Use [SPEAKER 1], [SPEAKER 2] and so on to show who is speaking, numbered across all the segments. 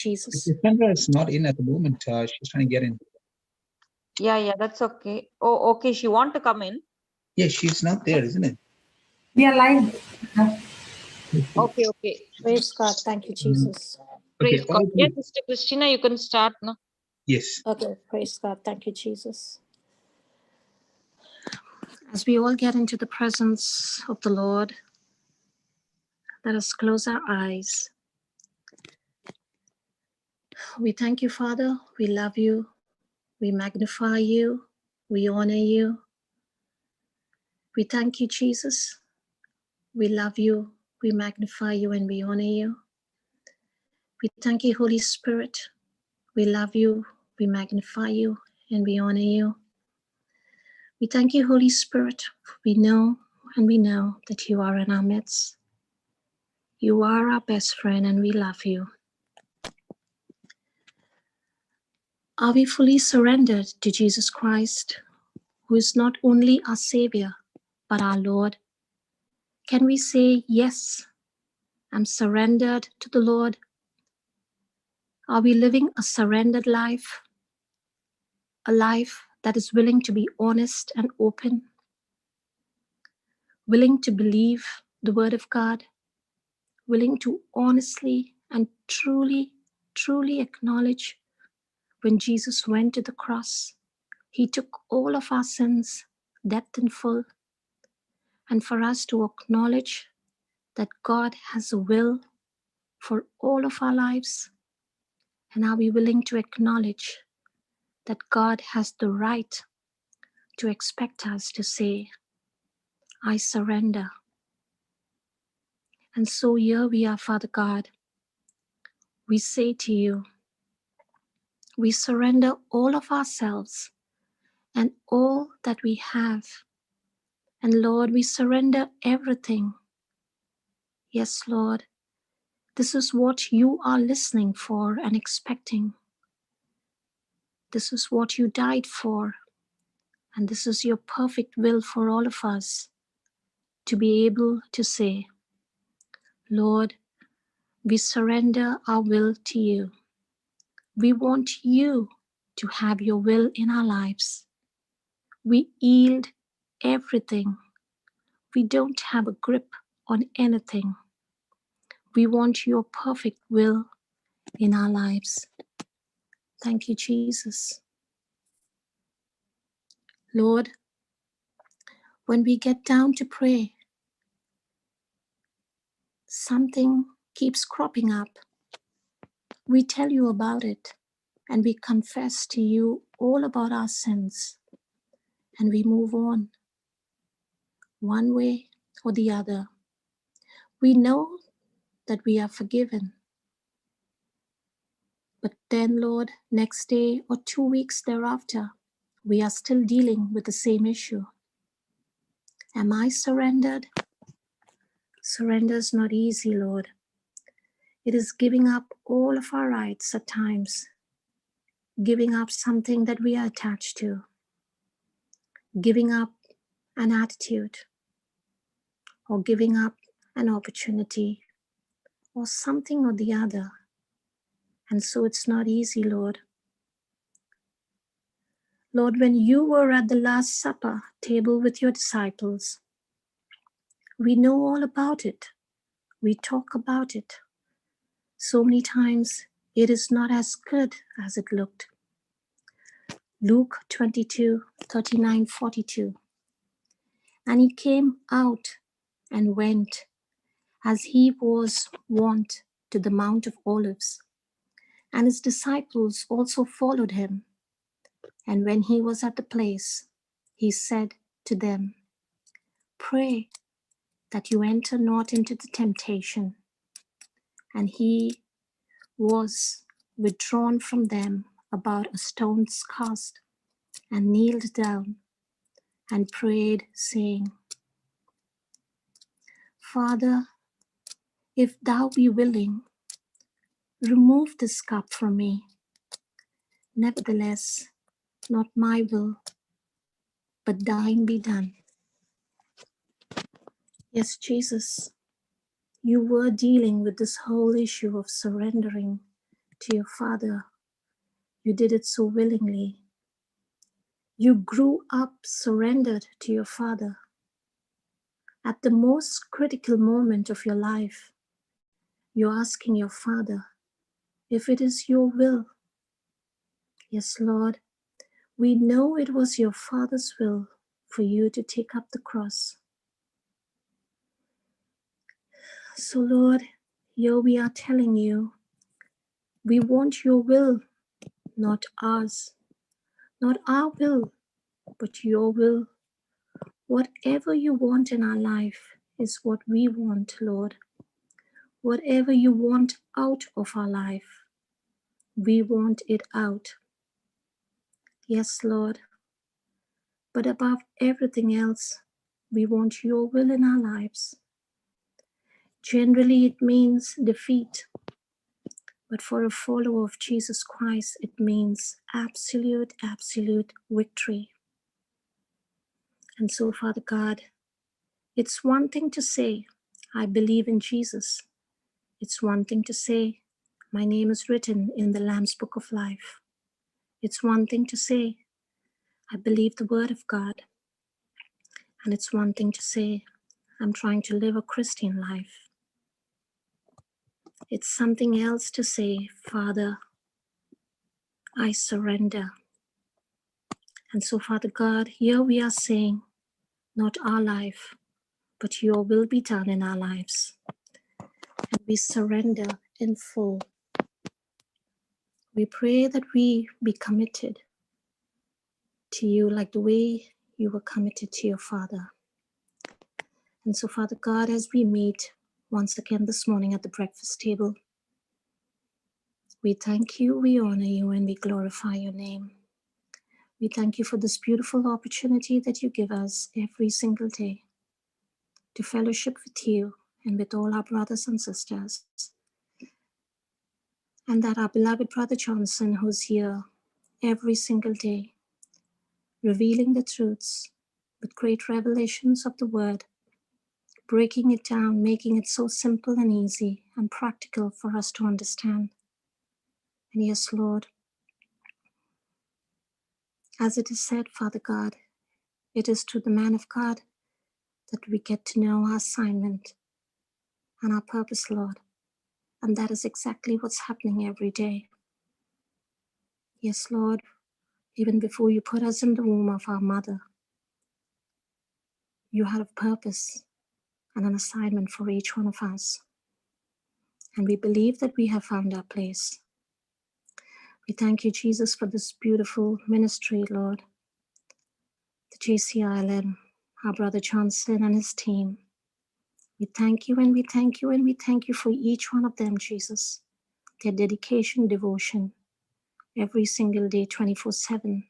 [SPEAKER 1] Jesus.
[SPEAKER 2] Sandra is not in at the moment. She's trying to get in.
[SPEAKER 3] Yeah, that's okay. Oh, okay. She want to come in.
[SPEAKER 2] Yeah, she's not there, isn't it?
[SPEAKER 4] We are live.
[SPEAKER 3] Okay.
[SPEAKER 1] Praise God. Thank you, Jesus.
[SPEAKER 3] Praise
[SPEAKER 2] Okay,
[SPEAKER 3] God. Yes, Sister Christina, you can start now.
[SPEAKER 2] yes.
[SPEAKER 1] Okay, praise God. Thank you, Jesus. As we all get into the presence of the Lord, let us close our eyes. We thank you, Father. We love you. We magnify you. We honor you. We thank you, Jesus. We love you. We magnify you and we honor you. We thank you, Holy Spirit. We love you. We magnify you and we honor you. We thank you, Holy Spirit. We know that you are in our midst. You are our best friend and we love you. Are we fully surrendered to Jesus Christ, who is not only our Savior, but our Lord? Can we say, yes, I'm surrendered to the Lord? Are we living a surrendered life? A life that is willing to be honest and open? Willing to believe the word of God? Willing to honestly and truly acknowledge when Jesus went to the cross, he took all of our sins, depth and full, and for us to acknowledge that God has a will for all of our lives? And are we willing to acknowledge that God has the right to expect us to say, I surrender? And so here we are, Father God. We say to you, we surrender all of ourselves and all that we have. And Lord, we surrender everything. Yes, Lord, this is what you are listening for and expecting. This is what you died for. And this is your perfect will for all of us, to be able to say, Lord, we surrender our will to you. We want you to have your will in our lives. We yield everything. We don't have a grip on anything. We want your perfect will in our lives. Thank you, Jesus. Lord, when we get down to pray, something keeps cropping up. We tell you about it and we confess to you all about our sins and we move on one way or the other. We know that we are forgiven. But then, Lord, next day or 2 weeks thereafter, we are still dealing with the same issue. Am I surrendered? Surrender is not easy, Lord. It is giving up all of our rights at times, giving up something that we are attached to, giving up an attitude, or giving up an opportunity, or something or the other. And so it's not easy, Lord. Lord, when you were at the Last Supper table with your disciples, we know all about it. We talk about it. So many times it is not as good as it looked. Luke 22, 39, 42. And he came out and went, as he was wont, to the Mount of Olives. And his disciples also followed him. And when he was at the place, he said to them, pray that you enter not into the temptation. And he was withdrawn from them about a stone's cast, and kneeled down and prayed, saying, Father, if thou be willing, remove this cup from me. Nevertheless, not my will, but thine be done. Yes, Jesus, you were dealing with this whole issue of surrendering to your Father, you did it so willingly. You grew up surrendered to your Father. At the most critical moment of your life, you're asking your Father, if it is your will. Yes, Lord, we know it was your Father's will for you to take up the cross. So, Lord, here we are telling you, we want your will, not ours. Not our will, but your will. Whatever you want in our life is what we want, Lord. Whatever you want out of our life, we want it out. Yes, Lord. But above everything else, we want your will in our lives. Generally, it means defeat. But for a follower of Jesus Christ, it means absolute victory. And so, Father God, it's one thing to say, I believe in Jesus. It's one thing to say, my name is written in the Lamb's Book of Life. It's one thing to say, I believe the Word of God. And it's one thing to say, I'm trying to live a Christian life. It's something else to say, Father, I surrender. And so, Father God, here we are saying, not our life, but your will be done in our lives. And we surrender in full. We pray that we be committed to you like the way you were committed to your Father. And so, Father God, as we meet once again this morning at the breakfast table, we thank you, we honor you, and we glorify your name. We thank you for this beautiful opportunity that you give us every single day to fellowship with you and with all our brothers and sisters. And that our beloved Brother Johnson, who's here every single day, revealing the truths with great revelations of the word, breaking it down, making it so simple and easy and practical for us to understand. And yes, Lord, as it is said, Father God, it is through the man of God that we get to know our assignment and our purpose, Lord. And that is exactly what's happening every day. Yes, Lord, even before you put us in the womb of our mother, you had a purpose and an assignment for each one of us. And we believe that we have found our place. We thank you, Jesus, for this beautiful ministry, Lord. The JCILM, our brother Johnson and his team. We thank you and we thank you and we thank you for each one of them, Jesus. Their dedication, devotion, every single day, 24/7,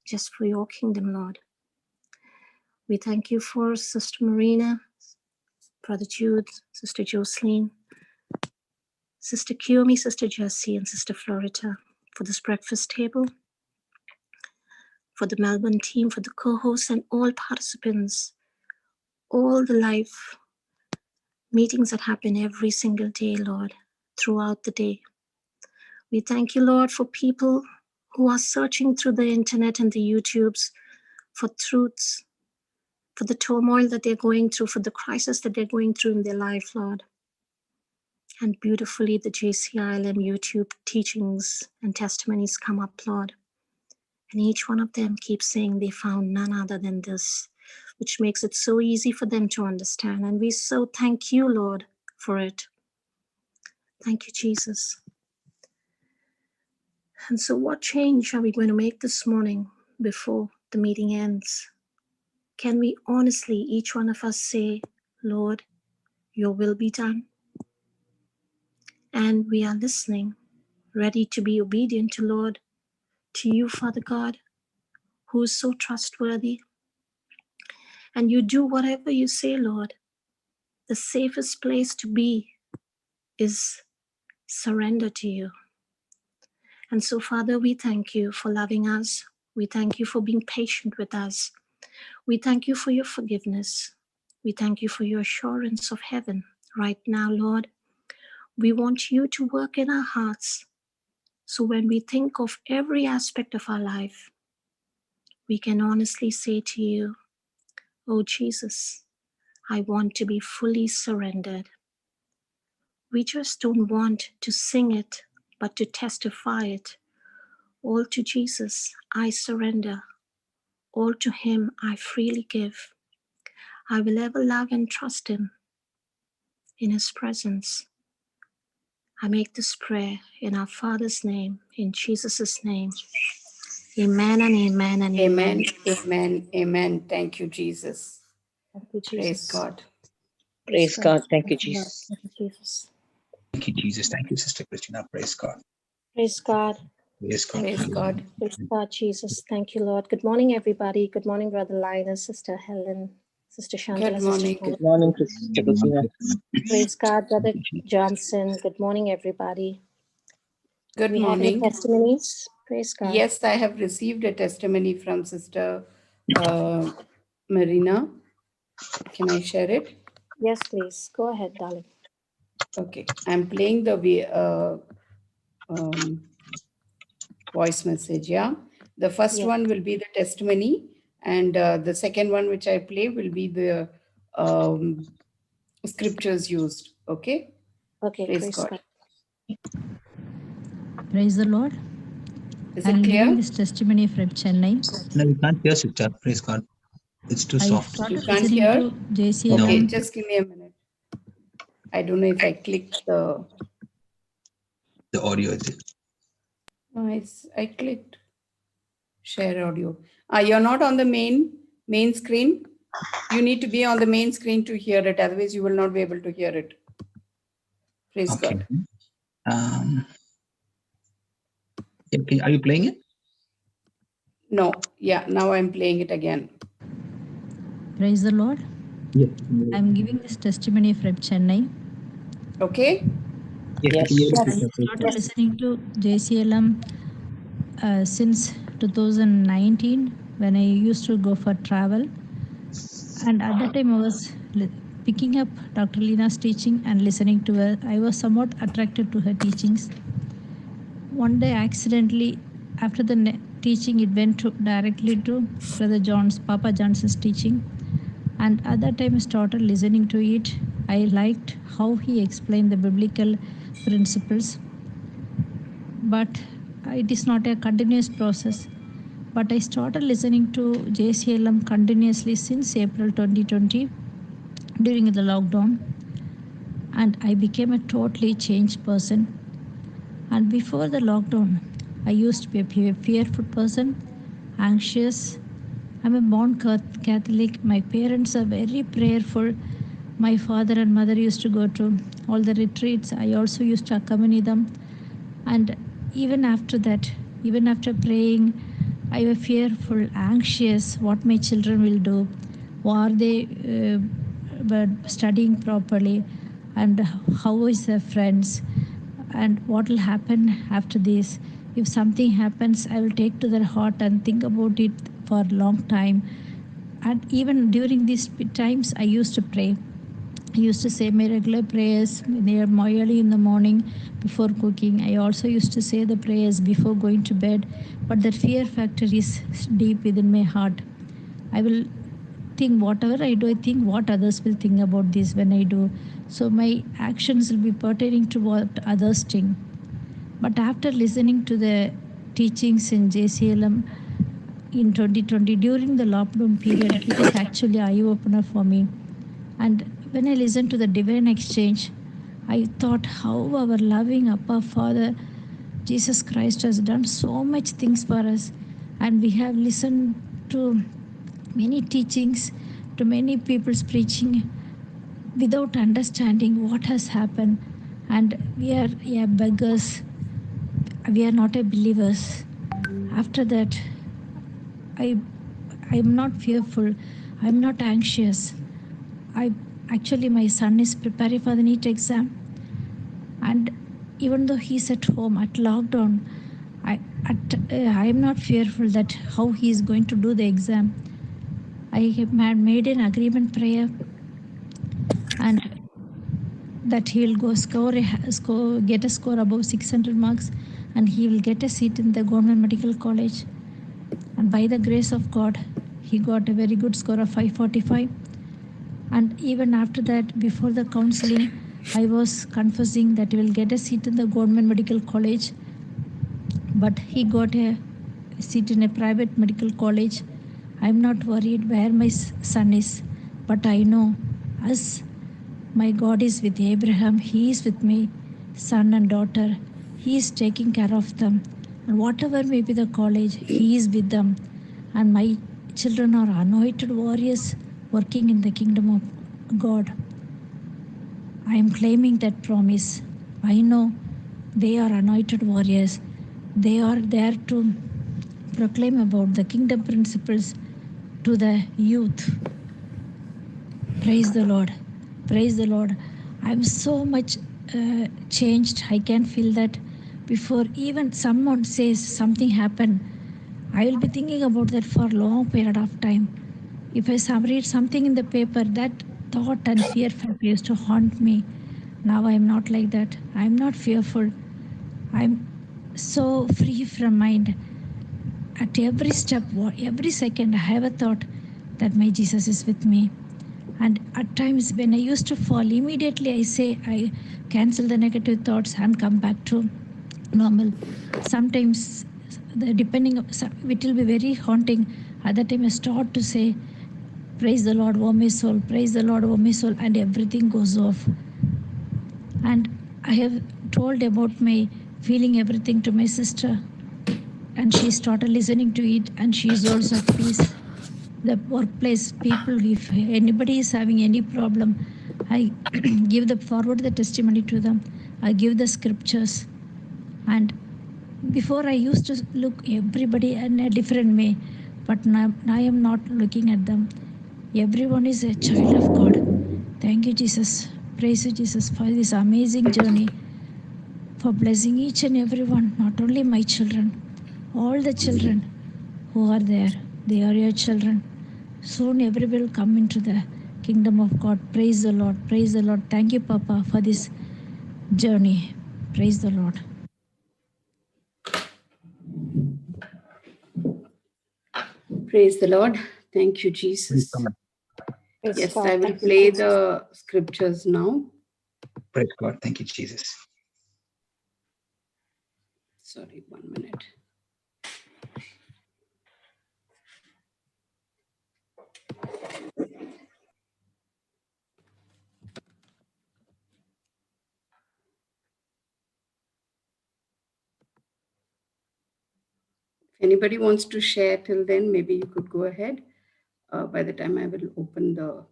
[SPEAKER 1] just for your kingdom, Lord. We thank you for Sister Marina, Brother Jude, Sister Jocelyn, Sister Kiomi, Sister Jessie, and Sister Florita for this breakfast table, for the Melbourne team, for the co-hosts and all participants, all the live meetings that happen every single day, Lord, throughout the day. We thank you, Lord, for people who are searching through the internet and the YouTubes for truths, for the turmoil that they're going through, for the crisis that they're going through in their life, Lord. And beautifully, the JCILM YouTube teachings and testimonies come up, Lord. And each one of them keeps saying they found none other than this, which makes it so easy for them to understand. And we so thank you, Lord, for it. Thank you, Jesus. And so what change are we going to make this morning before the meeting ends? Can we honestly, each one of us, say, Lord, your will be done? And we are listening, ready to be obedient to Lord, to you, Father God, who is so trustworthy. And you do whatever you say, Lord. The safest place to be is surrender to you. And so, Father, we thank you for loving us. We thank you for being patient with us. We thank you for your forgiveness. We thank you for your assurance of heaven right now, Lord. We want you to work in our hearts. So when we think of every aspect of our life, we can honestly say to you, oh Jesus, I want to be fully surrendered. We just don't want to sing it, but to testify it. All to Jesus, I surrender. All to him, I freely give. I will ever love and trust him in his presence. I make this prayer in our Father's name, in Jesus' name. Amen and amen and amen.
[SPEAKER 5] Amen, amen, amen. Thank you, Jesus.
[SPEAKER 1] Thank you,
[SPEAKER 5] Praise
[SPEAKER 1] Jesus.
[SPEAKER 5] God.
[SPEAKER 6] Praise God. Thank you, Jesus.
[SPEAKER 1] Thank you, Jesus.
[SPEAKER 2] Thank you, Jesus. Thank you, Sister Christina. Praise God.
[SPEAKER 1] Praise God.
[SPEAKER 2] Praise God.
[SPEAKER 5] Praise God.
[SPEAKER 1] Praise God, Jesus. Thank you, Lord. Good morning, everybody. Good morning, Brother Linus, Sister Helen, Sister Shantala,
[SPEAKER 5] Good
[SPEAKER 1] Sister
[SPEAKER 5] morning.
[SPEAKER 1] Shantala.
[SPEAKER 6] Good morning, Sister Christina.
[SPEAKER 1] Praise God, Brother
[SPEAKER 2] Thank you, Jesus.
[SPEAKER 1] Johnson. Good morning, everybody.
[SPEAKER 5] Good
[SPEAKER 1] Do we have any
[SPEAKER 5] morning.
[SPEAKER 1] testimonies? Praise God.
[SPEAKER 5] Yes, I have received a testimony from Sister Marina. Can I share it?
[SPEAKER 1] Yes, please. Go ahead, darling.
[SPEAKER 5] Okay. I'm playing the voice message. Yeah. The first
[SPEAKER 1] Yes.
[SPEAKER 5] one will be the testimony, and the second one, which I play, will be the scriptures used. Okay.
[SPEAKER 1] Okay,
[SPEAKER 5] Praise
[SPEAKER 1] praise
[SPEAKER 5] God.
[SPEAKER 1] God.
[SPEAKER 7] Praise the Lord.
[SPEAKER 5] Is
[SPEAKER 7] I'm
[SPEAKER 5] it
[SPEAKER 7] giving
[SPEAKER 5] clear?
[SPEAKER 7] this testimony from Chennai.
[SPEAKER 2] No, we can't hear, Sister. Praise God. It's too
[SPEAKER 7] I
[SPEAKER 2] soft.
[SPEAKER 5] You
[SPEAKER 7] started
[SPEAKER 5] can't
[SPEAKER 7] listening
[SPEAKER 5] hear?
[SPEAKER 7] to JCILM.
[SPEAKER 5] Okay,
[SPEAKER 2] No.
[SPEAKER 5] just give me a minute. I don't know if I clicked the.
[SPEAKER 2] The audio is it.
[SPEAKER 5] No, I clicked share audio. You're not on the main screen. You need to be on the main screen to hear it. Otherwise, you will not be able to hear it. Praise
[SPEAKER 2] Okay.
[SPEAKER 5] God.
[SPEAKER 2] Are you playing it?
[SPEAKER 5] No, yeah, now I'm playing it again.
[SPEAKER 7] Praise the Lord.
[SPEAKER 2] Yes.
[SPEAKER 7] I'm giving this testimony from Chennai.
[SPEAKER 5] Okay?
[SPEAKER 2] Yes, we
[SPEAKER 6] Yes.
[SPEAKER 2] can hear it,
[SPEAKER 7] I
[SPEAKER 2] Sister. Praise
[SPEAKER 7] started
[SPEAKER 2] God.
[SPEAKER 7] listening to JCILM since 2019 when I used to go for travel. And at that time, I was picking up Dr. Lina's teaching and listening to her. I was somewhat attracted to her teachings. One day, accidentally, after the teaching, it went directly to Brother John's, Papa Johnson's teaching. And at that time, I started listening to it. I liked how he explained the biblical principles. But it is not a continuous process. But I started listening to JCILM continuously since April 2020 during the lockdown. And I became a totally changed person. And before the lockdown, I used to be a fearful person, anxious. I'm a born Catholic. My parents are very prayerful. My father and mother used to go to all the retreats. I also used to accompany them. And even after that, even after praying, I was fearful, anxious, what my children will do. Are they studying properly? And how is their friends? And what will happen after this? If something happens, I will take to their heart and think about it for a long time. And even during these times, I used to pray. I used to say my regular prayers early in the morning before cooking. I also used to say the prayers before going to bed. But the fear factor is deep within my heart. I will think whatever I do, I think what others will think about this when I do. So my actions will be pertaining to what others think. But after listening to the teachings in JCILM in 2020 during the lockdown period, it is actually an eye-opener for me. And when I listened to the divine exchange, I thought how our loving Abba Father Jesus Christ has done so much things for us. And we have listened to many teachings, to many people's preaching without understanding what has happened. And we are beggars. We are not believers. After that, I'm not fearful. I'm not anxious. My son is preparing for the NEET exam, and even though he's at home at lockdown, I am not fearful that how he is going to do the exam. I have made an agreement prayer, and that he will get a score above 600 marks, and he will get a seat in the government medical college. And by the grace of God, he got a very good score of 545. And even after that, before the counseling, I was confessing that he will get a seat in the government medical college, but he got a seat in a private medical college. I'm not worried where my son is, but I know as my God is with Abraham, he is with me, son and daughter. He is taking care of them. And whatever may be the college, he is with them. And my children are anointed warriors working in the kingdom of God. I am claiming that promise. I know they are anointed warriors. They are there to proclaim about the kingdom principles to the youth. Praise the Lord. Praise the Lord. I'm so much changed. I can feel that before even someone says something happened, I will be thinking about that for a long period of time. If I read something in the paper, that thought and fear used to haunt me. Now I am not like that. I am not fearful. I am so free from mind. At every step, every second, I have a thought that my Jesus is with me. And at times when I used to fall, immediately I say, I cancel the negative thoughts and come back to normal. Sometimes, depending, it will be very haunting. Other time I start to say, praise the Lord, oh my soul, praise the Lord, oh my soul, and everything goes off. And I have told about my feeling everything to my sister, and she started listening to it, and she is also at peace. The workplace people, if anybody is having any problem, I forward the testimony to them. I give the scriptures. And before I used to look everybody in a different way, but now I am not looking at them. Everyone is a child of God. Thank you, Jesus. Praise you, Jesus, for this amazing journey, for blessing each and every one, not only my children, all the children who are there. They are your children. Soon everybody will come into the kingdom of God. Praise the Lord. Praise the Lord. Thank you, Papa, for this journey. Praise the Lord.
[SPEAKER 5] Praise the Lord. Thank you, Jesus.
[SPEAKER 3] Praise
[SPEAKER 5] Yes,
[SPEAKER 3] God.
[SPEAKER 5] I will
[SPEAKER 3] Thank you,
[SPEAKER 5] play
[SPEAKER 3] Jesus.
[SPEAKER 5] the scriptures now.
[SPEAKER 2] Praise God. Thank you, Jesus.
[SPEAKER 5] Sorry, 1 minute. If anybody wants to share till then, maybe you could go ahead. By the time I will open the...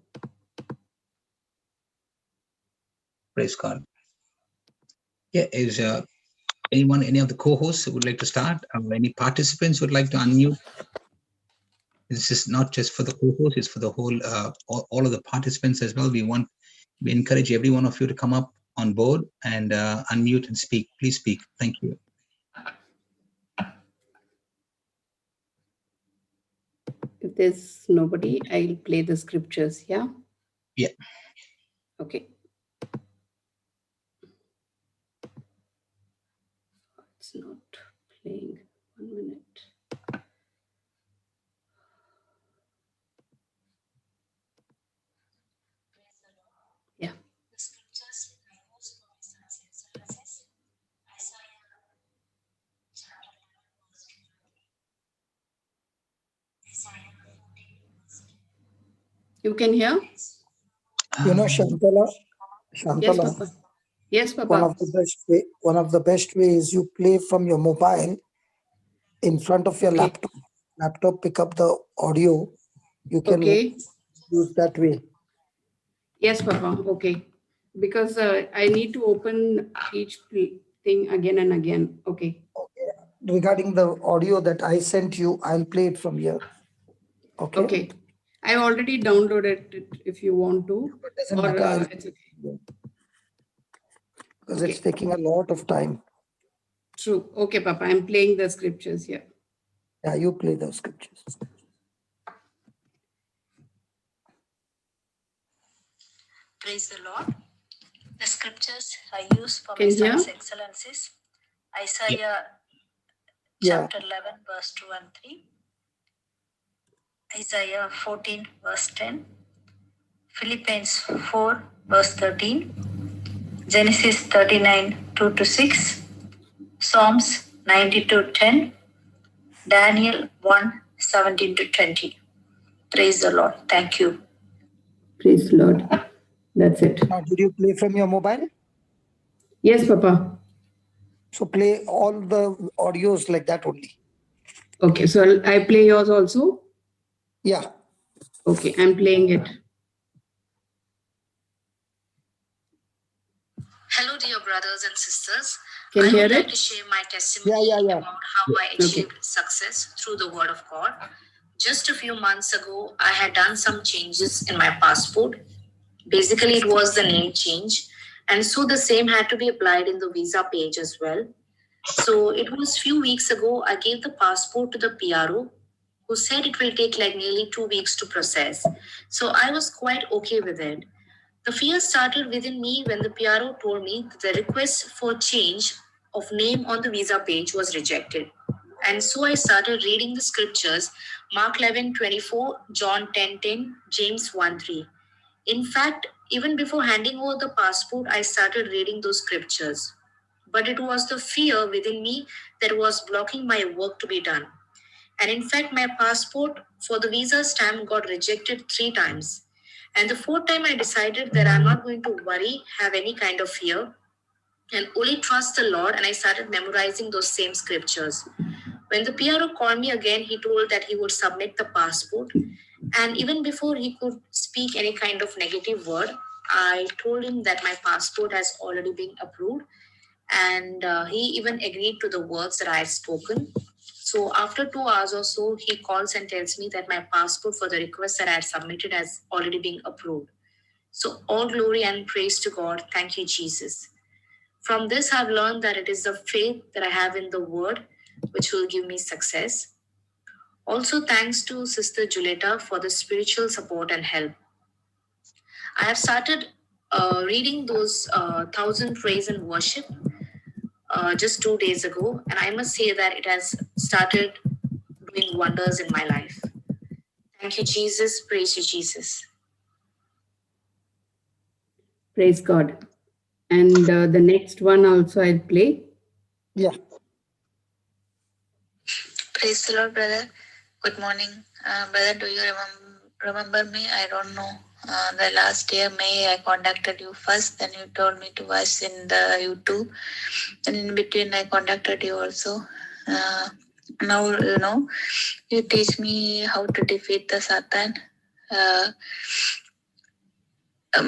[SPEAKER 2] Praise God. Yeah, is any of the co-hosts who would like to start? Any participants would like to unmute? This is not just for the co-hosts, it's for the whole, all of the participants as well. We encourage every one of you to come up on board and unmute and speak. Please speak. Thank you.
[SPEAKER 5] If there's nobody, I'll play the scriptures, yeah?
[SPEAKER 2] Yeah.
[SPEAKER 5] Okay. It's not playing. 1 minute. Yeah. You can hear?
[SPEAKER 8] You know, Shantala,
[SPEAKER 5] Yes, Papa. Yes, Papa.
[SPEAKER 8] one of the best ways you play from your mobile in front of your
[SPEAKER 5] Okay.
[SPEAKER 8] laptop pick up the audio. You can use that way.
[SPEAKER 5] Yes, Papa. Okay. Because I need to open each thing again and again. Okay.
[SPEAKER 8] Regarding the audio that I sent you, I'll play it from here. Okay.
[SPEAKER 5] Okay. I already downloaded it if you want to.
[SPEAKER 8] But doesn't matter.
[SPEAKER 5] It's okay.
[SPEAKER 8] Because it's taking a lot of time.
[SPEAKER 5] True. Okay, Papa. I'm playing the scriptures here.
[SPEAKER 8] Yeah, you play those scriptures.
[SPEAKER 7] Praise the Lord.
[SPEAKER 1] The scriptures I use for
[SPEAKER 5] Can
[SPEAKER 1] my
[SPEAKER 5] you hear?
[SPEAKER 1] son's excellencies, Isaiah
[SPEAKER 8] Yeah.
[SPEAKER 1] chapter 11, verse 2 and 3, Isaiah 14, verse 10, Philippians 4, verse 13, Genesis 39, 2 to 6, Psalms 92, 10, Daniel 1, 17 to 20. Praise the Lord. Thank you.
[SPEAKER 5] Praise the Lord. That's it.
[SPEAKER 8] Now, did you play from your mobile?
[SPEAKER 5] Yes, Papa.
[SPEAKER 8] So play all the audios like that only.
[SPEAKER 5] Okay, so I play yours also?
[SPEAKER 8] Yeah.
[SPEAKER 5] Okay, I'm playing it.
[SPEAKER 1] Hello, dear brothers and sisters.
[SPEAKER 5] Can you
[SPEAKER 1] I
[SPEAKER 5] hear
[SPEAKER 1] would like
[SPEAKER 5] it?
[SPEAKER 1] to share my testimony
[SPEAKER 8] Yeah.
[SPEAKER 1] about how I
[SPEAKER 5] Okay.
[SPEAKER 1] achieved success through the Word of God. Just a few months ago, I had done some changes in my passport. Basically, it was the name change, and so the same had to be applied in the visa page as well. So it was few weeks ago, I gave the passport to the PRO, who said it will take like nearly 2 weeks to process. So I was quite okay with it. The fear started within me when the PRO told me that the request for change of name on the visa page was rejected. And so I started reading the scriptures, Mark 11:24, John 10:10, James 1:3. In fact, even before handing over the passport, I started reading those scriptures. But it was the fear within me that was blocking my work to be done. And in fact, my passport for the visa stamp got rejected 3 times. And the 4th time, I decided that I'm not going to worry, have any kind of fear, and only trust the Lord. And I started memorizing those same scriptures. When the PRO called me again, he told that he would submit the passport. And even before he could speak any kind of negative word, I told him that my passport has already been approved. And he even agreed to the words that I had spoken. So after 2 hours or so, he calls and tells me that my passport for the request that I had submitted has already been approved. So all glory and praise to God. Thank you, Jesus. From this, I've learned that it is the faith that I have in the word which will give me success. Also, thanks to Sister Julieta for the spiritual support and help. I have started reading those 1000 praise and worship just 2 days ago, and I must say that it has started doing wonders in my life. Thank you, Jesus. Praise you, Jesus.
[SPEAKER 5] Praise God. And the next one also I'll play.
[SPEAKER 8] Yeah.
[SPEAKER 1] Praise the Lord, brother. Good morning. Brother, do you remember me? I don't know. The last year, May, I contacted you first. Then you told me to watch in the YouTube. And in between, I contacted you also. Now, you teach me how to defeat the Satan.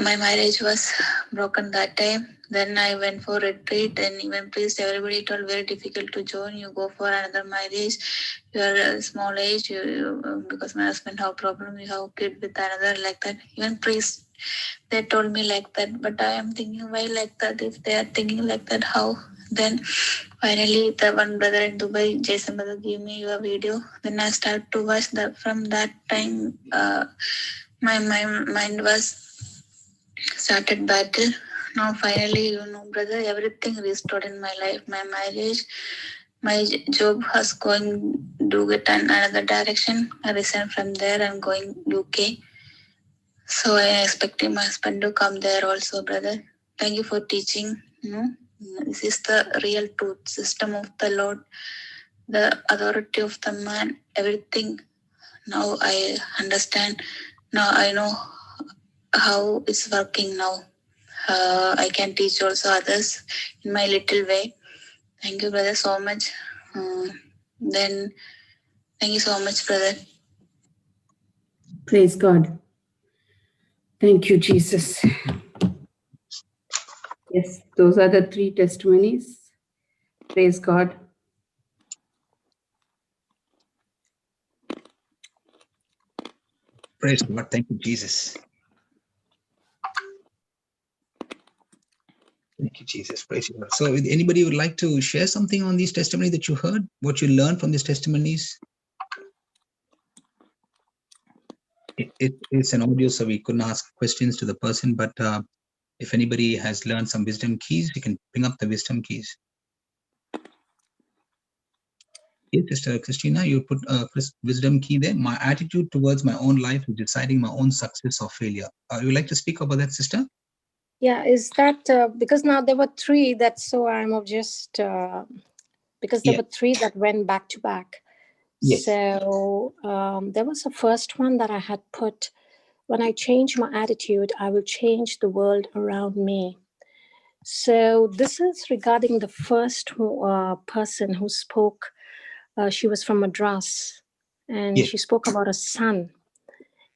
[SPEAKER 1] My marriage was broken that time. Then I went for retreat and even priest, everybody told very difficult to join. You go for another marriage. You are a small age. Because my husband have problem. You have kid with another like that. Even priest, they told me like that. But I am thinking why like that? If they are thinking like that, how? Then finally, the one brother in Dubai, JCILM brother, gave me your video. Then I started to watch that. From that time, my mind was started battle. Now finally, brother, everything restored in my life. My marriage, my job has going do it in another direction. I resigned from there and going UK. So I am expecting my husband to come there also, brother. Thank you for teaching. This is the real truth, system of the Lord, the authority of the man, everything. Now I understand. Now I know how it's working now. I can teach also others in my little way. Thank you, brother, so much. Then, thank you so much, brother.
[SPEAKER 5] Praise God. Thank you, Jesus. Yes, those are the 3 testimonies. Praise God.
[SPEAKER 2] Praise God. Thank you, Jesus. Thank you, Jesus. Praise you, Lord. So, if anybody would like to share something on these testimonies that you heard, what you learned from these testimonies? It's an audio, so we couldn't ask questions to the person, but If anybody has learned some wisdom keys, you can bring up the wisdom keys. Yes, Sister Christina, you put a wisdom key there. My attitude towards my own life is deciding my own success or failure. You like to speak about that, sister?
[SPEAKER 1] Yeah, is that because now there were three, that's so I'm just because there were three that went back to back.
[SPEAKER 2] Yes.
[SPEAKER 1] So there was a first one that I had put, when I change my attitude, I will change the world around me. So this is regarding the first person who spoke. She was from Madras, and
[SPEAKER 2] Yes.
[SPEAKER 1] she spoke about a son,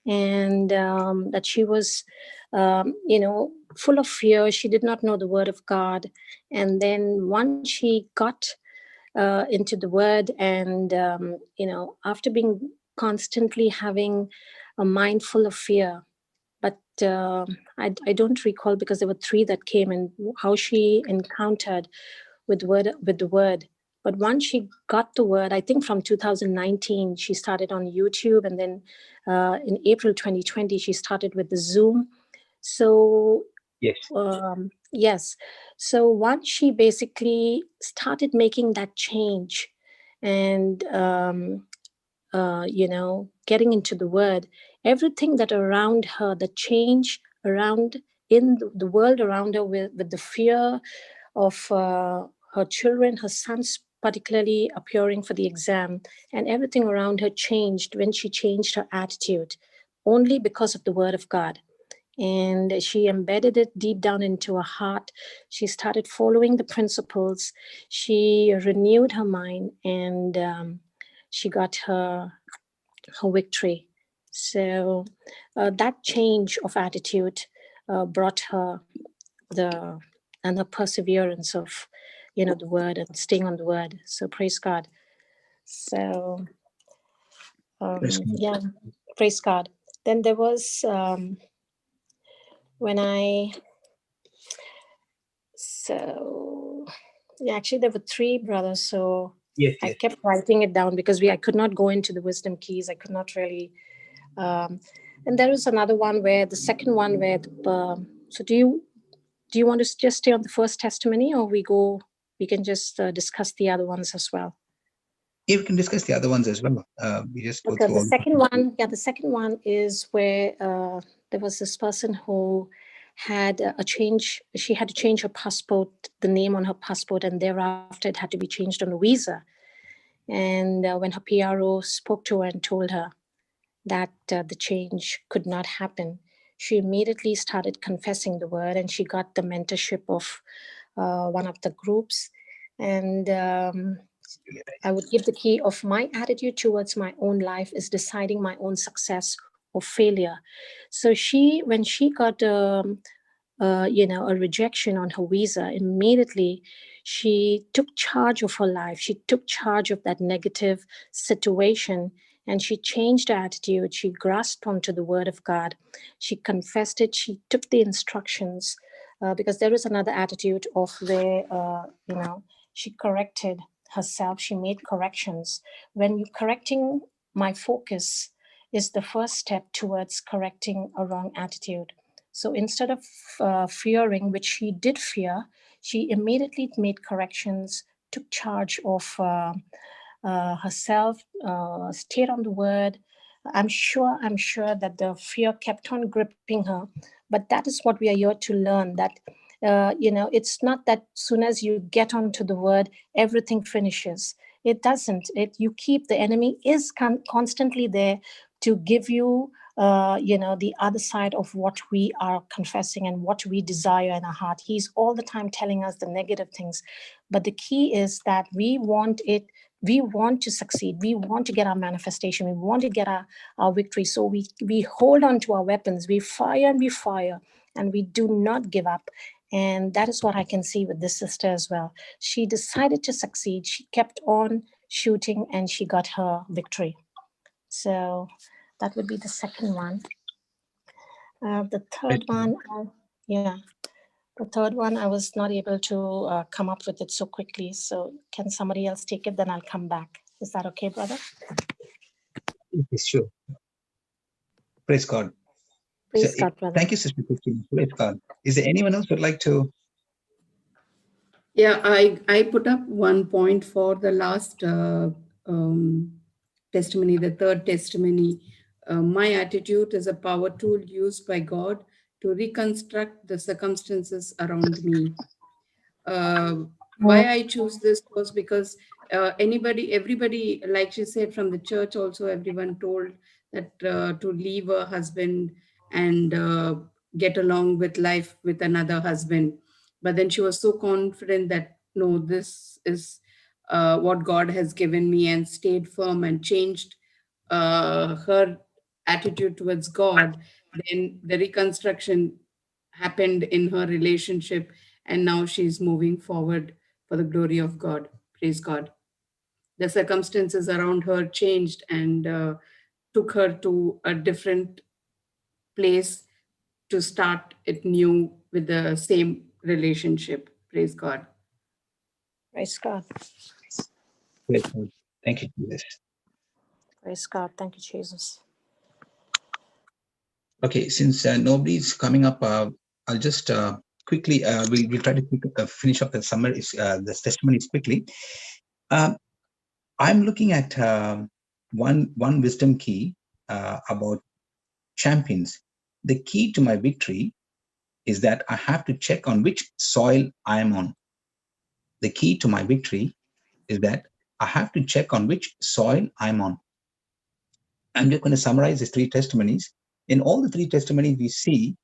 [SPEAKER 1] and that she was, full of fear. She did not know the word of God. And then once she got into the word, and, after being constantly having a mind full of fear, but I don't recall, because there were three that came, and how she encountered with the word. But once she got the word, I think from 2019, she started on YouTube, and then in April 2020, she started with the Zoom. So
[SPEAKER 2] yes,
[SPEAKER 1] yes. So once she basically started making that change, and getting into the word, everything that around her, the change around in the world around her, with the fear of her children, her sons particularly appearing for the exam, and everything around her changed when she changed her attitude, only because of the word of God. And she embedded it deep down into her heart. She started following the principles. She renewed her mind, and she got her victory. So that change of attitude brought her the perseverance of the word, and staying on the word. So praise God. So
[SPEAKER 2] Praise God.
[SPEAKER 1] yeah, praise God. Then there was when I actually there were three brothers, so
[SPEAKER 2] Yes,
[SPEAKER 1] I
[SPEAKER 2] yes.
[SPEAKER 1] kept writing it down, because I could not go into the wisdom keys. I could not really and there is another one where the second one where so do you want to just stay on the first testimony, or we can just discuss the other ones as well?
[SPEAKER 2] Yeah, we can discuss the other ones as well. We just go
[SPEAKER 1] Okay,
[SPEAKER 2] through
[SPEAKER 1] the
[SPEAKER 2] all.
[SPEAKER 1] second one is where there was this person who had a change. She had to change her passport, the name on her passport, and thereafter it had to be changed on a visa. And when her PRO spoke to her and told her that the change could not happen, she immediately started confessing the word, and she got the mentorship of one of the groups. And I would give the key of my attitude towards my own life is deciding my own success or failure. So when she got a rejection on her visa, immediately she took charge of her life. She took charge of that negative situation, and she changed her attitude. She grasped onto the word of God. She confessed it. She took the instructions, because there is another attitude of where, she corrected herself. She made corrections. When you're correcting, my focus is the first step towards correcting a wrong attitude. So instead of fearing, which she did fear, she immediately made corrections, took charge of herself, stayed on the word. I'm sure that the fear kept on gripping her, but that is what we are here to learn. That it's not that soon as you get onto the word, everything finishes. It doesn't. You keep, the enemy is constantly there to give you the other side of what we are confessing and what we desire in our heart. He's all the time telling us the negative things, but the key is that we want to succeed. We want to get our manifestation. We want to get our victory. So we hold on to our weapons. We fire, and we do not give up. And that is what I can see with this sister as well. She decided to succeed. She kept on shooting, and she got her victory. So that would be the second one. The third one, I was not able to come up with it so quickly. So can somebody else take it? Then I'll come back. Is that okay, brother?
[SPEAKER 2] Yes, sure. Praise God.
[SPEAKER 1] Praise God, brother.
[SPEAKER 2] Thank you, Sister Christine. Praise God. Is there anyone else who would like to?
[SPEAKER 5] Yeah, I put up one point for the last testimony, the third testimony. My attitude is a power tool used by God to reconstruct the circumstances around me. Why I choose this was because everybody, like she said, from the church also, everyone told that to leave her husband and get along with life with another husband. But then she was so confident that, no, this is what God has given me, and stayed firm and changed her attitude towards God. Then the reconstruction happened in her relationship, and now she's moving forward for the glory of God. Praise God. The circumstances around her changed and took her to a different place to start it new with the same relationship. Praise God.
[SPEAKER 1] Praise God.
[SPEAKER 2] Praise God. Thank you, Jesus.
[SPEAKER 1] Praise God. Thank you, Jesus.
[SPEAKER 2] Okay, since nobody's coming up, I'll just quickly, we'll try to finish up the summary, the testimonies quickly. I'm looking at one wisdom key about champions. The key to my victory is that I have to check on which soil I am on. The key to my victory is that I have to check on which soil I'm on. I'm just going to summarize these three testimonies. In all the three testimonies, we see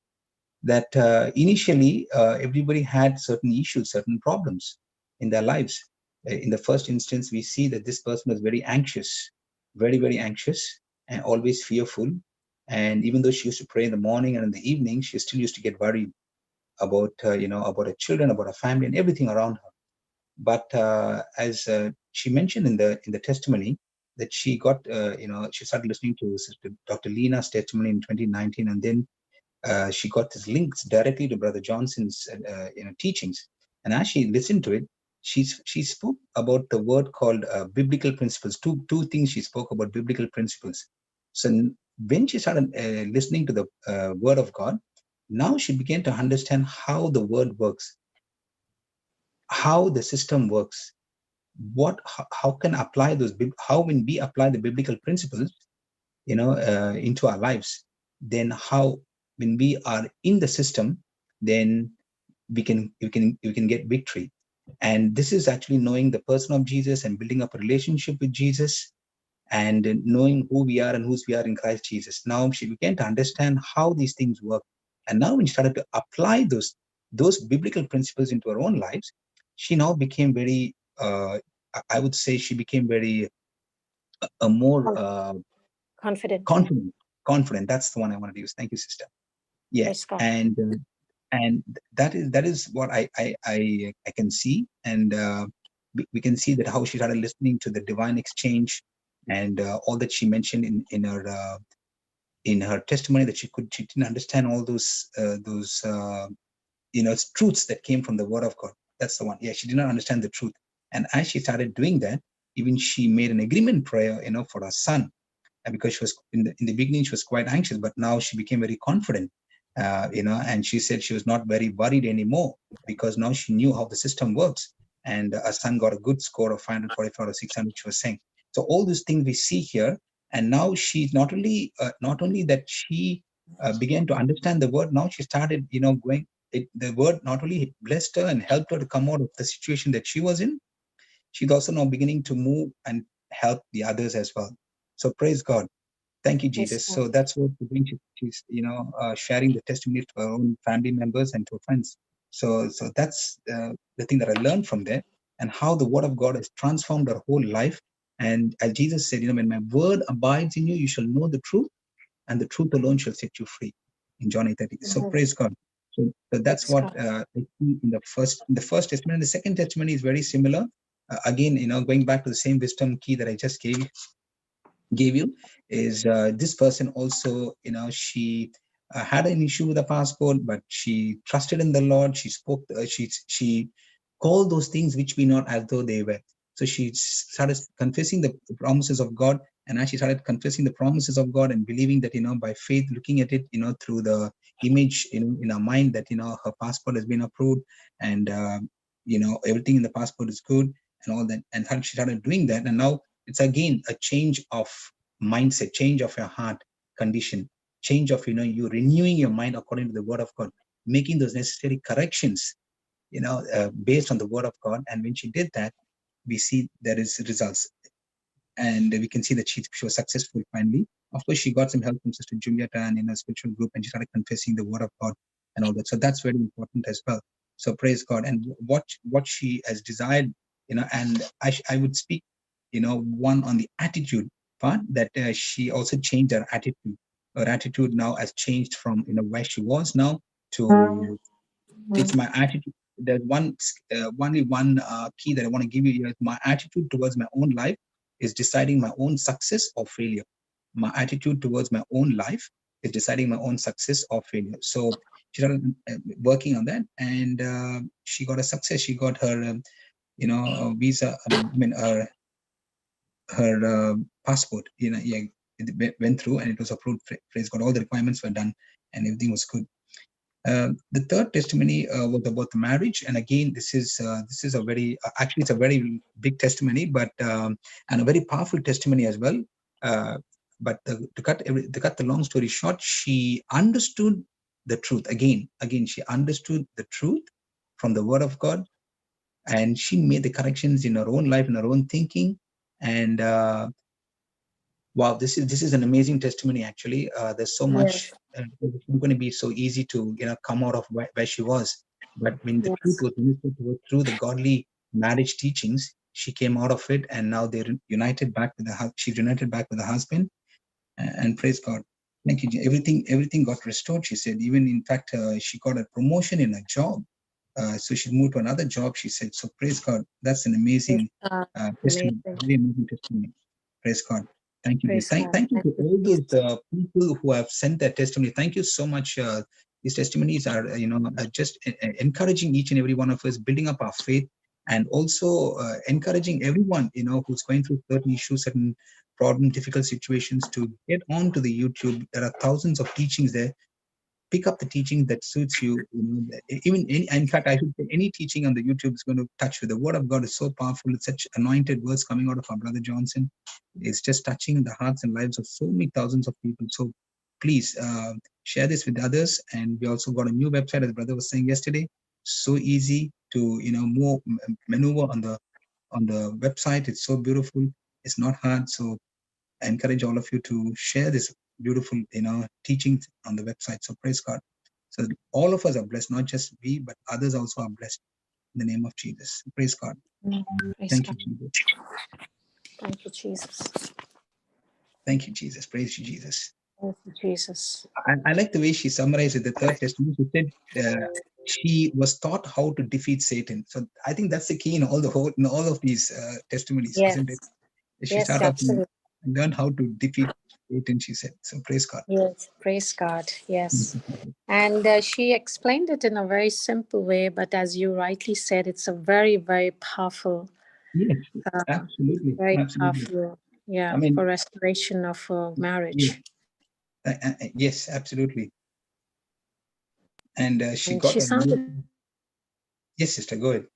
[SPEAKER 2] that initially everybody had certain issues, certain problems in their lives. In the first instance, we see that this person was very anxious, very, very anxious, and always fearful. And even though she used to pray in the morning and in the evening, she still used to get worried about, about her children, about her family, and everything around her. But as she mentioned in the testimony, that she got, she started listening to Sister Dr. Lena's testimony in 2019, and then she got these links directly to Brother Johnson's teachings. And as she listened to it, she spoke about the word called biblical principles. Two things she spoke about: biblical principles. So when she started listening to the word of God, now she began to understand how the word works, how the system works, how can apply those, how when we apply the biblical principles, into our lives, then how when we are in the system, then we can get victory. And this is actually knowing the person of Jesus and building up a relationship with Jesus, and knowing who we are and whose we are in Christ Jesus. Now she began to understand how these things work, and now when she started to apply those biblical principles into her own lives, she now became very I would say she became very a more
[SPEAKER 1] Confident.
[SPEAKER 2] Confident. That's the one I wanted to use. Thank you, sister. Yeah,
[SPEAKER 1] Praise God.
[SPEAKER 2] and that is what I can see, and we can see that how she started listening to the divine exchange, and all that she mentioned in her testimony, that she didn't understand all those truths that came from the word of God. That's the one. Yeah, she did not understand the truth, and as she started doing that, even she made an agreement prayer, for her son. And because she was in the beginning, she was quite anxious, but now she became very confident, and she said she was not very worried anymore, because now she knew how the system works. And her son got a good score of 545 or 600, she was saying. So all these things we see here, and now she not only that she began to understand the word, now she started, going. The word not only blessed her and helped her to come out of the situation that she was in, she's also now beginning to move and help the others as well. So praise God. Thank you, Jesus. So that's what she's sharing the testimony to her own family members and to her friends. So that's the thing that I learned from there, and how the word of God has transformed her whole life. And as Jesus said, when my word abides in you, you shall know the truth, and the truth alone shall set you free. In John 8:30. So praise God. So that's what I see in the first testimony. The second testimony is very similar. Again, going back to the same wisdom key that I just gave you, is this person also, she had an issue with the passport, but she trusted in the Lord. She spoke, she called those things which be not as though they were. So she started confessing the promises of God, And as she started confessing the promises of God and believing that, by faith, looking at it, through the image, in our mind that, her passport has been approved and, everything in the passport is good and all that. And how she started doing that. And now it's again a change of mindset, change of your heart condition, change of, you renewing your mind according to the word of God, making those necessary corrections, based on the word of God. And when she did that, we see there is results. And we can see that she was successful finally. Of course, she got some help from Sister Julieta and in a spiritual group, and she started confessing the word of God and all that. So that's very important as well. So praise God. And what she has desired, and I would speak, one on the attitude part, that she also changed her attitude. Her attitude now has changed from, where she was now to, it's my attitude. There's only one key that I want to give you here. My attitude towards my own life is deciding my own success or failure. My attitude towards my own life is deciding my own success or failure. So she started working on that, and she got a success. She got her, visa. Her passport. It went through and it was approved. Praise God. All the requirements were done and everything was good. The third testimony was about the marriage, and again, this is a very actually it's a very big testimony, but and a very powerful testimony as well. But to cut the long story short, she understood the truth. Again, she understood the truth from the Word of God, and she made the corrections in her own life, in her own thinking, and wow, this is an amazing testimony. Actually, there's so much. It's not going to be so easy to come out of where she was. But when the truth was ministered to her through the godly marriage teachings, she came out of it, and now they're united back with she's united back with her husband. And praise God. Thank you. Everything got restored. She said, even in fact, she got a promotion in a job. So she moved to another job. She said, so praise God. That's an amazing testimony. Very amazing testimony. Praise God. Thank you. Thank you to all those people who have sent their testimony. Thank you so much. These testimonies are, just encouraging each and every one of us, building up our faith, and also encouraging everyone, who's going through certain issues, certain problem, difficult situations, to get onto the YouTube. There are thousands of teachings there. Pick up the teaching that suits you. In fact, I should say any teaching on the YouTube is going to touch you. The Word of God is so powerful. It's such anointed words coming out of our brother Johnson. It's just touching the hearts and lives of so many thousands of people. So please share this with others. And we also got a new website, as the brother was saying yesterday. So easy to maneuver on the website. It's so beautiful. It's not hard. So I encourage all of you to share this beautiful, teachings on the website. So praise God. So all of us are blessed, not just we, but others also are blessed in the name of Jesus. Praise God. Thank you, Jesus.
[SPEAKER 1] Thank you, Jesus.
[SPEAKER 2] Thank you, Jesus. Praise you, Jesus.
[SPEAKER 1] Thank you, Jesus.
[SPEAKER 2] I like the way she summarized it, the third testimony. She said she was taught how to defeat Satan. So I think that's the key in all of these testimonies, isn't it? She started off and learned how to defeat Satan, she said. So praise God.
[SPEAKER 1] Yes, praise God. Yes. And she explained it in a very simple way, but as you rightly said, it's a very, very powerful.
[SPEAKER 2] Yes, absolutely.
[SPEAKER 1] Very
[SPEAKER 2] absolutely.
[SPEAKER 1] powerful. Yeah, for restoration of marriage.
[SPEAKER 2] Yeah. Yes, absolutely. And she got. Yes, sister, go ahead.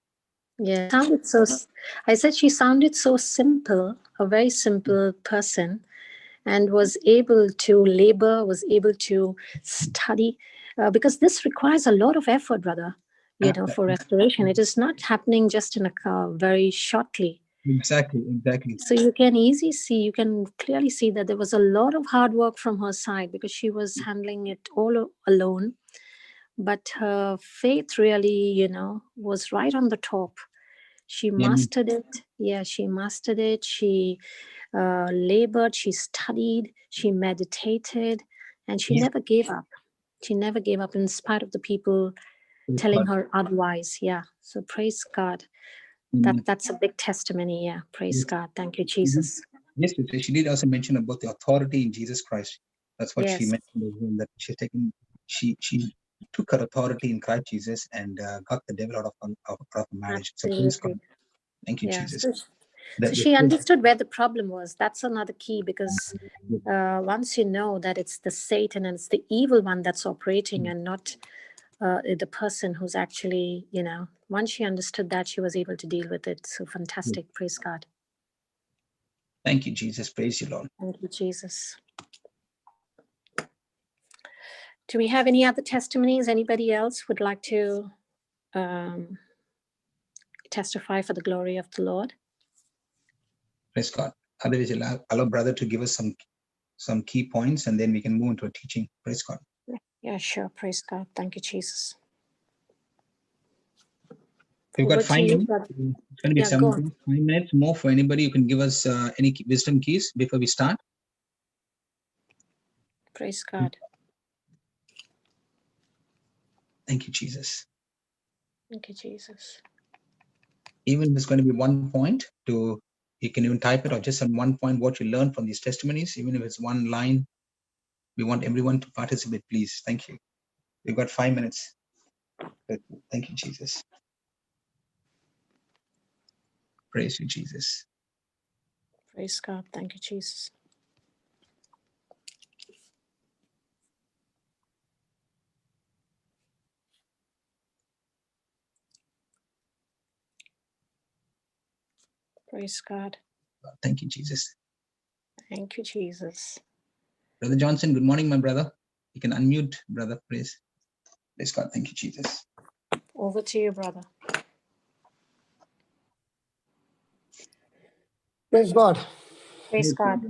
[SPEAKER 1] Yeah, sounded so. I said she sounded so simple, a very simple person, and was able to labor, was able to study, because this requires a lot of effort, brother. For restoration, it is not happening just in a very shortly.
[SPEAKER 2] Exactly.
[SPEAKER 1] So you can clearly see that there was a lot of hard work from her side, because she was handling it all alone. But her faith really, was right on the top. She mastered it. Yeah, she mastered it. She labored, she studied, she meditated, and she never gave up. She never gave up in spite of the people telling her otherwise. Yeah. So praise God. That's a big testimony. Yeah. Praise God. Thank you, Jesus.
[SPEAKER 2] Yes, she did also mention about the authority in Jesus Christ. That's what she mentioned as well, that she took her authority in Christ Jesus and got the devil out of marriage. So praise God. Thank you, Jesus.
[SPEAKER 1] So she understood where the problem was. That's another key, because once you know that it's the Satan and it's the evil one that's operating and not the person who's actually, once she understood that, she was able to deal with it. So fantastic. Praise God.
[SPEAKER 2] Thank you, Jesus. Praise you, Lord.
[SPEAKER 1] Thank you, Jesus. Do we have any other testimonies? Anybody else would like to testify for the glory of the Lord?
[SPEAKER 2] Praise God. Otherwise, allow brother to give us some key points, and then we can move into a teaching. Praise God.
[SPEAKER 1] Yeah, sure. Praise God. Thank you, Jesus.
[SPEAKER 2] We've got
[SPEAKER 1] Over
[SPEAKER 2] 5
[SPEAKER 1] to you,
[SPEAKER 2] minutes.
[SPEAKER 1] brother.
[SPEAKER 2] It's going to be
[SPEAKER 1] Yeah,
[SPEAKER 2] 7
[SPEAKER 1] go on.
[SPEAKER 2] minutes, 5 minutes more for anybody who can give us any wisdom keys before we start.
[SPEAKER 1] Praise God.
[SPEAKER 2] Thank you, Jesus.
[SPEAKER 1] Thank you, Jesus.
[SPEAKER 2] Even if it's going to be 1 point, you can even type it, or just on 1 point what you learned from these testimonies. Even if it's 1 line, we want everyone to participate, please. Thank you. We've got 5 minutes. Thank you, Jesus. Praise you, Jesus.
[SPEAKER 1] Praise God. Thank you, Jesus. Praise God.
[SPEAKER 2] Thank you, Jesus.
[SPEAKER 1] Thank you, Jesus.
[SPEAKER 2] Brother Johnson, good morning, my brother. You can unmute, brother, please. Praise God. Thank you, Jesus.
[SPEAKER 1] Over to you, brother.
[SPEAKER 8] Praise God.
[SPEAKER 1] Praise God.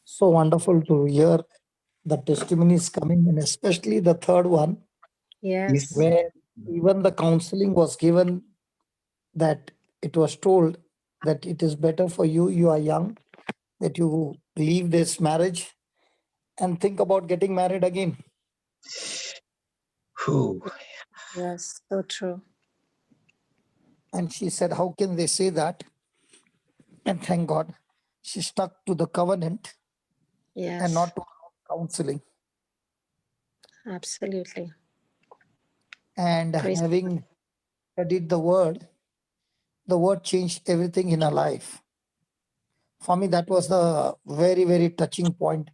[SPEAKER 8] So wonderful to hear the testimonies coming, and especially the third one,
[SPEAKER 1] Yes.
[SPEAKER 8] where even the counseling was given, that it was told that it is better for you, you are young, that you leave this marriage and think about getting married again.
[SPEAKER 2] Whew.
[SPEAKER 1] Yes, so true.
[SPEAKER 8] And she said, how can they say that? And thank God, she stuck to the covenant
[SPEAKER 1] Yes.
[SPEAKER 8] and not to counseling.
[SPEAKER 1] Absolutely.
[SPEAKER 8] And
[SPEAKER 1] Praise
[SPEAKER 8] having studied the word changed everything in her life. For me, that was the very, very touching point,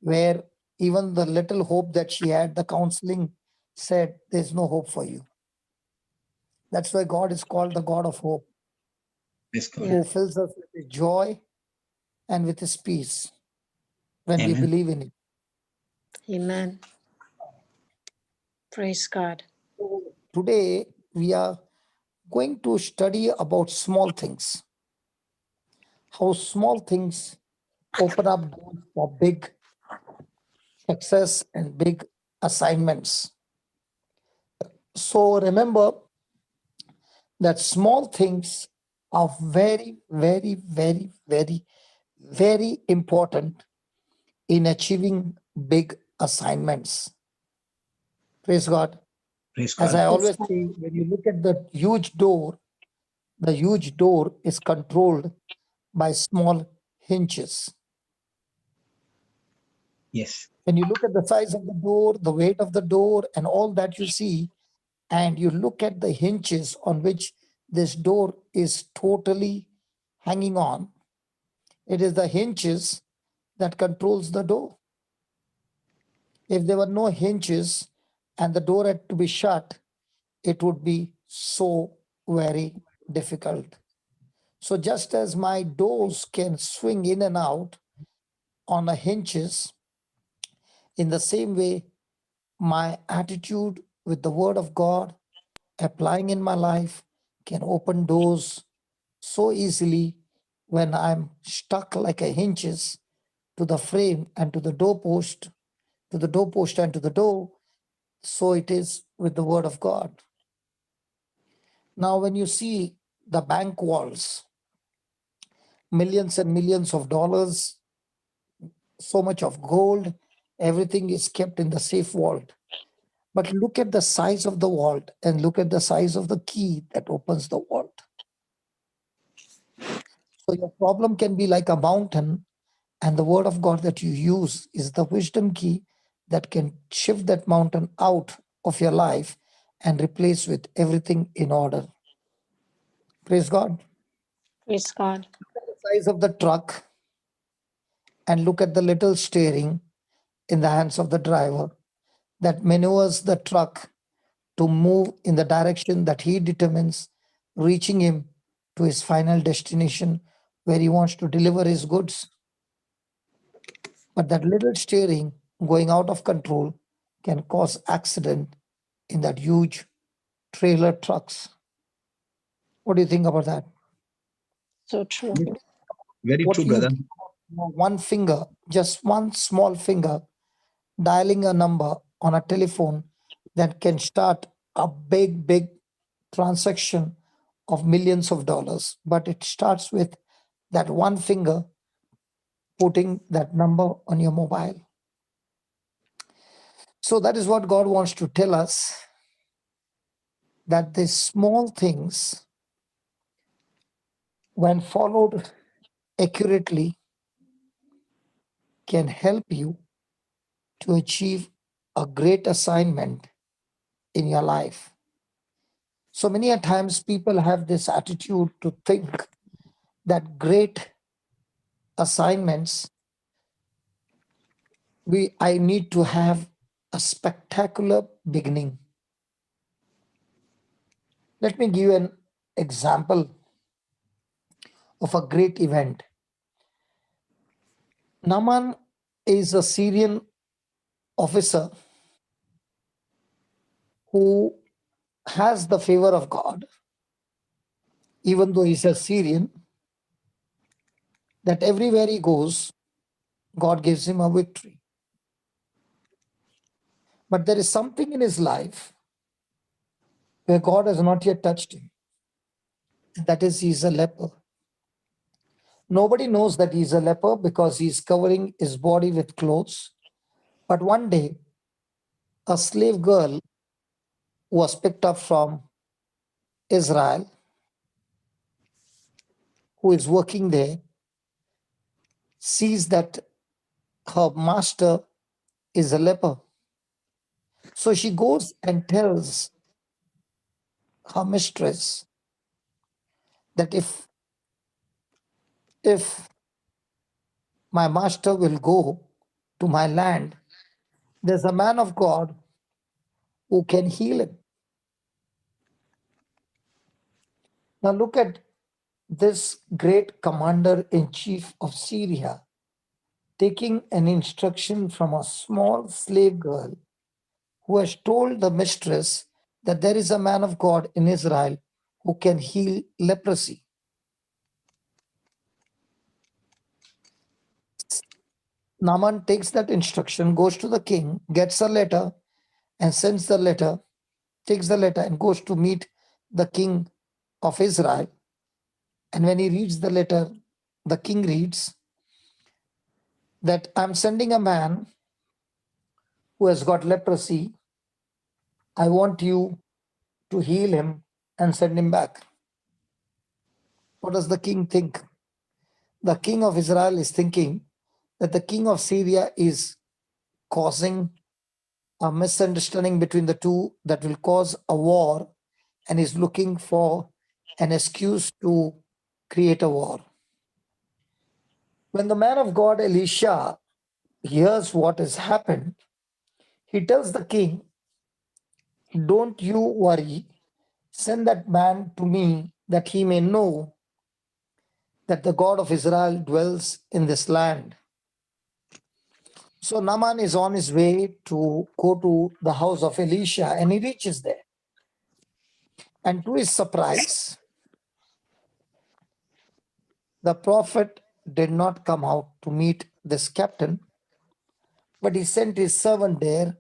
[SPEAKER 8] where even the little hope that she had, the counseling said, there's no hope for you. That's why God is called the God of hope, who fills us with his joy and with his peace when
[SPEAKER 2] Amen.
[SPEAKER 8] we believe in it.
[SPEAKER 1] Amen. Praise God.
[SPEAKER 8] Today, we are going to study about small things, how small things open up doors for big success and big assignments. So remember that small things are very, very, very, very, very important in achieving big assignments. Praise God.
[SPEAKER 2] Praise
[SPEAKER 8] As
[SPEAKER 2] God.
[SPEAKER 8] I always say, when you look at the huge door is controlled by small hinges.
[SPEAKER 2] Yes.
[SPEAKER 8] When you look at the size of the door, the weight of the door, and all that you see, and you look at the hinges on which this door is totally hanging on, it is the hinges that controls the door. If there were no hinges and the door had to be shut, it would be so very difficult. So just as my doors can swing in and out on the hinges, in the same way, my attitude with the word of God applying in my life can open doors so easily when I'm stuck like a hinges to the frame and to the doorpost, and to the door. So it is with the word of God. Now, when you see the bank walls, millions and millions of dollars, so much of gold, everything is kept in the safe vault. But look at the size of the vault and look at the size of the key that opens the vault. So your problem can be like a mountain, and the word of God that you use is the wisdom key that can shift that mountain out of your life and replace with everything in order. Praise God.
[SPEAKER 1] Praise God.
[SPEAKER 8] The size of the truck and look at the little steering in the hands of the driver that maneuvers the truck to move in the direction that he determines, reaching him to his final destination where he wants to deliver his goods. But that little steering going out of control can cause accident in that huge trailer trucks. What do you think about that?
[SPEAKER 1] So true.
[SPEAKER 2] Very
[SPEAKER 8] What
[SPEAKER 2] true,
[SPEAKER 8] do you
[SPEAKER 2] brother.
[SPEAKER 8] think about one finger, just one small finger, dialing a number on a telephone that can start a big transaction of millions of dollars, but it starts with that one finger putting that number on your mobile. So that is what God wants to tell us, that these small things, when followed accurately, can help you to achieve a great assignment in your life. So many a times people have this attitude to think that great assignments, I need to have a spectacular beginning. Let me give you an example of a great event. Naaman is a Syrian officer who has the favor of God, even though he's a Syrian, that everywhere he goes, God gives him a victory. But there is something in his life where God has not yet touched him. That is, he's a leper. Nobody knows that he's a leper because he's covering his body with clothes. But one day, a slave girl was picked up from Israel, who is working there, sees that her master is a leper. So she goes and tells her mistress that if my master will go to my land, there's a man of God who can heal him. Now look at this great commander-in-chief of Syria taking an instruction from a small slave girl who has told the mistress that there is a man of God in Israel who can heal leprosy. Naaman takes that instruction, goes to the king, gets a letter, and sends the letter, takes the letter and goes to meet the king of Israel. And when he reads the letter, the king reads that I'm sending a man who has got leprosy. I want you to heal him and send him back. What does the king think? The king of Israel is thinking that the king of Syria is causing a misunderstanding between the two that will cause a war, and is looking for an excuse to create a war. When the man of God, Elisha, hears what has happened, he tells the king, don't you worry, send that man to me that he may know that the God of Israel dwells in this land. So Naaman is on his way to go to the house of Elisha, and he reaches there. And to his surprise, the prophet did not come out to meet this captain, but he sent his servant there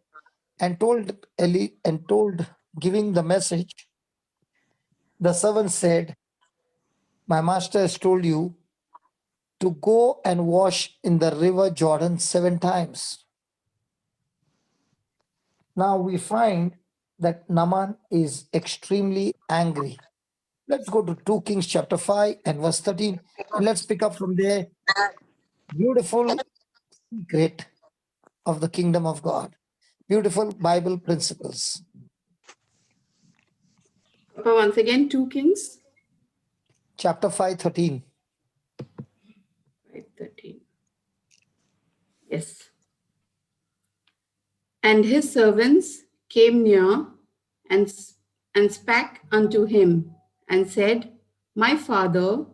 [SPEAKER 8] and told giving the message. The servant said, my master has told you to go and wash in the river Jordan 7 times. Now we find that Naaman is extremely angry. Let's go to 2 Kings chapter 5 and verse 13, and let's pick up from there. Beautiful secret of the kingdom of God. Beautiful Bible principles.
[SPEAKER 5] Papa, once again, 2 Kings.
[SPEAKER 8] Chapter 5:13.
[SPEAKER 5] 5:13. Yes. And his servants came near and spake unto him and said, My father,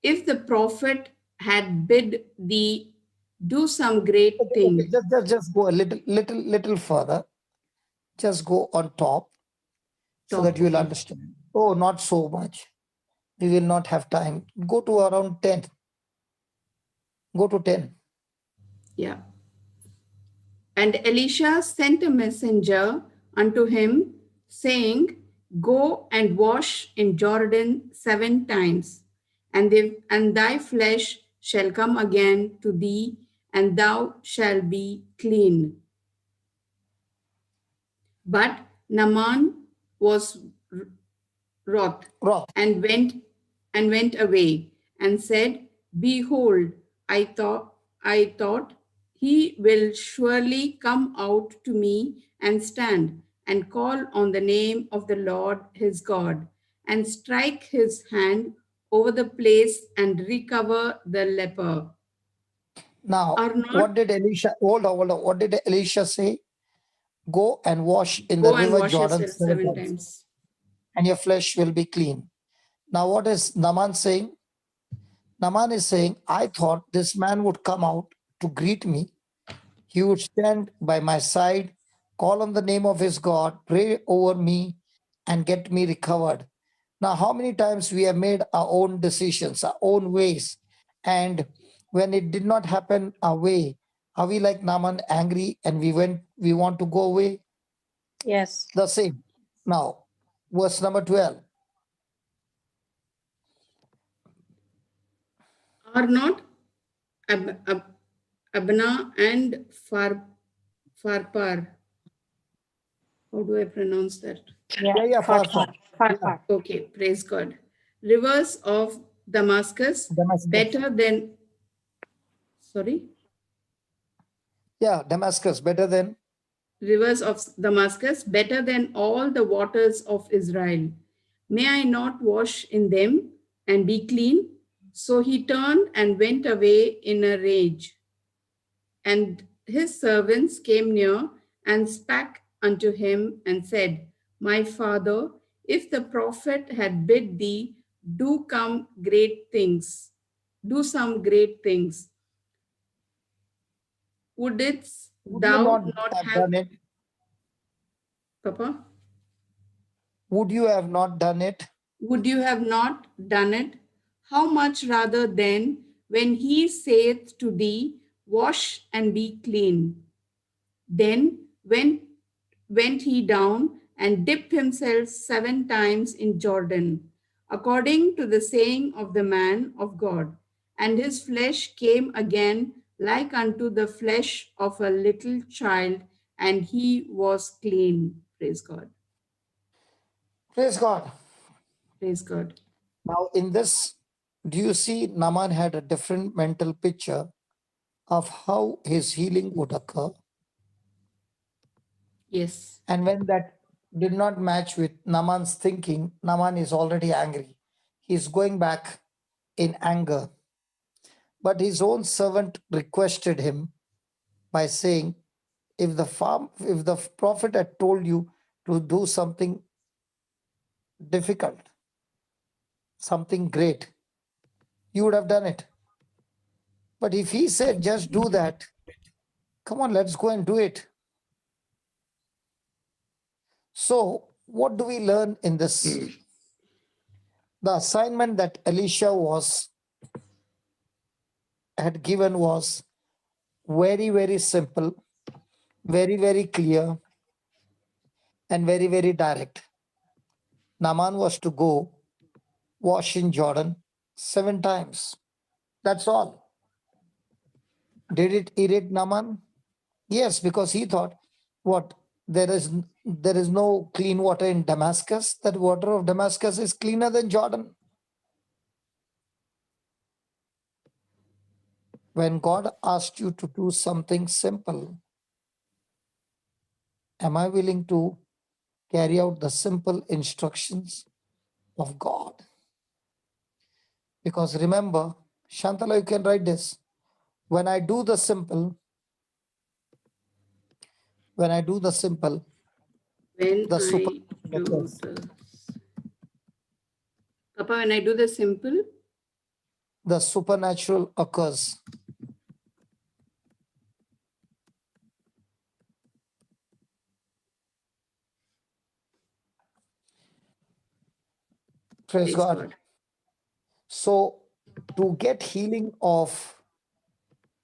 [SPEAKER 5] if the prophet had bid thee do some great thing.
[SPEAKER 8] Just go a little further. Just go on top so that you will
[SPEAKER 5] Okay.
[SPEAKER 8] understand. Oh, not so much. We will not have time. Go to around 10. Go to 10.
[SPEAKER 5] Yeah. And Elisha sent a messenger unto him, saying, Go and wash in Jordan 7 times, and thy flesh shall come again to thee, and thou shalt be clean. But Naaman was wroth
[SPEAKER 8] Wrong.
[SPEAKER 5] and went away and said, Behold, I thought he will surely come out to me and stand and call on the name of the Lord his God and strike his hand over the place and recover the leper.
[SPEAKER 8] Now,
[SPEAKER 5] Are not
[SPEAKER 8] what did Elisha, hold on. What did Elisha say? Go and wash in the
[SPEAKER 5] go and
[SPEAKER 8] river
[SPEAKER 5] wash
[SPEAKER 8] Jordan
[SPEAKER 5] yourself
[SPEAKER 8] 7
[SPEAKER 5] 7
[SPEAKER 8] times,
[SPEAKER 5] times.
[SPEAKER 8] and your flesh will be clean. Now, what is Naaman saying? Naaman is saying, I thought this man would come out to greet me. He would stand by my side, call on the name of his God, pray over me, and get me recovered. Now, how many times we have made our own decisions, our own ways, and when it did not happen our way, are we like Naaman angry and we want to go away?
[SPEAKER 6] Yes.
[SPEAKER 8] The same. Now, verse number 12.
[SPEAKER 5] Are not Abna and Farpar. How do I pronounce that?
[SPEAKER 8] Yeah, far. Yeah.
[SPEAKER 5] Okay, praise God. Rivers of Damascus,
[SPEAKER 8] Damascus.
[SPEAKER 5] better than, sorry?
[SPEAKER 8] Yeah, Damascus, better than.
[SPEAKER 5] Rivers of Damascus, better than all the waters of Israel. May I not wash in them and be clean? So he turned and went away in a rage. And his servants came near and spake unto him and said, My father, if the prophet had bid thee do some great things, wouldst
[SPEAKER 8] Would you
[SPEAKER 5] thou
[SPEAKER 8] not
[SPEAKER 5] not
[SPEAKER 8] have
[SPEAKER 5] have,
[SPEAKER 8] done it?
[SPEAKER 5] Papa?
[SPEAKER 8] Would you have not done it?
[SPEAKER 5] Would you have not done it? How much rather then when he saith to thee, Wash and be clean? Then went he down and dipped himself 7 times in Jordan, according to the saying of the man of God. And his flesh came again like unto the flesh of a little child, and he was clean. Praise God.
[SPEAKER 8] Praise God.
[SPEAKER 5] Praise God.
[SPEAKER 8] Now, in this, do you see Naaman had a different mental picture of how his healing would occur?
[SPEAKER 5] Yes.
[SPEAKER 8] And when that did not match with Naaman's thinking, Naaman is already angry. He's going back in anger. But his own servant requested him by saying, if the prophet had told you to do something difficult, something great, you would have done it. But if he said, just do that, come on, let's go and do it. So, what do we learn in this? The assignment that Elisha had given was very, very simple, very, very clear, and very, very direct. Naaman was to go wash in Jordan 7 times. That's all. Did it irritate Naaman? Yes, because he thought, what? There is no clean water in Damascus. That water of Damascus is cleaner than Jordan. When God asked you to do something simple, am I willing to carry out the simple instructions of God? Because remember, Shantala, you can write this. When I do the simple,
[SPEAKER 5] When
[SPEAKER 8] the
[SPEAKER 5] I
[SPEAKER 8] super
[SPEAKER 5] do
[SPEAKER 8] occurs.
[SPEAKER 5] the Papa, when I do the simple,
[SPEAKER 8] The supernatural occurs. Praise God. So to get healing of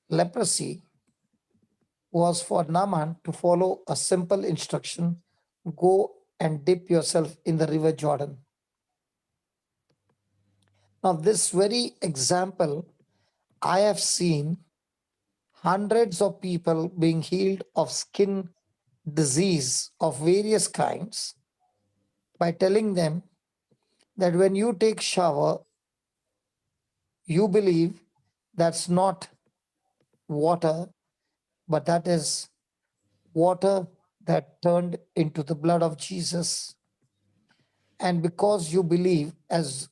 [SPEAKER 8] leprosy was for Naaman to follow a simple instruction: go and dip yourself in the river Jordan. Now, this very example, I have seen hundreds of people being healed of skin disease of various kinds by telling them that when you take shower, you believe that's not water, but that is water that turned into the blood of Jesus. And because you believe, as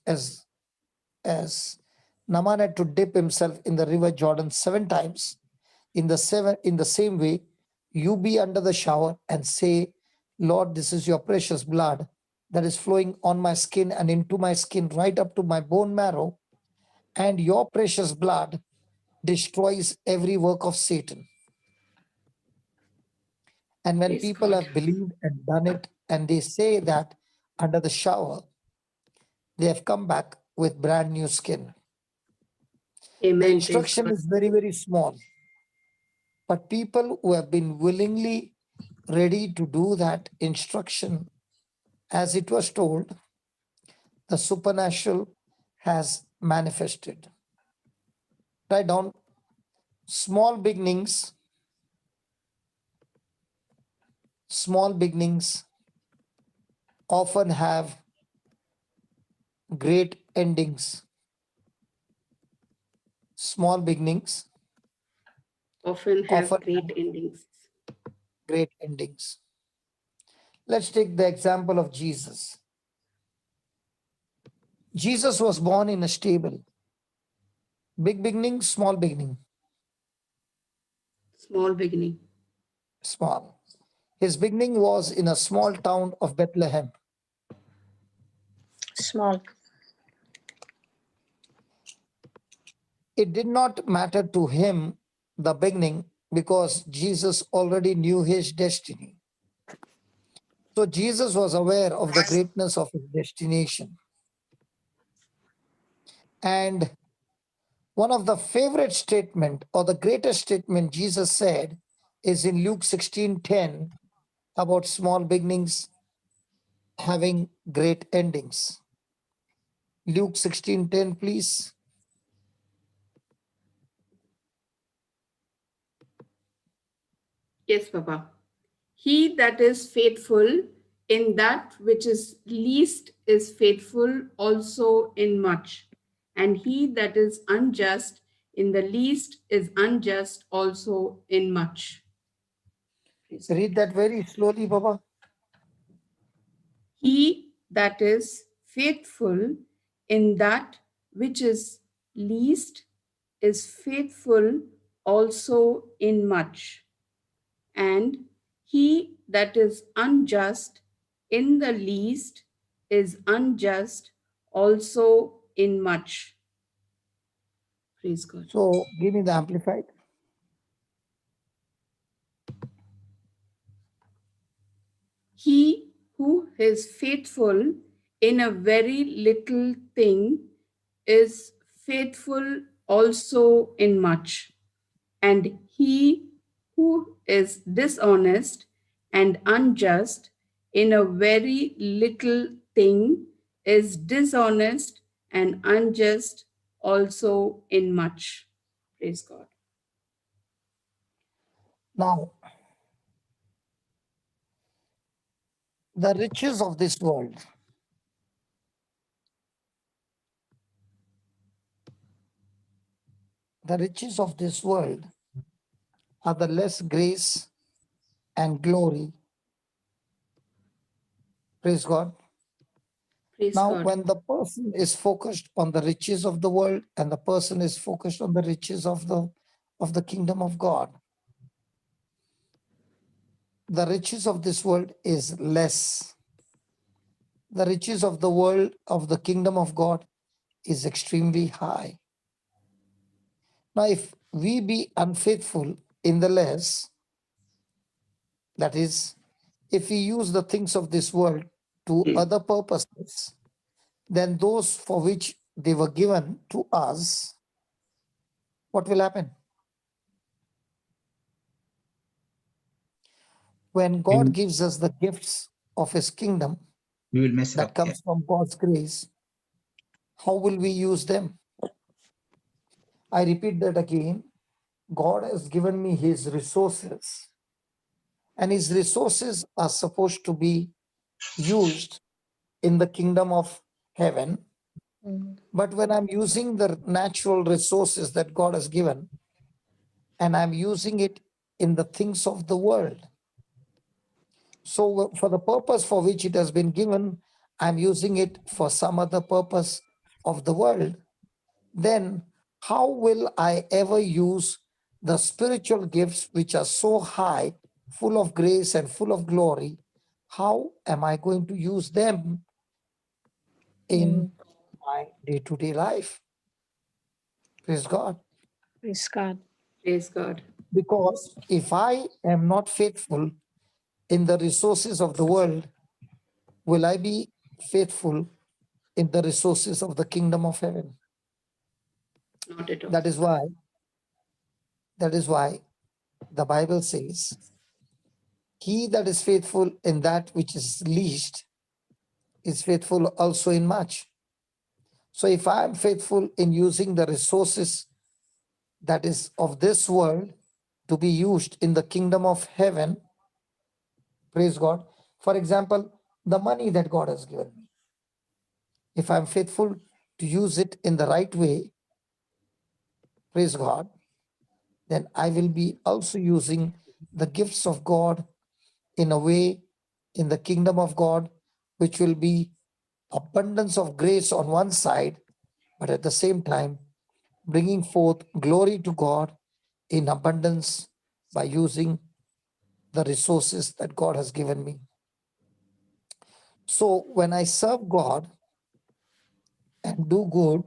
[SPEAKER 8] Naaman had to dip himself in the river Jordan 7 times, in the same way, you be under the shower and say, Lord, this is your precious blood that is flowing on my skin and into my skin right up to my bone marrow, and your precious blood destroys every work of Satan. And when
[SPEAKER 5] Praise
[SPEAKER 8] people
[SPEAKER 5] God.
[SPEAKER 8] have believed and done it, and they say that under the shower, they have come back with brand new skin.
[SPEAKER 5] Amen.
[SPEAKER 8] The
[SPEAKER 5] Praise
[SPEAKER 8] instruction
[SPEAKER 5] God.
[SPEAKER 8] is very, very small. But people who have been willingly ready to do that instruction as it was told, the supernatural has manifested. Write down small beginnings. Small beginnings often have great endings. Small beginnings
[SPEAKER 5] Often have
[SPEAKER 8] often
[SPEAKER 5] great
[SPEAKER 8] have
[SPEAKER 5] endings.
[SPEAKER 8] great endings. Let's take the example of Jesus. Jesus was born in a stable. Big beginning, small beginning,
[SPEAKER 5] Small beginning.
[SPEAKER 8] small. His beginning was in a small town of Bethlehem.
[SPEAKER 6] Small.
[SPEAKER 8] It did not matter to him, the beginning, because Jesus already knew his destiny. So Jesus was aware of the greatness of his destination. And one of the favorite statement or the greatest statement Jesus said is in Luke 16:10 about small beginnings having great endings. Luke 16:10, please.
[SPEAKER 5] Yes, Papa. He that is faithful in that which is least is faithful also in much. And he that is unjust in the least is unjust also in much.
[SPEAKER 8] Read that very slowly, Baba.
[SPEAKER 5] He that is faithful in that which is least is faithful also in much. And he that is unjust in the least is unjust also in much. Praise God.
[SPEAKER 8] So give me the amplified.
[SPEAKER 5] He who is faithful in a very little thing is faithful also in much. And he who is dishonest and unjust in a very little thing is dishonest and unjust also in much. Praise God.
[SPEAKER 8] Now, the riches of this world, are the less grace and glory. Praise God.
[SPEAKER 5] Praise
[SPEAKER 8] Now,
[SPEAKER 5] God.
[SPEAKER 8] when the person is focused on the riches of the world and the person is focused on the riches of the kingdom of God, the riches of this world is less. The riches of the world, of the kingdom of God, is extremely high. Now, if we be unfaithful in the less, that is, if we use the things of this world to other purposes than those for which they were given to us, what will happen? When God gives us the gifts of his kingdom
[SPEAKER 2] We will mess it
[SPEAKER 8] that
[SPEAKER 2] up. Yeah.
[SPEAKER 8] comes from God's grace, how will we use them? I repeat that again. God has given me his resources, and his resources are supposed to be used in the kingdom of heaven. But when I'm using the natural resources that God has given, and I'm using it in the things of the world, so for the purpose for which it has been given, I'm using it for some other purpose of the world, then how will I ever use the spiritual gifts which are so high, full of grace and full of glory? How am I going to use them in my day-to-day life? Praise God.
[SPEAKER 1] Praise God.
[SPEAKER 5] Praise God.
[SPEAKER 8] Because if I am not faithful in the resources of the world, will I be faithful in the resources of the kingdom of heaven?
[SPEAKER 5] Not at all.
[SPEAKER 8] That is why the Bible says, he that is faithful in that which is least is faithful also in much. So if I am faithful in using the resources that is of this world to be used in the kingdom of heaven, praise God. For example, the money that God has given me, if I'm faithful to use it in the right way, praise God, then I will be also using the gifts of God in a way in the kingdom of God, which will be abundance of grace on one side, but at the same time, bringing forth glory to God in abundance by using the resources that God has given me. So when I serve God and do good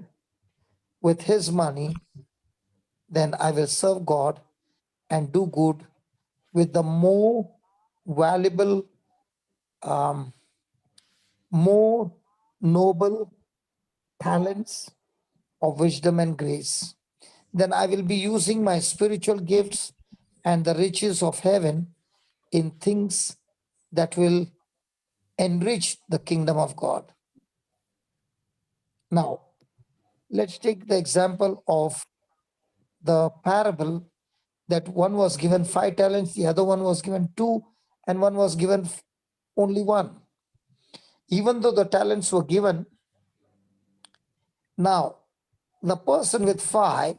[SPEAKER 8] with his money, then I will serve God and do good with the more valuable, more noble talents of wisdom and grace. Then I will be using my spiritual gifts and the riches of heaven in things that will enrich the kingdom of God. Now, let's take the example of the parable that one was given 5 talents, the other one was given 2, and one was given only 1. Even though the talents were given, now the person with 5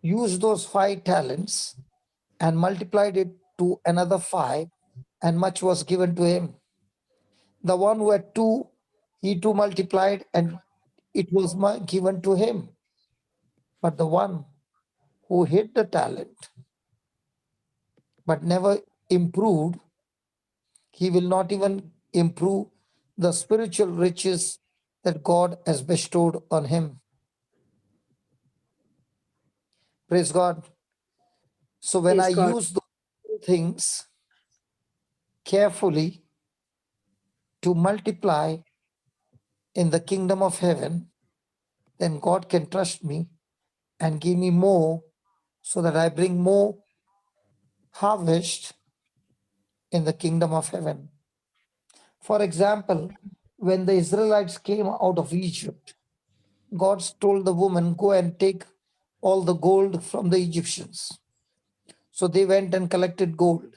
[SPEAKER 8] used those 5 talents and multiplied it to another 5, and much was given to him. The one who had 2, he too multiplied, and it was given to him. But the one who hid the talent but never improved, he will not even improve the spiritual riches that God has bestowed on him. Praise God. So when
[SPEAKER 5] Praise
[SPEAKER 8] I
[SPEAKER 5] God.
[SPEAKER 8] use those things carefully to multiply in the kingdom of heaven, then God can trust me and give me more so that I bring more harvest in the kingdom of heaven. For example, when the Israelites came out of Egypt, God told the woman, go and take all the gold from the Egyptians. So they went and collected gold.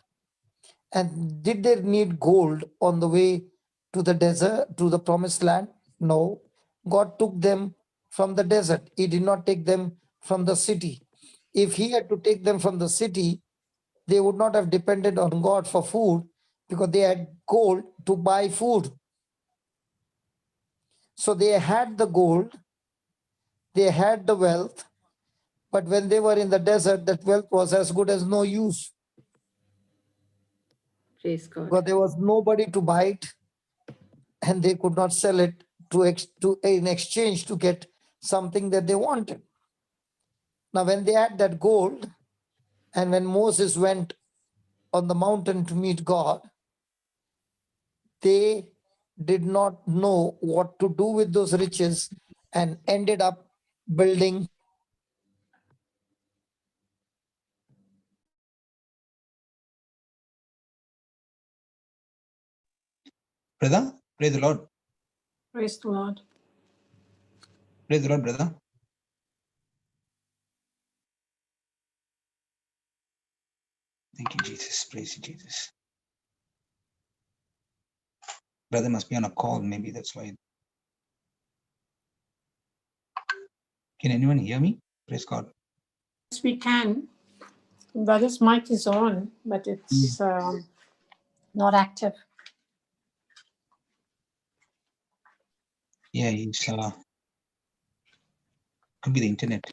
[SPEAKER 8] And did they need gold on the way to the desert, to the promised land? No. God took them from the desert. He did not take them from the city. If he had to take them from the city, they would not have depended on God for food because they had gold to buy food. So they had the gold, they had the wealth, but when they were in the desert, that wealth was as good as no use.
[SPEAKER 5] Praise God.
[SPEAKER 8] Because there was nobody to buy it, and they could not sell it in exchange to get something that they wanted. Now, when they had that gold, and when Moses went on the mountain to meet God, they did not know what to do with those riches and ended up building
[SPEAKER 2] Brother, praise the Lord.
[SPEAKER 1] Praise the Lord.
[SPEAKER 2] Praise the Lord, brother. Thank you, Jesus. Praise you, Jesus. Brother must be on a call, maybe that's why. Can anyone hear me? Praise God.
[SPEAKER 1] Yes, we can. Brother's mic is on, but it's not active.
[SPEAKER 2] Yeah, he's could be the internet.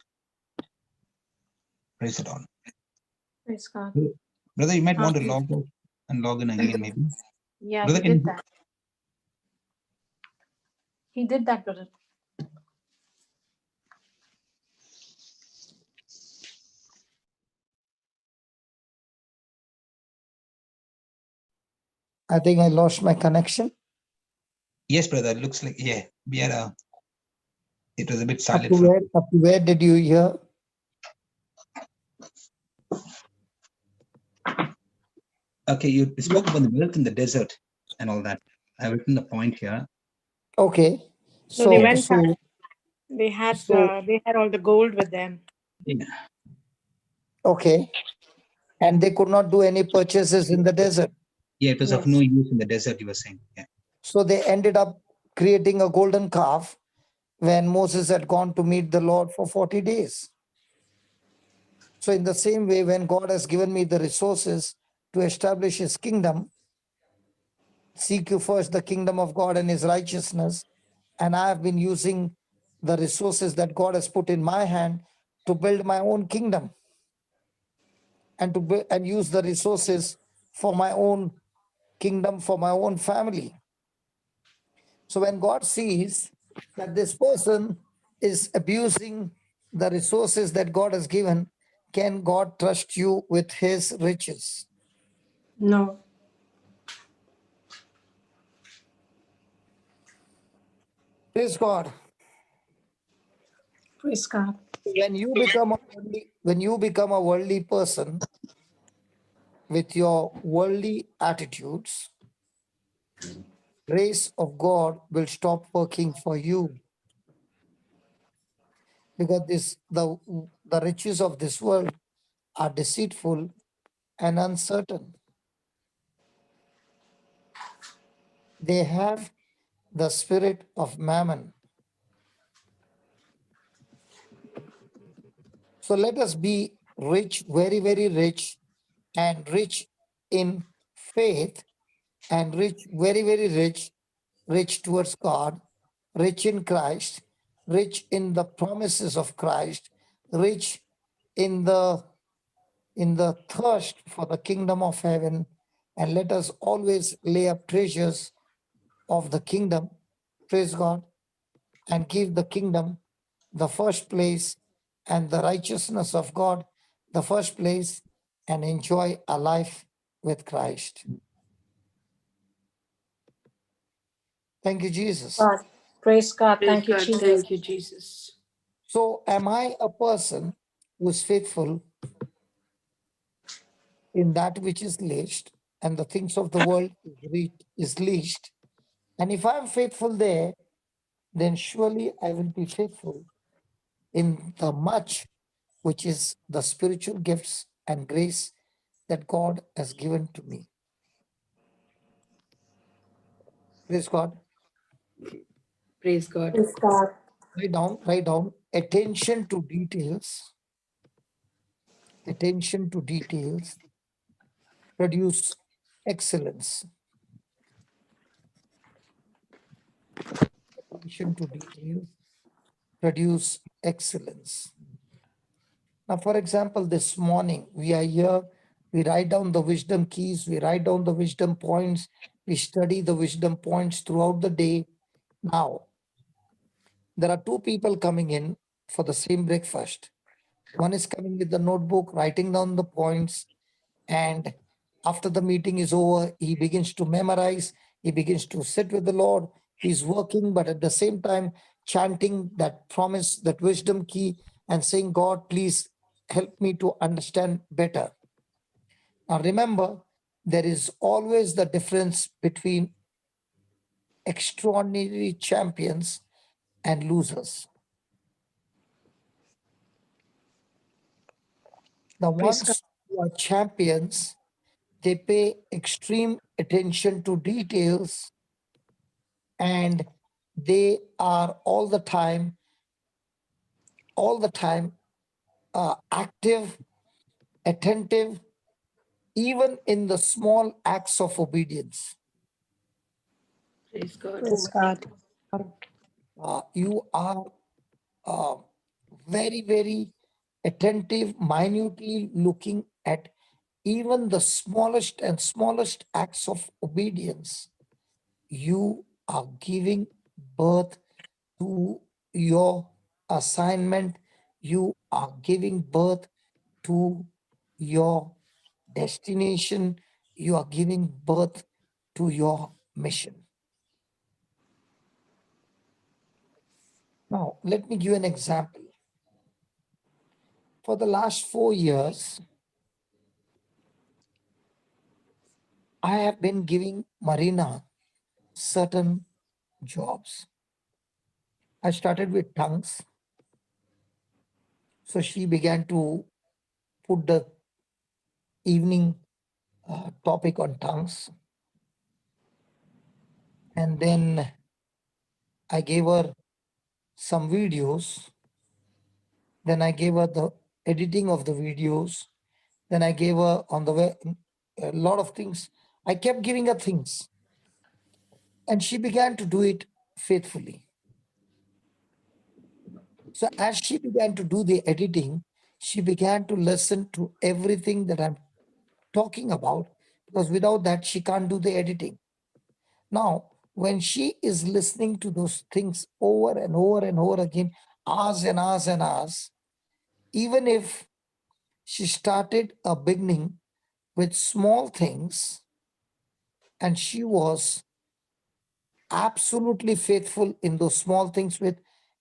[SPEAKER 2] Praise the Lord.
[SPEAKER 1] Praise God.
[SPEAKER 2] Brother, you might want to
[SPEAKER 1] Okay.
[SPEAKER 2] log out and log in again, maybe.
[SPEAKER 1] Yeah,
[SPEAKER 2] Brother,
[SPEAKER 1] he did that. He did that, brother.
[SPEAKER 8] I think I lost my connection.
[SPEAKER 2] Yes, brother. It looks like, yeah, we had it was a bit
[SPEAKER 8] Up
[SPEAKER 2] silent.
[SPEAKER 8] to where did you hear?
[SPEAKER 2] Okay, you spoke about the wealth in the desert and all that. I've written the point here.
[SPEAKER 8] Okay.
[SPEAKER 1] So they went
[SPEAKER 8] so
[SPEAKER 1] They had
[SPEAKER 8] So-
[SPEAKER 1] they had all the gold with them.
[SPEAKER 2] Yeah.
[SPEAKER 8] okay. And they could not do any purchases in the desert.
[SPEAKER 2] Yeah, it was of
[SPEAKER 1] Yes.
[SPEAKER 2] no use in the desert, you were saying. Yeah.
[SPEAKER 8] So they ended up creating a golden calf when Moses had gone to meet the Lord for 40 days. So in the same way, when God has given me the resources to establish his kingdom, seek you first the kingdom of God and his righteousness. And I have been using the resources that God has put in my hand to build my own kingdom and to build, and use the resources for my own kingdom, for my own family. So when God sees that this person is abusing the resources that God has given, can God trust you with his riches?
[SPEAKER 1] No.
[SPEAKER 8] Praise God.
[SPEAKER 1] Praise God.
[SPEAKER 8] When you become a worldly person with your worldly attitudes, grace of God will stop working for you, because the riches of this world are deceitful and uncertain. They have the spirit of mammon. So let us be rich, very, very rich, and rich in faith, and rich, very, very rich, rich towards God, rich in Christ, rich in the promises of Christ, rich in the thirst for the kingdom of heaven. And let us always lay up treasures of the kingdom, praise God, and give the kingdom the first place and the righteousness of God the first place, and enjoy a life with Christ. Thank you, Jesus.
[SPEAKER 1] God. Praise God.
[SPEAKER 5] Praise
[SPEAKER 1] Thank you,
[SPEAKER 5] God.
[SPEAKER 1] Jesus.
[SPEAKER 5] Thank you, Jesus.
[SPEAKER 8] So am I a person who is faithful in that which is least, and the things of the world is least? And if I'm faithful there, then surely I will be faithful in the much which is the spiritual gifts and grace that God has given to me. Praise God.
[SPEAKER 5] Praise God.
[SPEAKER 1] Praise God.
[SPEAKER 8] Write down. Attention to details. Attention to details produce excellence. attention to details produce excellence. Now, for example, this morning we are here, we write down the wisdom keys, we write down the wisdom points, we study the wisdom points throughout the day. Now, there are two people coming in for the same breakfast. One is coming with the notebook, writing down the points, and after the meeting is over, he begins to memorize, he begins to sit with the Lord. He's working, but at the same time, chanting that promise, that wisdom key, and saying, God, please help me to understand better. Now, remember, there is always the difference between extraordinary champions and losers. The
[SPEAKER 1] Praise God.
[SPEAKER 8] ones who are champions, they pay extreme attention to details, and they are all the time active, attentive, even in the small acts of obedience.
[SPEAKER 5] Praise God.
[SPEAKER 1] Praise God.
[SPEAKER 8] You are very, very attentive, minutely looking at even the smallest and smallest acts of obedience. You are giving birth to your assignment. You are giving birth to your destination. You are giving birth to your mission. Now, let me give you an example. For the last 4 years, I have been giving Marina certain jobs. I started with tongues. So she began to put the evening topic on tongues. And then I gave her some videos. Then I gave her the editing of the videos. Then I gave her on the way a lot of things. I kept giving her things. And she began to do it faithfully. So as she began to do the editing, she began to listen to everything that I'm talking about, because without that, she can't do the editing. Now, when she is listening to those things over and over and over again, hours and hours and hours, even if she started a beginning with small things and she was absolutely faithful in those small things with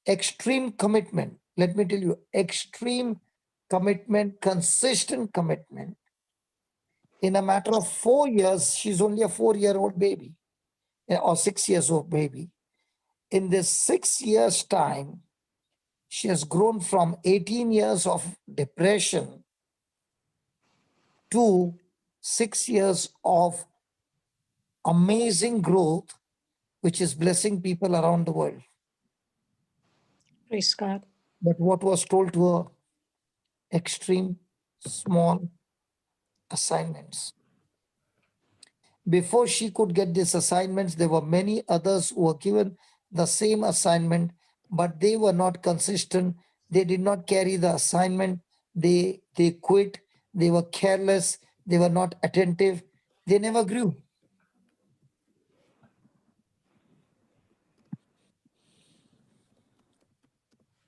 [SPEAKER 8] extreme commitment. Let me tell you, extreme commitment, consistent commitment. In a matter of 4 years, she's only a 4-year-old baby or 6 years old baby. In this 6 years' time, she has grown from 18 years of depression to 6 years of amazing growth, which is blessing people around the world.
[SPEAKER 1] Praise God.
[SPEAKER 8] But what was told to her? Extreme, small assignments. Before she could get these assignments, there were many others who were given the same assignment, but they were not consistent. They did not carry the assignment. They quit. They were careless. They were not attentive. They never grew.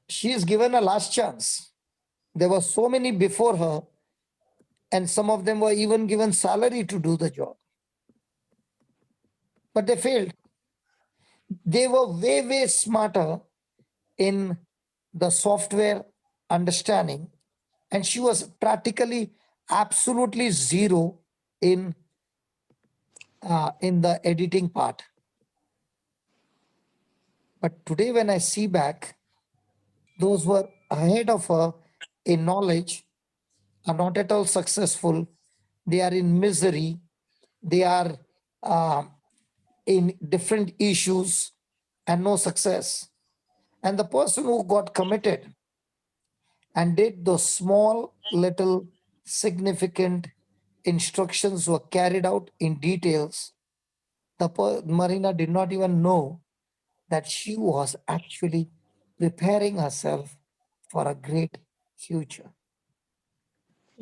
[SPEAKER 8] She is given a last chance. There were so many before her, and some of them were even given salary to do the job. But they failed. They were way, way smarter in the software understanding, and she was practically absolutely zero in the editing part. But today, when I see back, those who were ahead of her in knowledge are not at all successful. They are in misery. They are in different issues and no success. And the person who got committed and did those small, little, significant instructions were carried out in details, Marina did not even know that she was actually preparing herself for a great future.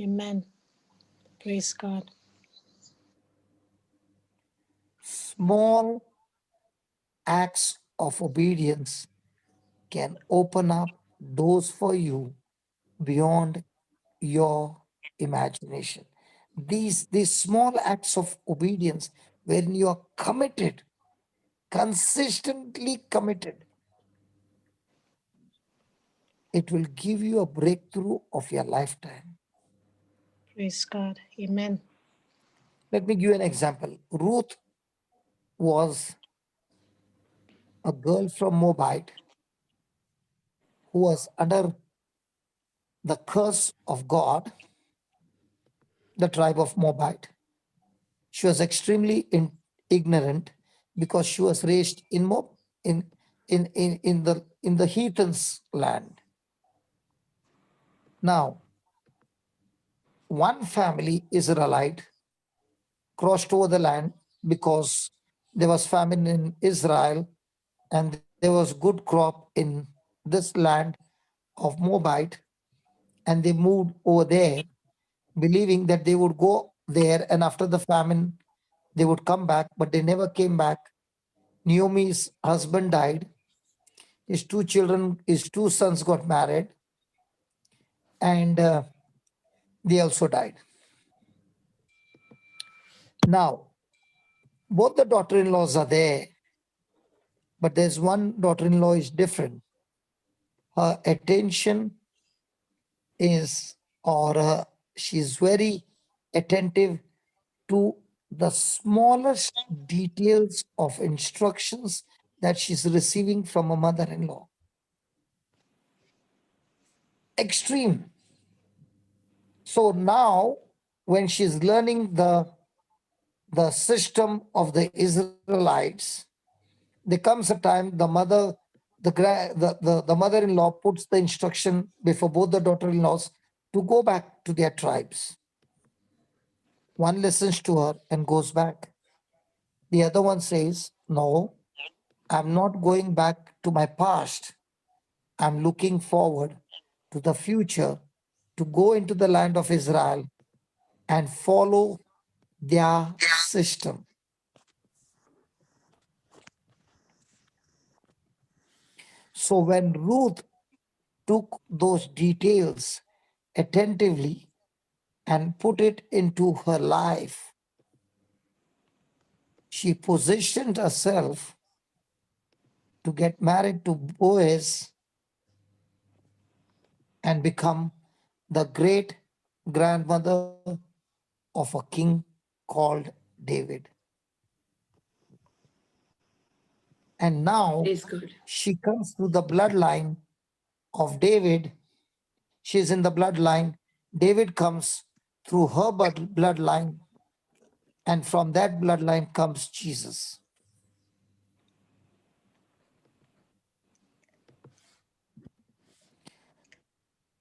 [SPEAKER 1] Amen. Praise God.
[SPEAKER 8] Small acts of obedience can open up doors for you beyond your imagination. These small acts of obedience, when you are committed, consistently committed, it will give you a breakthrough of your lifetime.
[SPEAKER 1] Praise God. Amen.
[SPEAKER 8] Let me give you an example. Ruth was a girl from Moabite who was under the curse of God, the tribe of Moabite. She was extremely ignorant because she was raised in Moab, in the heathens' land. Now, one family, Israelite, crossed over the land because there was famine in Israel and there was good crop in this land of Moabite, and they moved over there believing that they would go there and after the famine they would come back, but they never came back. Naomi's husband died. His two sons got married, and they also died. Now, both the daughter-in-laws are there, but there's one daughter-in-law is different. Her attention is, she's very attentive to the smallest details of instructions that she's receiving from a mother-in-law. Extreme. So now, when she's learning the system of the Israelites, there comes a time the mother-in-law puts the instruction before both the daughter-in-laws to go back to their tribes. One listens to her and goes back. The other one says, no, I'm not going back to my past. I'm looking forward to the future, to go into the land of Israel and follow their system. So when Ruth took those details attentively and put it into her life, she positioned herself to get married to Boaz and become the great grandmother of a king called David. And now
[SPEAKER 5] Praise God.
[SPEAKER 8] she comes through the bloodline of David. She's in the bloodline. David comes through her bloodline, and from that bloodline comes Jesus.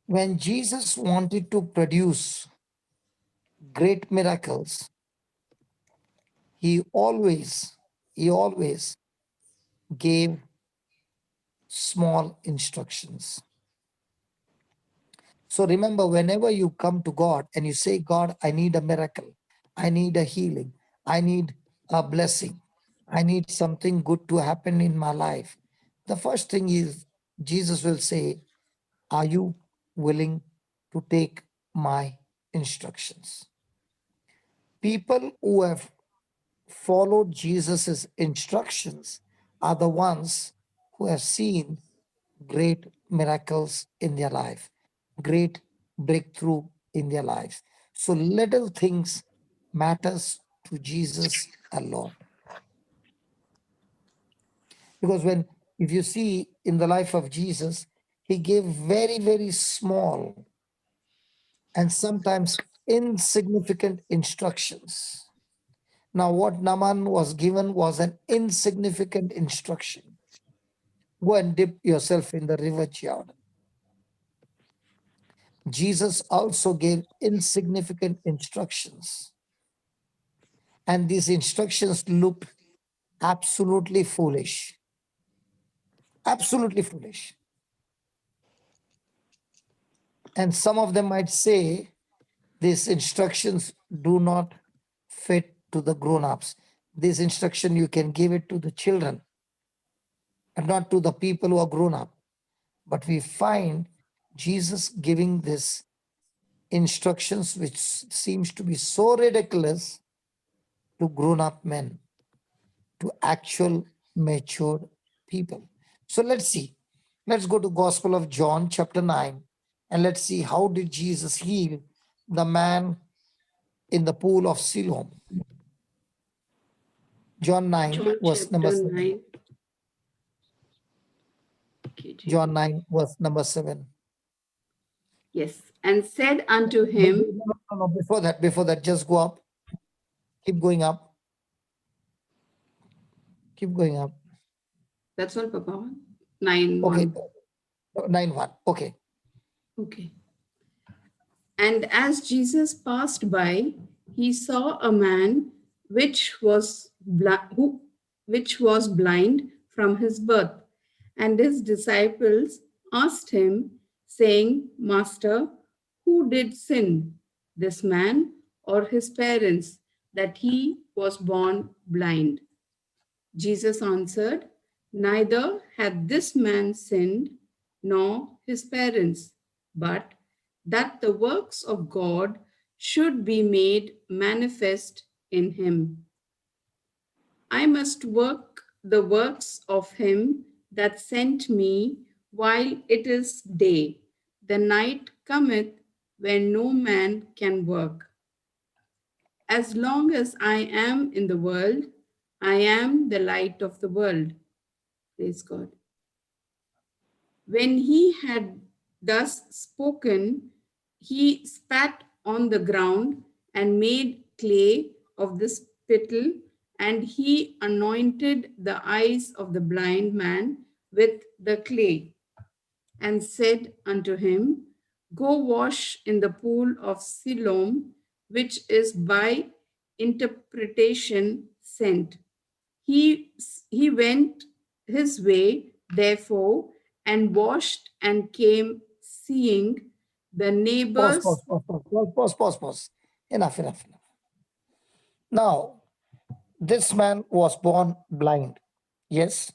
[SPEAKER 8] When Jesus wanted to produce great miracles, he always gave small instructions. So remember, whenever you come to God and you say, God, I need a miracle, I need a healing, I need a blessing, I need something good to happen in my life, the first thing is Jesus will say, are you willing to take my instructions? People who have followed Jesus's instructions are the ones who have seen great miracles in their life, great breakthrough in their lives. So little things matters to Jesus a lot. Because if you see in the life of Jesus, he gave very, very small and sometimes insignificant instructions. Now, what Naaman was given was an insignificant instruction. Go and dip yourself in the river Jordan. Jesus also gave insignificant instructions. And these instructions looked absolutely foolish. Absolutely foolish. And some of them might say these instructions do not fit to the grown-ups. This instruction, you can give it to the children and not to the people who are grown up. But we find Jesus giving this instructions which seems to be so ridiculous to grown-up men, to actual mature people. So let's see. Let's go to Gospel of John chapter 9 and let's see how did Jesus heal the man in the pool of Siloam. John 9
[SPEAKER 5] John
[SPEAKER 8] verse number
[SPEAKER 5] chapter
[SPEAKER 8] 7.
[SPEAKER 5] 9. Okay,
[SPEAKER 8] John 9 verse number 7.
[SPEAKER 5] Yes. And said unto him,
[SPEAKER 8] No, before that, just go up. Keep going up. Keep going up.
[SPEAKER 5] that's all, Papa. 9
[SPEAKER 8] Okay.
[SPEAKER 5] 1.
[SPEAKER 8] 9:1. Okay.
[SPEAKER 5] Okay. And as Jesus passed by, he saw a man which was blind from his birth. And his disciples asked him, saying, Master, who did sin, this man or his parents, that he was born blind? Jesus answered, Neither had this man sinned, nor his parents, but that the works of God should be made manifest in him. I must work the works of him that sent me while it is day. The night cometh when no man can work. As long as I am in the world, I am the light of the world. Praise God. When he had thus spoken, he spat on the ground and made clay of the spittle, and he anointed the eyes of the blind man with the clay, and said unto him, Go wash in the pool of Siloam, which is by interpretation sent. He went his way, therefore, and washed and came, seeing the neighbors.
[SPEAKER 8] Pause. Enough. Now, this man was born blind. Yes.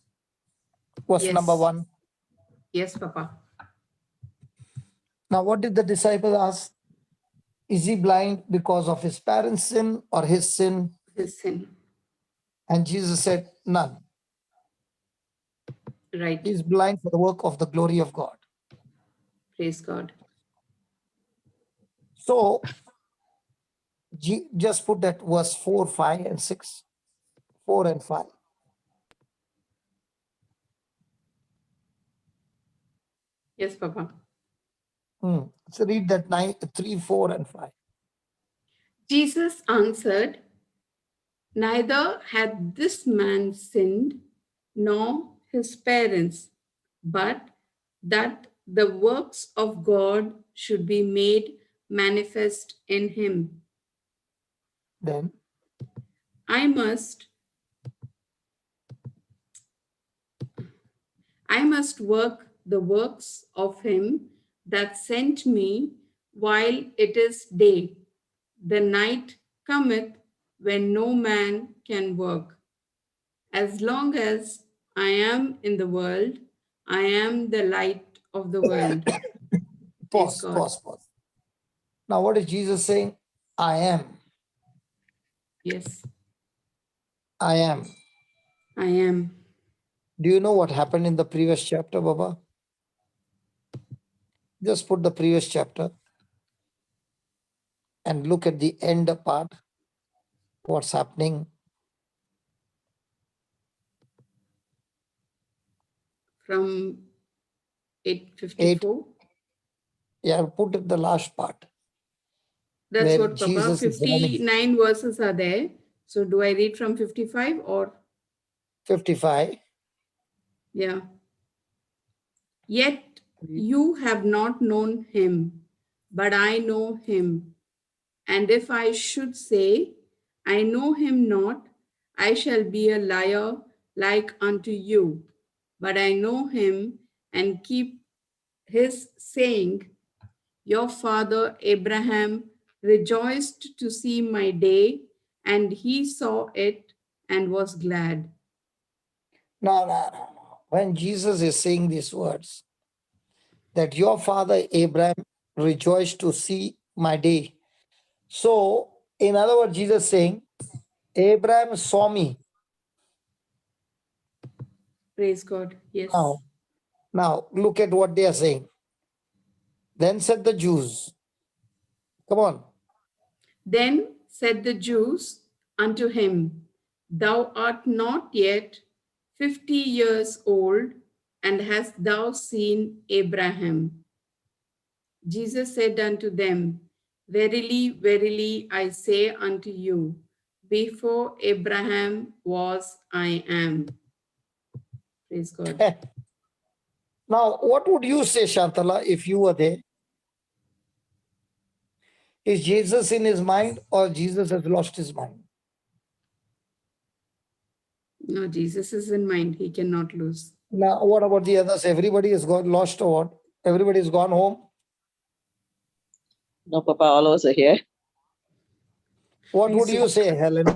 [SPEAKER 8] Was
[SPEAKER 5] Yes.
[SPEAKER 8] number 1.
[SPEAKER 5] Yes, Papa.
[SPEAKER 8] Now, what did the disciple ask? Is he blind because of his parents' sin or his sin?
[SPEAKER 5] His sin.
[SPEAKER 8] And Jesus said, none.
[SPEAKER 5] Right.
[SPEAKER 8] He is blind for the work of the glory of God.
[SPEAKER 5] Praise God.
[SPEAKER 8] So, just put that verse 4, 5, and 6. 4 and 5.
[SPEAKER 5] Yes, Papa.
[SPEAKER 8] So read that 3, 4, and 5.
[SPEAKER 5] Jesus answered, Neither had this man sinned, nor his parents, but that the works of God should be made manifest in him.
[SPEAKER 8] Then
[SPEAKER 5] I must work the works of him that sent me while it is day. The night cometh when no man can work. As long as I am in the world, I am the light of the world. Praise God.
[SPEAKER 8] Pause. Now, what is Jesus saying? I am.
[SPEAKER 5] Yes,
[SPEAKER 8] I am.
[SPEAKER 5] I am.
[SPEAKER 8] Do you know what happened in the previous chapter, Baba? Just put the previous chapter and look at the end part. What's happening?
[SPEAKER 5] From 8:54.
[SPEAKER 8] Yeah, put it the last part.
[SPEAKER 5] That's
[SPEAKER 8] where
[SPEAKER 5] what, Papa.
[SPEAKER 8] Jesus is running.
[SPEAKER 5] 59 verses are there. So do I read from 55 or?
[SPEAKER 8] 55.
[SPEAKER 5] Yeah. Yet you have not known him, but I know him. And if I should say, I know him not, I shall be a liar like unto you. but I know him and keep his saying, your father Abraham rejoiced to see my day, and he saw it and was glad.
[SPEAKER 8] No. When Jesus is saying these words, that your father Abraham rejoiced to see my day. So, in other words, Jesus saying, Abraham saw me.
[SPEAKER 5] Praise God. Yes.
[SPEAKER 8] Now, look at what they are saying. Then said the Jews, come on.
[SPEAKER 5] Then said the Jews unto him, thou art not yet 50 years old, and hast thou seen Abraham? Jesus said unto them, verily, verily, I say unto you, before Abraham was, I am. Praise God.
[SPEAKER 8] Now, what would you say, Shantala, if you were there? Is Jesus in his mind or Jesus has lost his mind?
[SPEAKER 5] No, Jesus is in mind. He cannot lose.
[SPEAKER 8] Now, what about the others? Everybody has got lost or what? Everybody has gone home?
[SPEAKER 6] No, Papa, all of us are here.
[SPEAKER 8] What would you say, Helen?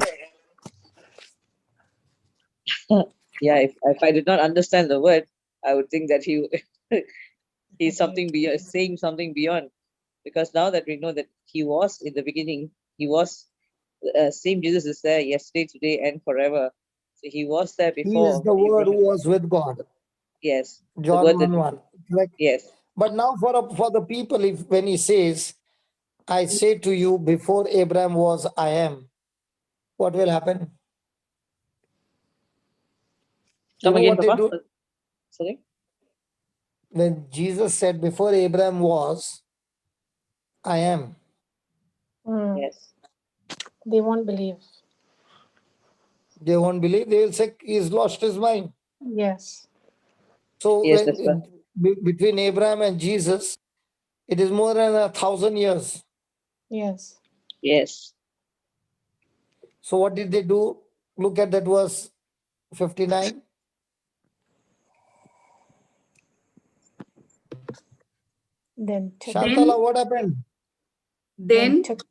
[SPEAKER 6] Yeah, if I did not understand the word, I would think that he's something beyond, saying something beyond. Because now that we know that he was in the beginning, he was same Jesus is there yesterday, today, and forever. So he was there
[SPEAKER 8] He
[SPEAKER 6] before.
[SPEAKER 8] is the word who was with God.
[SPEAKER 6] Yes.
[SPEAKER 8] John 1:1. Correct?
[SPEAKER 6] Yes.
[SPEAKER 8] But now for the people, when he says, I say to you, before Abraham was, I am, what will happen? You
[SPEAKER 6] Come
[SPEAKER 8] know
[SPEAKER 6] again,
[SPEAKER 8] what they
[SPEAKER 6] Papa?
[SPEAKER 8] do?
[SPEAKER 6] Sorry?
[SPEAKER 8] When Jesus said, before Abraham was, I am.
[SPEAKER 6] Yes.
[SPEAKER 1] They won't believe.
[SPEAKER 8] They won't believe. They will say he's lost his mind.
[SPEAKER 1] Yes.
[SPEAKER 8] So
[SPEAKER 6] Yes, that's right.
[SPEAKER 8] between Abraham and Jesus, it is more than 1,000 years.
[SPEAKER 1] Yes.
[SPEAKER 6] Yes.
[SPEAKER 8] So what did they do? Look at that verse 59.
[SPEAKER 1] Then
[SPEAKER 8] Shantala, what happened?
[SPEAKER 5] Then
[SPEAKER 1] took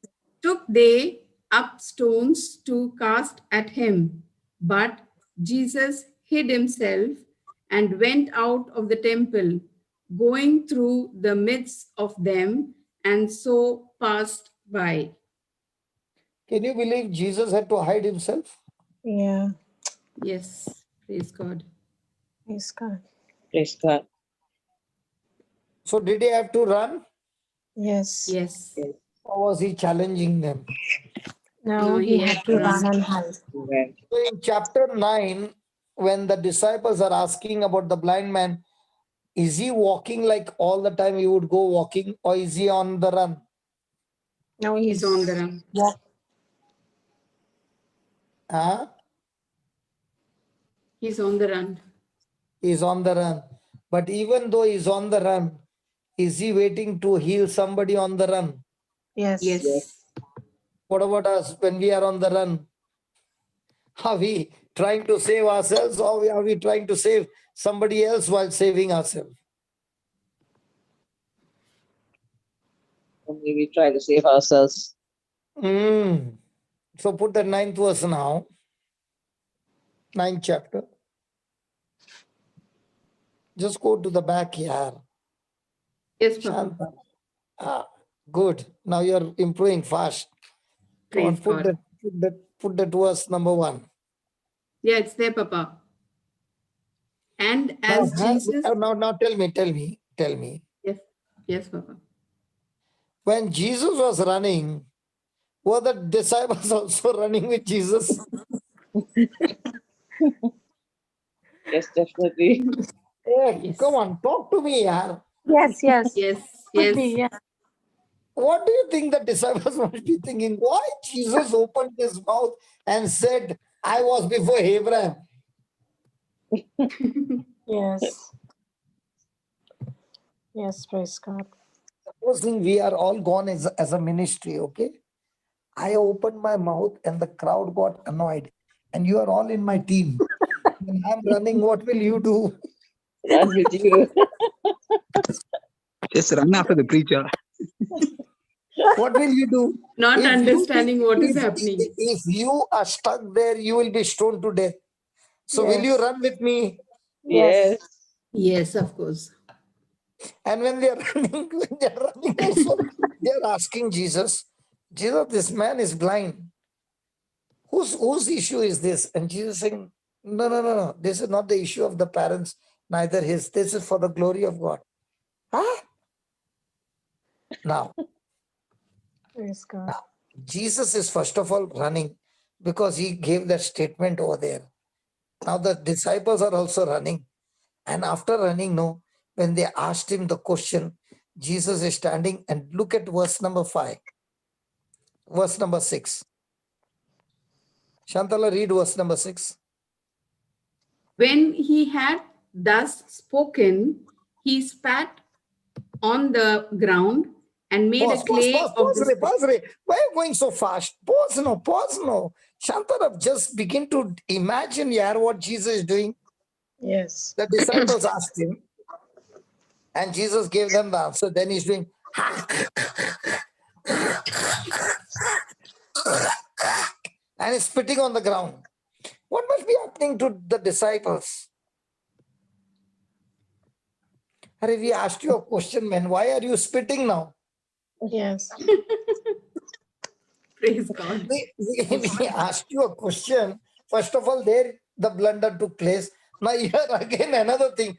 [SPEAKER 5] took they up stones to cast at him. But Jesus hid himself and went out of the temple, going through the midst of them, and so passed by.
[SPEAKER 8] Can you believe Jesus had to hide himself?
[SPEAKER 1] Yeah.
[SPEAKER 5] Yes, praise God.
[SPEAKER 1] Praise God.
[SPEAKER 6] Praise God.
[SPEAKER 8] So did he have to run?
[SPEAKER 1] Yes.
[SPEAKER 5] Yes.
[SPEAKER 8] Or was he challenging them?
[SPEAKER 1] No, he had to run and hide.
[SPEAKER 6] Amen.
[SPEAKER 8] So in chapter 9, when the disciples are asking about the blind man, is he walking like all the time he would go walking, or is he on the run?
[SPEAKER 1] No,
[SPEAKER 5] He's on the run.
[SPEAKER 1] walk.
[SPEAKER 8] Huh?
[SPEAKER 5] He's on the run.
[SPEAKER 8] He's on the run. But even though he's on the run, is he waiting to heal somebody on the run?
[SPEAKER 1] Yes.
[SPEAKER 5] Yes.
[SPEAKER 8] What about us when we are on the run? Are we trying to save ourselves, or are we trying to save somebody else while saving ourselves?
[SPEAKER 6] Only we try to save ourselves.
[SPEAKER 8] So put the 9th verse now. 9th chapter. Just go to the back here.
[SPEAKER 5] Yes, Papa.
[SPEAKER 8] Shanta. Good. Now you're improving fast. Come on,
[SPEAKER 5] Praise God.
[SPEAKER 8] put that verse number 1.
[SPEAKER 5] Yeah, it's there, Papa. And
[SPEAKER 8] Now,
[SPEAKER 5] as Jesus.
[SPEAKER 8] now tell me.
[SPEAKER 5] Yes. Yes, Papa.
[SPEAKER 8] When Jesus was running, were the disciples also running with Jesus?
[SPEAKER 6] Yes, definitely.
[SPEAKER 8] Hey,
[SPEAKER 5] Yes.
[SPEAKER 8] come on, talk to me, yaar.
[SPEAKER 1] Yes.
[SPEAKER 5] Yes.
[SPEAKER 1] Could
[SPEAKER 5] Yes.
[SPEAKER 1] be, yeah.
[SPEAKER 8] What do you think the disciples must be thinking? Why Jesus opened his mouth and said, I was before Abraham?
[SPEAKER 1] Yes. Yes, praise God.
[SPEAKER 8] Supposing we are all gone as a ministry, okay? I opened my mouth and the crowd got annoyed. And you are all in my team. When I'm running, what will you do?
[SPEAKER 6] Run with you.
[SPEAKER 2] Just run after the preacher.
[SPEAKER 8] What will you do?
[SPEAKER 5] Not
[SPEAKER 8] If you-
[SPEAKER 5] understanding what is
[SPEAKER 8] if-
[SPEAKER 5] happening.
[SPEAKER 8] If you are stuck there, you will be stoned to death. So will you
[SPEAKER 1] Yes.
[SPEAKER 8] run with me?
[SPEAKER 6] Yes.
[SPEAKER 5] Yes, of course.
[SPEAKER 8] And when they are running, also, they are asking Jesus, Jesus, this man is blind. Whose issue is this? And Jesus saying, no. This is not the issue of the parents, neither his. This is for the glory of God. Huh? Now,
[SPEAKER 1] Praise God.
[SPEAKER 8] Jesus is first of all running because he gave that statement over there. Now the disciples are also running. And after running, when they asked him the question, Jesus is standing, and look at verse number 5. Verse number 6. Shantala, read verse number 6.
[SPEAKER 5] When he had thus spoken, he spat on the ground and made a clay of the
[SPEAKER 8] Pause. Why are you going so fast? Pause no. Shantala, just begin to imagine what Jesus is doing.
[SPEAKER 1] Yes.
[SPEAKER 8] The disciples asked him, and Jesus gave them the answer. Then he's doing, and he's spitting on the ground. What must be happening to the disciples? Harry, we asked you a question, man. Why are you spitting now?
[SPEAKER 1] Yes.
[SPEAKER 5] Praise God.
[SPEAKER 8] We asked you a question. First of all, there the blunder took place. Now here again another thing.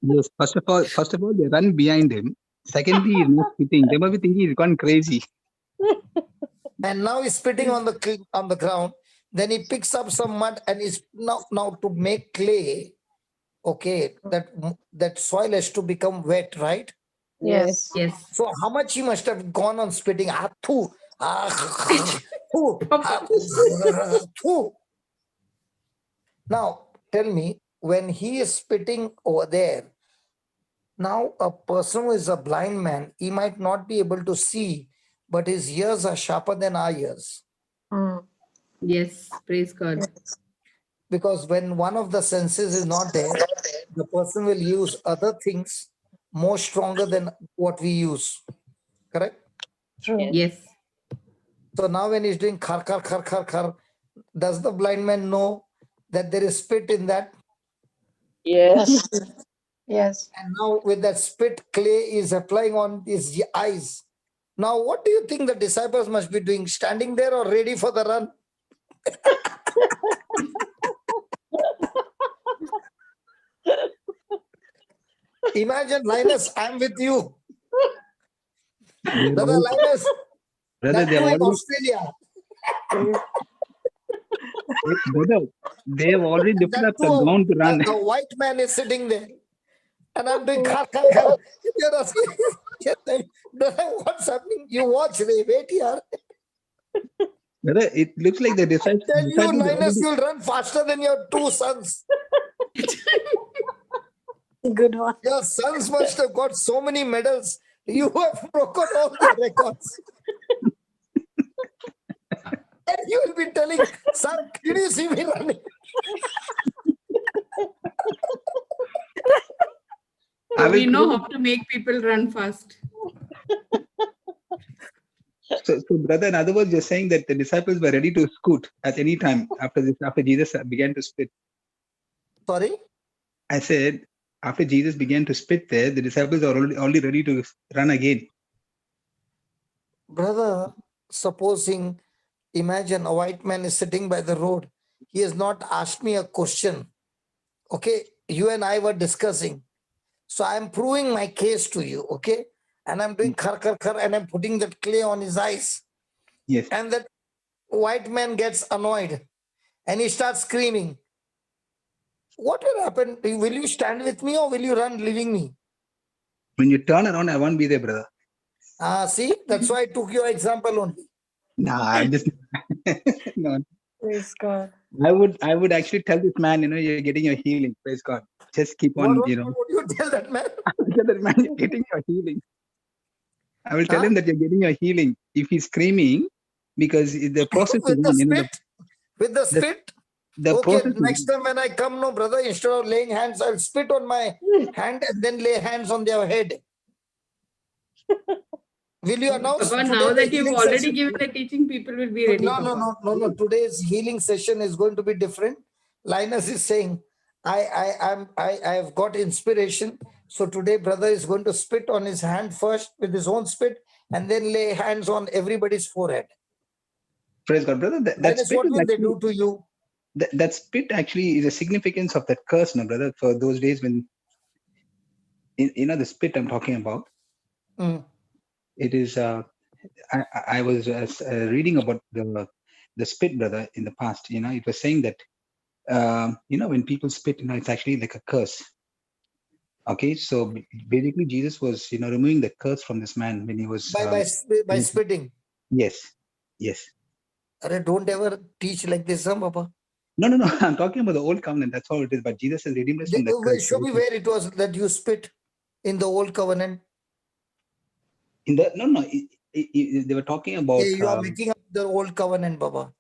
[SPEAKER 2] Yes, first of all, they run behind him. Secondly, he's not spitting. They must be thinking he's gone crazy.
[SPEAKER 8] And now he's spitting on the ground. Then he picks up some mud and is now to make clay. Okay, that soil has to become wet, right?
[SPEAKER 1] Yes.
[SPEAKER 5] Yes.
[SPEAKER 8] So how much he must have gone on spitting? Now tell me, when he is spitting over there, now a person who is a blind man, he might not be able to see, but his ears are sharper than our ears.
[SPEAKER 1] Mm.
[SPEAKER 5] Yes. Praise God.
[SPEAKER 1] Yes.
[SPEAKER 8] Because when one of the senses is not there, the person will use other things more stronger than what we use. Correct?
[SPEAKER 1] True.
[SPEAKER 5] Yes.
[SPEAKER 8] So now when he's doing khar, khar, khar, khar, khar, does the blind man know that there is spit in that?
[SPEAKER 6] Yes.
[SPEAKER 1] Yes.
[SPEAKER 8] And now with that spit, clay is applying on his eyes. Now what do you think the disciples must be doing? Standing there or ready for the run? Imagine, Linus, I'm with you. Brother Linus,
[SPEAKER 2] Brother,
[SPEAKER 8] that
[SPEAKER 2] they
[SPEAKER 8] too in
[SPEAKER 2] already,
[SPEAKER 8] Australia.
[SPEAKER 2] brother, they have already lifted
[SPEAKER 8] That
[SPEAKER 2] up the
[SPEAKER 8] too,
[SPEAKER 2] ground to run.
[SPEAKER 8] a white man is sitting there. And I'm doing khar, khar, khar. You're asking, brother, what's happening? You watch, wait here.
[SPEAKER 2] Brother, it looks like the disciples.
[SPEAKER 8] Tell you,
[SPEAKER 2] are
[SPEAKER 8] Linus,
[SPEAKER 2] already-
[SPEAKER 8] you'll run faster than your two sons.
[SPEAKER 1] Good one.
[SPEAKER 8] Your sons must have got so many medals. You have broken all the records. And you will be telling, son, did you see me running?
[SPEAKER 2] I will
[SPEAKER 5] We know
[SPEAKER 2] tell
[SPEAKER 5] how to make people run fast.
[SPEAKER 2] So, brother, in other words, you're saying that the disciples were ready to scoot at any time after Jesus began to spit.
[SPEAKER 8] Sorry?
[SPEAKER 2] I said, after Jesus began to spit there, the disciples are already ready to run again.
[SPEAKER 8] Brother, supposing, imagine a white man is sitting by the road. He has not asked me a question. Okay, you and I were discussing. So I'm proving my case to you, okay? And I'm doing khar, khar, khar, and I'm putting that clay on his eyes.
[SPEAKER 2] Yes.
[SPEAKER 8] And that white man gets annoyed and he starts screaming. What will happen? Will you stand with me or will you run leaving me?
[SPEAKER 2] When you turn around, I won't be there, brother.
[SPEAKER 8] See, that's why I took your example only.
[SPEAKER 2] Nah, I'm just no.
[SPEAKER 1] Praise God.
[SPEAKER 2] I would actually tell this man, you're getting your healing. Praise God. Just keep on,
[SPEAKER 8] What would you tell that man?
[SPEAKER 2] I will tell that man, you're getting your healing. I will tell
[SPEAKER 8] Huh?
[SPEAKER 2] him that you're getting your healing. If he's screaming, because the process
[SPEAKER 8] With
[SPEAKER 2] is
[SPEAKER 8] the
[SPEAKER 2] on,
[SPEAKER 8] spit? With the spit?
[SPEAKER 2] the
[SPEAKER 8] Okay,
[SPEAKER 2] process.
[SPEAKER 8] next time when I come, no, brother, instead of laying hands, I'll spit on my hand and then lay hands on their head. Will you announce
[SPEAKER 5] Papa,
[SPEAKER 8] today
[SPEAKER 5] now
[SPEAKER 8] the
[SPEAKER 5] that you've
[SPEAKER 8] healing
[SPEAKER 5] already
[SPEAKER 8] session?
[SPEAKER 5] given the teaching, people will be ready. Papa.
[SPEAKER 8] No. Today's healing session is going to be different. Linus is saying, I have got inspiration. So today, brother is going to spit on his hand first with his own spit, and then lay hands on everybody's forehead.
[SPEAKER 2] Praise God, brother. That
[SPEAKER 8] Linus,
[SPEAKER 2] spit
[SPEAKER 8] what
[SPEAKER 2] is
[SPEAKER 8] will they
[SPEAKER 2] actually,
[SPEAKER 8] do to you?
[SPEAKER 2] that spit actually is a significance of that curse, no, brother. For those days when, the spit I'm talking about, it is. I was reading about the spit, brother, in the past. It was saying that when people spit, it's actually like a curse. Okay, so basically Jesus was removing the curse from this man when he was
[SPEAKER 8] By spitting.
[SPEAKER 2] Yes.
[SPEAKER 8] Don't ever teach like this, huh, Papa?
[SPEAKER 2] No. I'm talking about the old covenant. That's all it is. But Jesus has redeemed us from that curse.
[SPEAKER 8] Show me where it was that you spit in the old covenant.
[SPEAKER 2] They were talking about.
[SPEAKER 8] You are making up the old covenant, Baba.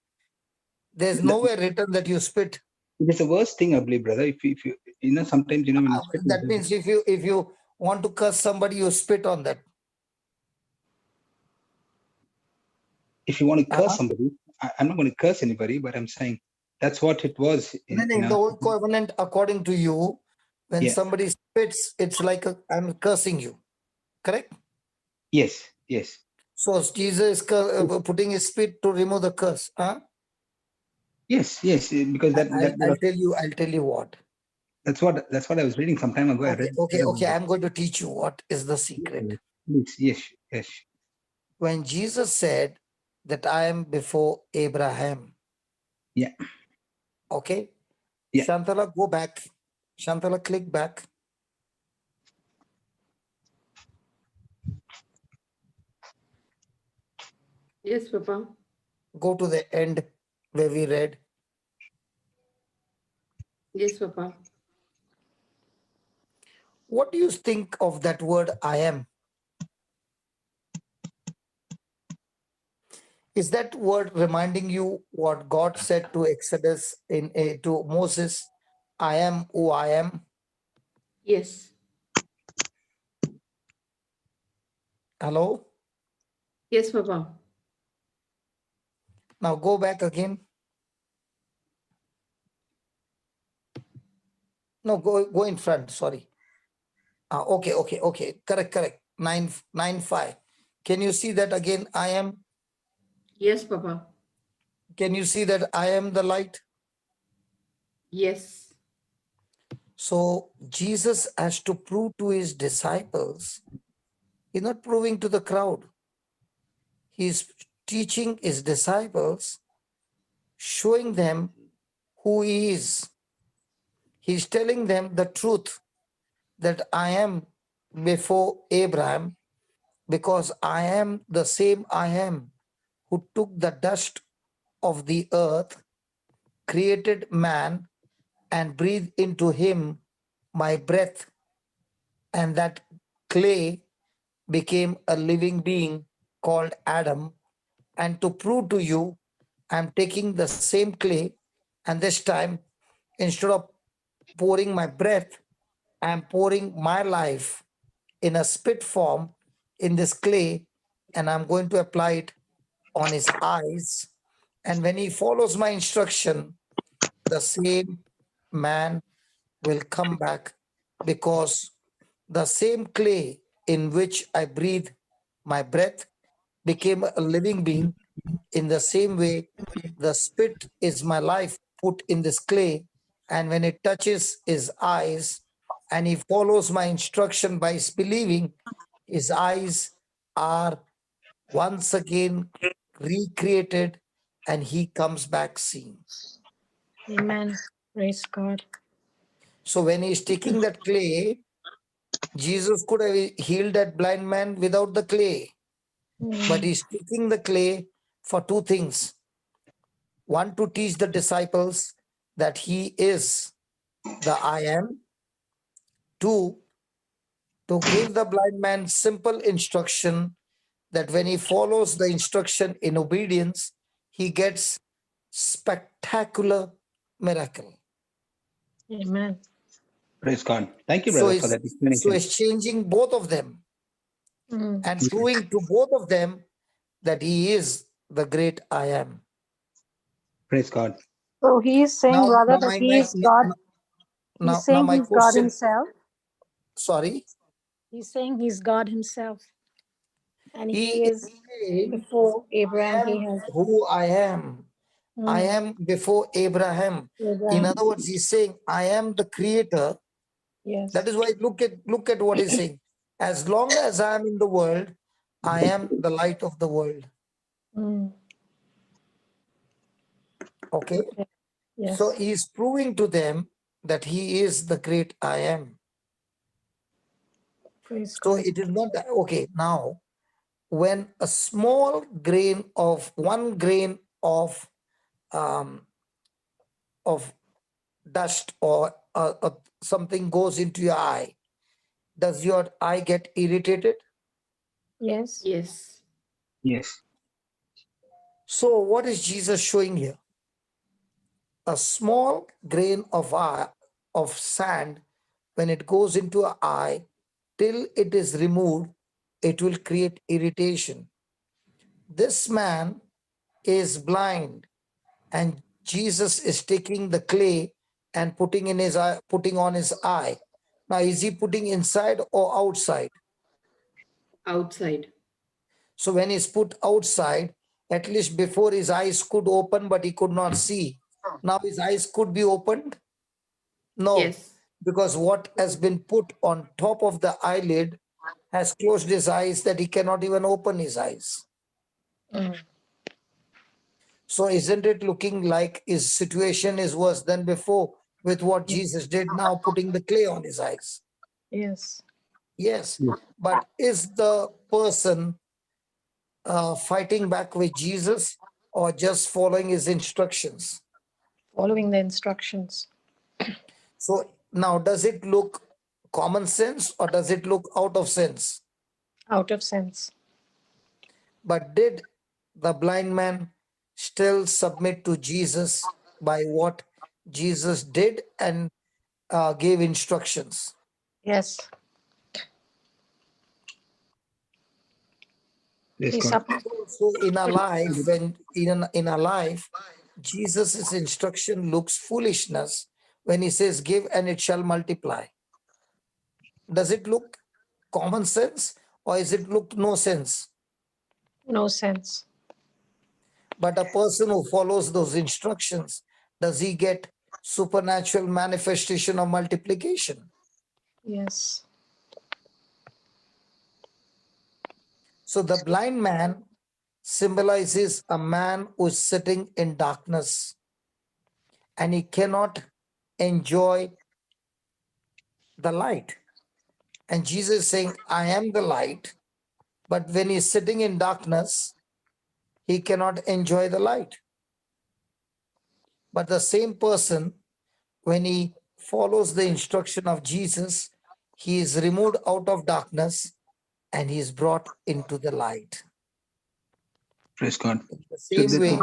[SPEAKER 8] There's nowhere written that you spit.
[SPEAKER 2] It's a worst thing, I believe, brother. If you sometimes when you spit.
[SPEAKER 8] That means if you want to curse somebody, you spit on that.
[SPEAKER 2] If you want to curse somebody, I'm not going to curse anybody, but I'm saying that's what it was.
[SPEAKER 8] In the old covenant, according to you, when somebody spits, it's like I'm cursing you. Correct?
[SPEAKER 2] Yes.
[SPEAKER 8] So Jesus is putting his spit to remove the curse. Huh?
[SPEAKER 2] Yes, because
[SPEAKER 8] I'll tell you what.
[SPEAKER 2] That's what I was reading some time ago.
[SPEAKER 8] Okay. I'm going to teach you what is the secret.
[SPEAKER 2] Yes.
[SPEAKER 8] When Jesus said that I am before Abraham.
[SPEAKER 2] Yeah.
[SPEAKER 8] Okay.
[SPEAKER 2] Yeah.
[SPEAKER 8] Shantala, go back. Shantala, click back.
[SPEAKER 5] Yes, Papa.
[SPEAKER 8] Go to the end where we read.
[SPEAKER 5] Yes, Papa.
[SPEAKER 8] What do you think of that word I am? Is that word reminding you what God said to Exodus to Moses? I am who I am.
[SPEAKER 5] Yes.
[SPEAKER 8] Hello?
[SPEAKER 5] Yes, Papa.
[SPEAKER 8] Now go back again. No, go in front. Sorry. Okay. Correct. 9:5. Can you see that again? I am.
[SPEAKER 5] Yes, Papa.
[SPEAKER 8] Can you see that I am the light?
[SPEAKER 5] Yes.
[SPEAKER 8] So Jesus has to prove to his disciples. He's not proving to the crowd. He's teaching his disciples, showing them who he is. He's telling them the truth that I am before Abraham, because I am the same I am who took the dust of the earth, created man, and breathed into him my breath, and that clay became a living being called Adam. And to prove to you, I'm taking the same clay, and this time, instead of pouring my breath, I'm pouring my life in a spit form in this clay, and I'm going to apply it on his eyes. And when he follows my instruction, the same man will come back, because the same clay in which I breathe my breath became a living being. In the same way, the spit is my life put in this clay, and when it touches his eyes and he follows my instruction by his believing, his eyes are once again recreated and he comes back seeing.
[SPEAKER 1] Amen. Praise God.
[SPEAKER 8] So when he's taking that clay, Jesus could have healed that blind man without the clay. But he's taking the clay for two things. One, to teach the disciples that he is the I am. Two, to give the blind man simple instruction that when he follows the instruction in obedience, he gets spectacular miracle.
[SPEAKER 1] Amen.
[SPEAKER 2] Praise God. Thank you,
[SPEAKER 8] So
[SPEAKER 2] brother, for that explanation.
[SPEAKER 8] it's changing both of them
[SPEAKER 1] Mm.
[SPEAKER 8] and proving to both of them that he is the great I am.
[SPEAKER 2] Praise God.
[SPEAKER 1] So he is saying, brother, that he is God. He's saying
[SPEAKER 8] my
[SPEAKER 1] he's God
[SPEAKER 8] question,
[SPEAKER 1] himself.
[SPEAKER 8] sorry.
[SPEAKER 1] He's saying he's God himself. And he
[SPEAKER 8] He
[SPEAKER 1] is
[SPEAKER 8] saying,
[SPEAKER 1] before
[SPEAKER 8] I
[SPEAKER 1] Abraham. He
[SPEAKER 8] am
[SPEAKER 1] has
[SPEAKER 8] who I am. I am before Abraham. In other words, he's saying, I am the creator.
[SPEAKER 1] Yes.
[SPEAKER 8] That is why look at what he's saying. As long as I am in the world, I am the light of the world.
[SPEAKER 1] Mm.
[SPEAKER 8] Okay.
[SPEAKER 1] Yes.
[SPEAKER 8] So he's proving to them that he is the great I am.
[SPEAKER 1] Praise
[SPEAKER 8] So
[SPEAKER 1] God.
[SPEAKER 8] it is not that, okay. Now, when a small grain of 1 grain of dust or something goes into your eye, does your eye get irritated?
[SPEAKER 1] Yes.
[SPEAKER 5] Yes.
[SPEAKER 2] Yes.
[SPEAKER 8] So what is Jesus showing here? A small grain of sand, when it goes into an eye, till it is removed, it will create irritation. This man is blind, and Jesus is taking the clay and putting in his eye, putting on his eye. Now, is he putting inside or outside?
[SPEAKER 5] Outside.
[SPEAKER 8] So when he's put outside, at least before his eyes could open, but he could not see. Now his eyes could be opened? No,
[SPEAKER 5] Yes.
[SPEAKER 8] because what has been put on top of the eyelid has closed his eyes that he cannot even open his eyes.
[SPEAKER 1] Mm.
[SPEAKER 8] So isn't it looking like his situation is worse than before with what Jesus did now, putting the clay on his eyes?
[SPEAKER 1] Yes.
[SPEAKER 8] Yes.
[SPEAKER 2] Yes.
[SPEAKER 8] But is the person fighting back with Jesus or just following his instructions?
[SPEAKER 1] Following the instructions.
[SPEAKER 8] So now, does it look common sense or does it look out of sense?
[SPEAKER 1] Out of sense.
[SPEAKER 8] But did the blind man still submit to Jesus by what Jesus did and gave instructions?
[SPEAKER 1] Yes.
[SPEAKER 2] Praise
[SPEAKER 1] He
[SPEAKER 2] God.
[SPEAKER 1] submitted.
[SPEAKER 8] So in our life, when in our life, Jesus' instruction looks foolishness when he says, give and it shall multiply. Does it look common sense or is it look no sense?
[SPEAKER 1] No sense.
[SPEAKER 8] But a person who follows those instructions, does he get supernatural manifestation of multiplication?
[SPEAKER 1] Yes.
[SPEAKER 8] So the blind man symbolizes a man who is sitting in darkness and he cannot enjoy the light. And Jesus is saying, I am the light. But when he's sitting in darkness, he cannot enjoy the light. But the same person, when he follows the instruction of Jesus, he is removed out of darkness and he is brought into the light.
[SPEAKER 2] Praise God.
[SPEAKER 8] In the
[SPEAKER 2] So
[SPEAKER 8] same way,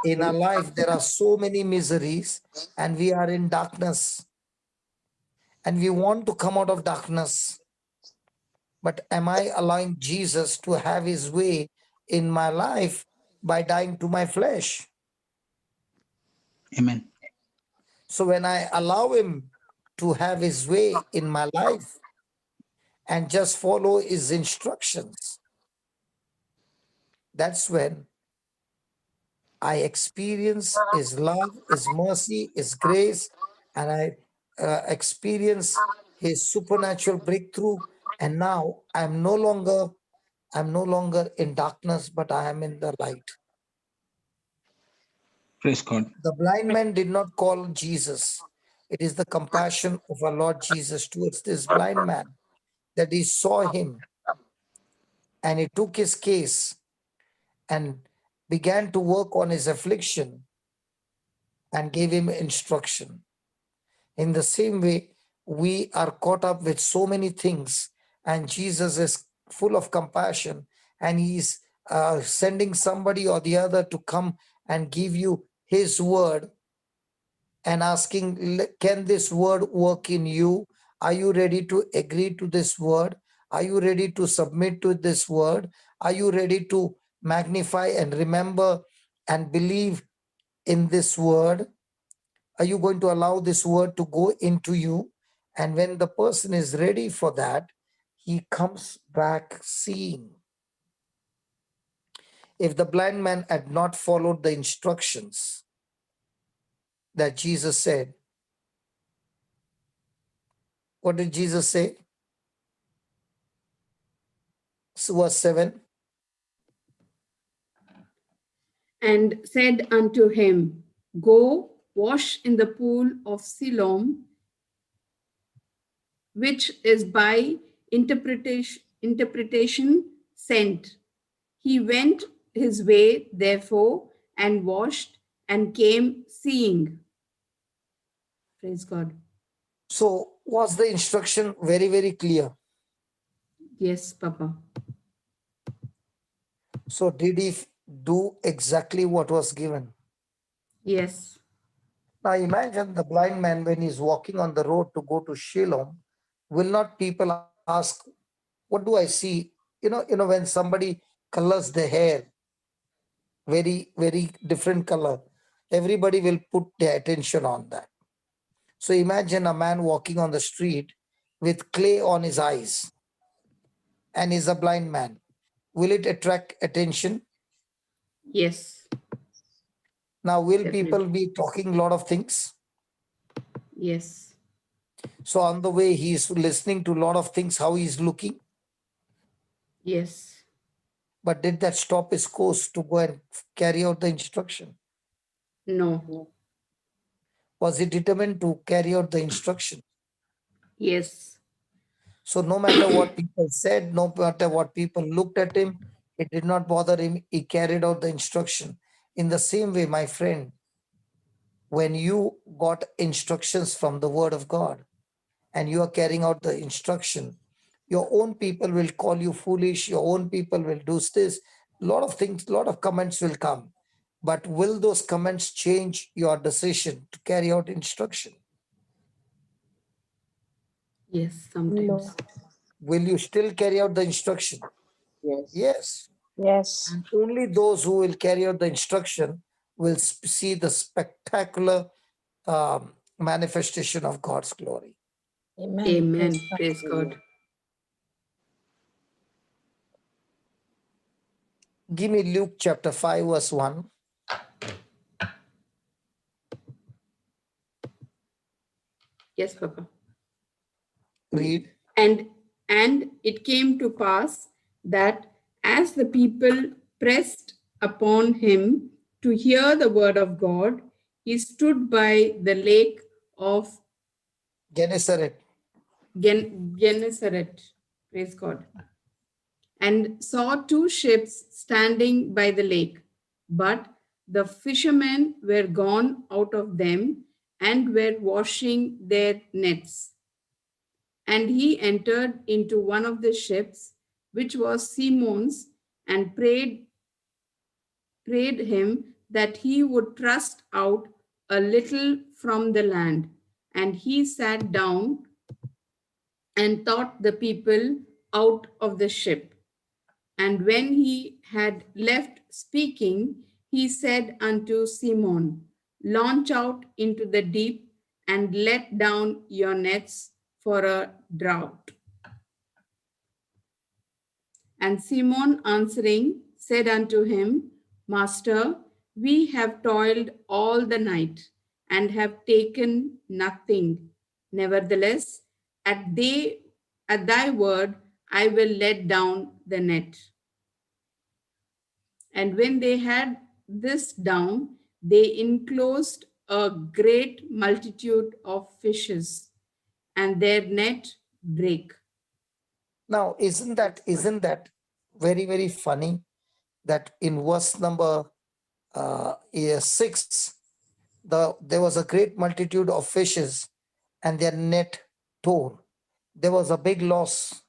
[SPEAKER 8] in our life, there are so many miseries and we are in darkness and we want to come out of darkness. But am I allowing Jesus to have his way in my life by dying to my flesh?
[SPEAKER 2] Amen.
[SPEAKER 8] So when I allow him to have his way in my life and just follow his instructions, that's when I experience his love, his mercy, his grace, and I experience his supernatural breakthrough. And now I'm no longer in darkness, but I am in the light.
[SPEAKER 2] Praise God.
[SPEAKER 8] The blind man did not call Jesus. It is the compassion of our Lord Jesus towards this blind man that he saw him and he took his case and began to work on his affliction and gave him instruction. In the same way, we are caught up with so many things, and Jesus is full of compassion, and he's sending somebody or the other to come and give you his word and asking, can this word work in you? Are you ready to agree to this word? Are you ready to submit to this word? Are you ready to magnify and remember and believe in this word? Are you going to allow this word to go into you? And when the person is ready for that, he comes back seeing. If the blind man had not followed the instructions that Jesus said, what did Jesus say? Verse 7.
[SPEAKER 5] And said unto him, Go wash in the pool of Siloam, which is by interpretation sent. He went his way, therefore, and washed and came seeing. Praise God.
[SPEAKER 8] So was the instruction very, very clear?
[SPEAKER 5] Yes, Papa.
[SPEAKER 8] So did he do exactly what was given?
[SPEAKER 5] Yes.
[SPEAKER 8] Now imagine the blind man when he's walking on the road to go to Shalom. Will not people ask, what do I see? When somebody colors the hair, very, very different color, everybody will put their attention on that. So imagine a man walking on the street with clay on his eyes and is a blind man. Will it attract attention?
[SPEAKER 5] Yes.
[SPEAKER 8] Now, will
[SPEAKER 5] Definitely.
[SPEAKER 8] people be talking a lot of things?
[SPEAKER 5] Yes.
[SPEAKER 8] So on the way, he's listening to a lot of things, how he's looking.
[SPEAKER 5] Yes.
[SPEAKER 8] But did that stop his course to go and carry out the instruction?
[SPEAKER 5] No.
[SPEAKER 8] Was he determined to carry out the instruction?
[SPEAKER 5] Yes.
[SPEAKER 8] So no matter what people said, no matter what people looked at him, it did not bother him. He carried out the instruction. In the same way, my friend, when you got instructions from the word of God and you are carrying out the instruction, your own people will call you foolish. Your own people will do this. A lot of things, a lot of comments will come. But will those comments change your decision to carry out instruction?
[SPEAKER 5] Yes, sometimes.
[SPEAKER 8] Will you still carry out the instruction?
[SPEAKER 6] Yes.
[SPEAKER 8] Yes.
[SPEAKER 1] Yes.
[SPEAKER 8] And only those who will carry out the instruction will see the spectacular manifestation of God's glory.
[SPEAKER 1] Amen.
[SPEAKER 5] Amen.
[SPEAKER 1] Praise God.
[SPEAKER 5] Praise God.
[SPEAKER 8] Give me Luke chapter 5, verse 1.
[SPEAKER 5] Yes, Papa.
[SPEAKER 8] Read.
[SPEAKER 5] And it came to pass that as the people pressed upon him to hear the word of God, he stood by the lake of
[SPEAKER 8] Gennesaret.
[SPEAKER 5] Gennesaret. Praise God. And saw two ships standing by the lake, but the fishermen were gone out of them and were washing their nets. And he entered into one of the ships, which was Simon's, and prayed him that he would thrust out a little from the land. And he sat down and taught the people out of the ship. And when he had left speaking, he said unto Simon, Launch out into the deep and let down your nets for a draught. And Simon answering said unto him, Master, we have toiled all the night and have taken nothing. Nevertheless, at thy word, I will let down the net. And when they had this down, they enclosed a great multitude of fishes, and their net brake.
[SPEAKER 8] Now, isn't that very, very funny that in verse number 6, there was a great multitude of fishes and their net tore. There was a big loss.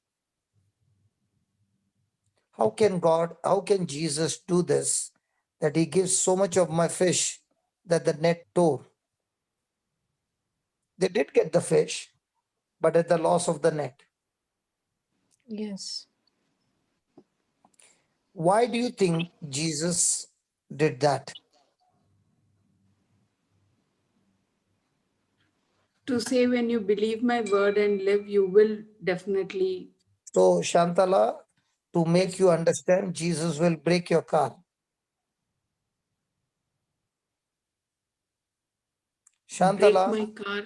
[SPEAKER 8] How can Jesus do this? That he gives so much of my fish that the net tore. They did get the fish, but at the loss of the net.
[SPEAKER 1] Yes.
[SPEAKER 8] Why do you think Jesus did that?
[SPEAKER 5] To say, when you believe my word and live, you will definitely.
[SPEAKER 8] So, Shantala, to make you understand, Jesus will break your car. Shantala,
[SPEAKER 5] Break my car.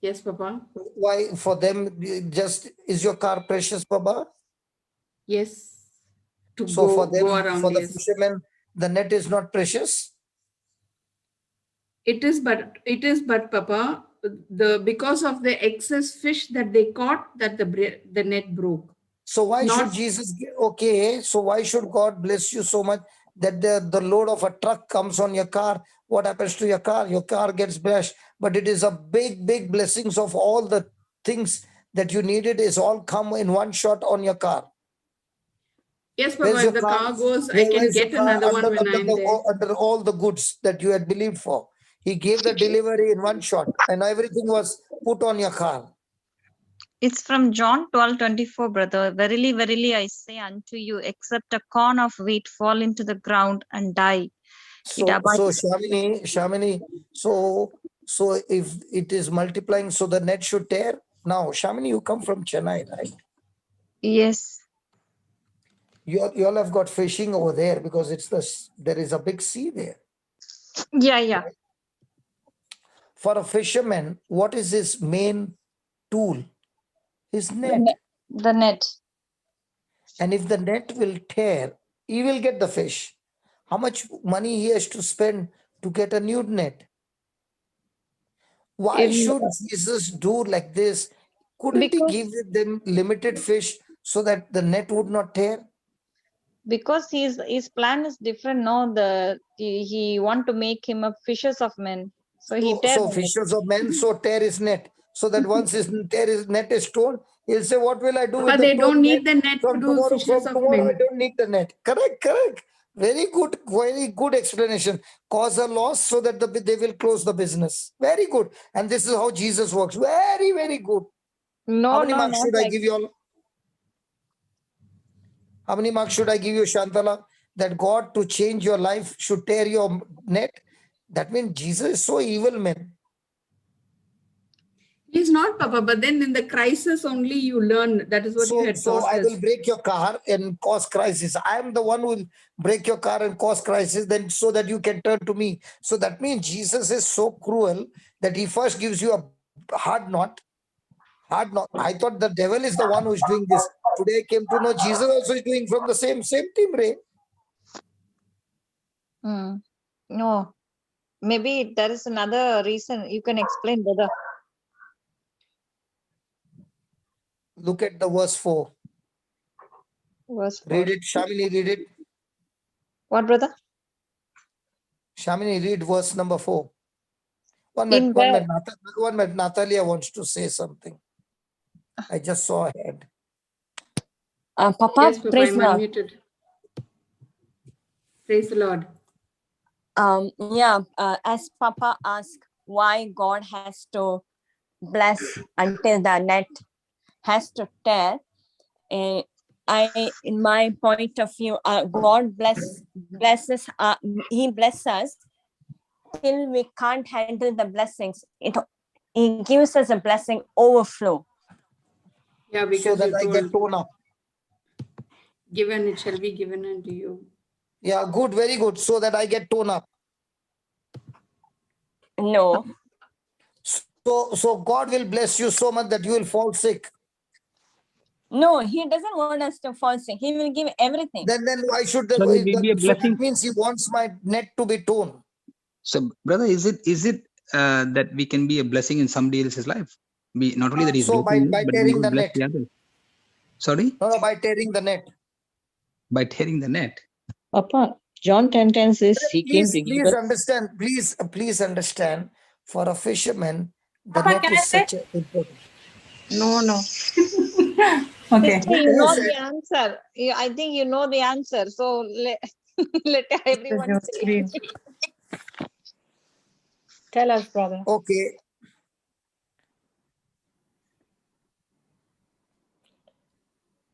[SPEAKER 5] Yes, Papa.
[SPEAKER 8] why for them just is your car precious, Baba?
[SPEAKER 5] Yes. To
[SPEAKER 8] So for
[SPEAKER 5] go
[SPEAKER 8] them,
[SPEAKER 5] around,
[SPEAKER 8] for the
[SPEAKER 5] yes.
[SPEAKER 8] fishermen, the net is not precious.
[SPEAKER 5] It is, but Papa, because of the excess fish that they caught, that the net broke.
[SPEAKER 8] So why
[SPEAKER 5] Not-
[SPEAKER 8] should Jesus? Okay, so why should God bless you so much that the load of a truck comes on your car? What happens to your car? Your car gets bashed, but it is a big blessings of all the things that you needed is all come in one shot on your car.
[SPEAKER 5] Yes, Papa,
[SPEAKER 8] Where's
[SPEAKER 5] if
[SPEAKER 8] your
[SPEAKER 5] the
[SPEAKER 8] car?
[SPEAKER 5] car goes, I can
[SPEAKER 8] Where's your
[SPEAKER 5] get
[SPEAKER 8] car
[SPEAKER 5] another one when I'm there.
[SPEAKER 8] under all the goods that you had believed for? He gave the delivery in one shot, and everything was put on your car.
[SPEAKER 3] It's from John 12:24, brother. Verily, verily, I say unto you, except a corn of wheat fall into the ground and die.
[SPEAKER 8] So
[SPEAKER 3] abides-
[SPEAKER 8] Shamini, so if it is multiplying, so the net should tear. Now, Shamini, you come from Chennai, right?
[SPEAKER 3] Yes.
[SPEAKER 8] You all have got fishing over there because there is a big sea there.
[SPEAKER 3] Yeah.
[SPEAKER 8] For a fisherman, what is his main tool? His net.
[SPEAKER 3] The net.
[SPEAKER 8] And if the net will tear, he will get the fish. How much money he has to spend to get a new net? Why should Jesus do like this? Couldn't he give them limited fish so that the net would not tear?
[SPEAKER 3] Because his plan is different. No, he want to make him a fishers of men. So he
[SPEAKER 8] So fishers of men, so tear his net. So that once his net is torn, he'll say, what will I do with
[SPEAKER 5] But
[SPEAKER 8] the
[SPEAKER 5] they don't
[SPEAKER 8] torn
[SPEAKER 5] need
[SPEAKER 8] net?
[SPEAKER 5] the net to
[SPEAKER 8] From
[SPEAKER 5] do fishers of
[SPEAKER 8] tomorrow I
[SPEAKER 5] men.
[SPEAKER 8] don't need the net. Correct. Very good explanation. Cause a loss so that they will close the business. Very good. And this is how Jesus works. Very good.
[SPEAKER 3] No,
[SPEAKER 8] How many
[SPEAKER 3] no,
[SPEAKER 8] marks
[SPEAKER 3] not
[SPEAKER 8] should I
[SPEAKER 3] like
[SPEAKER 8] give you all? How many marks should I give you, Shantala? That God to change your life should tear your net. That means Jesus is so evil, man.
[SPEAKER 5] He's not, Papa, but then in the crisis only you learn. That is what you had
[SPEAKER 8] So
[SPEAKER 5] taught
[SPEAKER 8] I
[SPEAKER 5] us.
[SPEAKER 8] will break your car and cause crisis. I am the one who will break your car and cause crisis, then so that you can turn to me. So that means Jesus is so cruel that he first gives you a hard knot. I thought the devil is the one who is doing this. Today I came to know Jesus also is doing from the same team, Ray.
[SPEAKER 3] No. Maybe there is another reason. You can explain, brother.
[SPEAKER 8] Look at the verse 4.
[SPEAKER 3] Verse 4.
[SPEAKER 8] Read it, Shamini, read it.
[SPEAKER 3] What, brother?
[SPEAKER 8] Shamini, read verse number 4. One
[SPEAKER 3] In
[SPEAKER 8] minute. Natalia wants to say something. I just saw her head.
[SPEAKER 9] Papa,
[SPEAKER 5] Yes, Papa,
[SPEAKER 9] praise
[SPEAKER 5] I'm
[SPEAKER 9] the Lord.
[SPEAKER 5] unmuted. Praise the Lord.
[SPEAKER 9] As Papa asked why God has to bless until the net has to tear, in my point of view, God blesses, He blesses us till we can't handle the blessings. He gives us a blessing overflow.
[SPEAKER 5] Yeah, because
[SPEAKER 8] So that
[SPEAKER 5] you
[SPEAKER 8] I
[SPEAKER 5] told,
[SPEAKER 8] get torn up.
[SPEAKER 5] given it shall be given unto you.
[SPEAKER 8] Yeah, good, very good. So that I get torn up.
[SPEAKER 9] No.
[SPEAKER 8] So God will bless you so much that you will fall sick.
[SPEAKER 9] No, He doesn't want us to fall sick. He will give everything.
[SPEAKER 8] Then why should
[SPEAKER 2] So it will be a
[SPEAKER 8] so
[SPEAKER 2] blessing.
[SPEAKER 8] that means he wants my net to be torn.
[SPEAKER 2] So, brother, is it that we can be a blessing in somebody else's life? Not only that he's
[SPEAKER 8] So
[SPEAKER 2] blessing you,
[SPEAKER 8] by
[SPEAKER 2] but we
[SPEAKER 8] tearing
[SPEAKER 2] will
[SPEAKER 8] the
[SPEAKER 2] bless
[SPEAKER 8] net.
[SPEAKER 2] the others. Sorry?
[SPEAKER 8] No, by tearing the net.
[SPEAKER 2] By tearing the net.
[SPEAKER 6] Papa, John 10:10 says he came to give
[SPEAKER 8] Please
[SPEAKER 6] us.
[SPEAKER 8] understand. Please understand. For a fisherman, the
[SPEAKER 4] Papa,
[SPEAKER 8] net
[SPEAKER 4] can I
[SPEAKER 8] is
[SPEAKER 4] say?
[SPEAKER 8] such an important.
[SPEAKER 1] No.
[SPEAKER 4] Okay.
[SPEAKER 3] Sister, you
[SPEAKER 8] Who
[SPEAKER 3] know
[SPEAKER 8] said?
[SPEAKER 3] the answer. I think you know the answer. So let everyone say.
[SPEAKER 4] Tell us, brother.
[SPEAKER 8] Okay.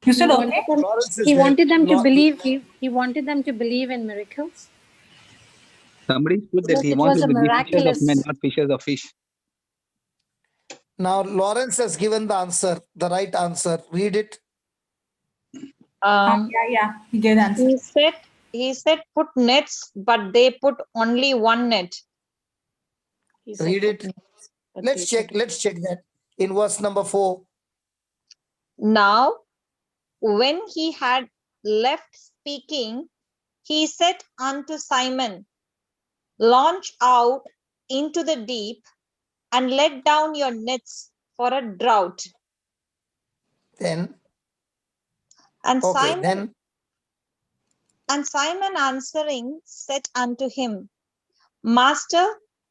[SPEAKER 4] You said
[SPEAKER 1] He
[SPEAKER 4] okay?
[SPEAKER 1] wanted them,
[SPEAKER 8] Lawrence is
[SPEAKER 1] he
[SPEAKER 8] there.
[SPEAKER 1] wanted them to
[SPEAKER 8] Law-
[SPEAKER 1] believe. He wanted them to believe in miracles.
[SPEAKER 2] Somebody put that
[SPEAKER 1] Because
[SPEAKER 2] he
[SPEAKER 1] it was
[SPEAKER 2] wanted
[SPEAKER 1] a
[SPEAKER 2] to be fishers of men,
[SPEAKER 1] miraculous.
[SPEAKER 2] not fishers of fish.
[SPEAKER 8] Now, Lawrence has given the answer, the right answer. Read it.
[SPEAKER 4] Yeah. He gave the answer.
[SPEAKER 3] He said put nets, but they put only one net.
[SPEAKER 1] He said,
[SPEAKER 8] Read it.
[SPEAKER 1] but
[SPEAKER 8] Let's
[SPEAKER 1] they
[SPEAKER 8] check.
[SPEAKER 1] put-
[SPEAKER 8] Let's check that in verse number 4.
[SPEAKER 3] Now, when he had left speaking, he said unto Simon, launch out into the deep and let down your nets for a drought.
[SPEAKER 8] Then,
[SPEAKER 3] And
[SPEAKER 8] okay, then
[SPEAKER 3] Simon answering said unto him, Master,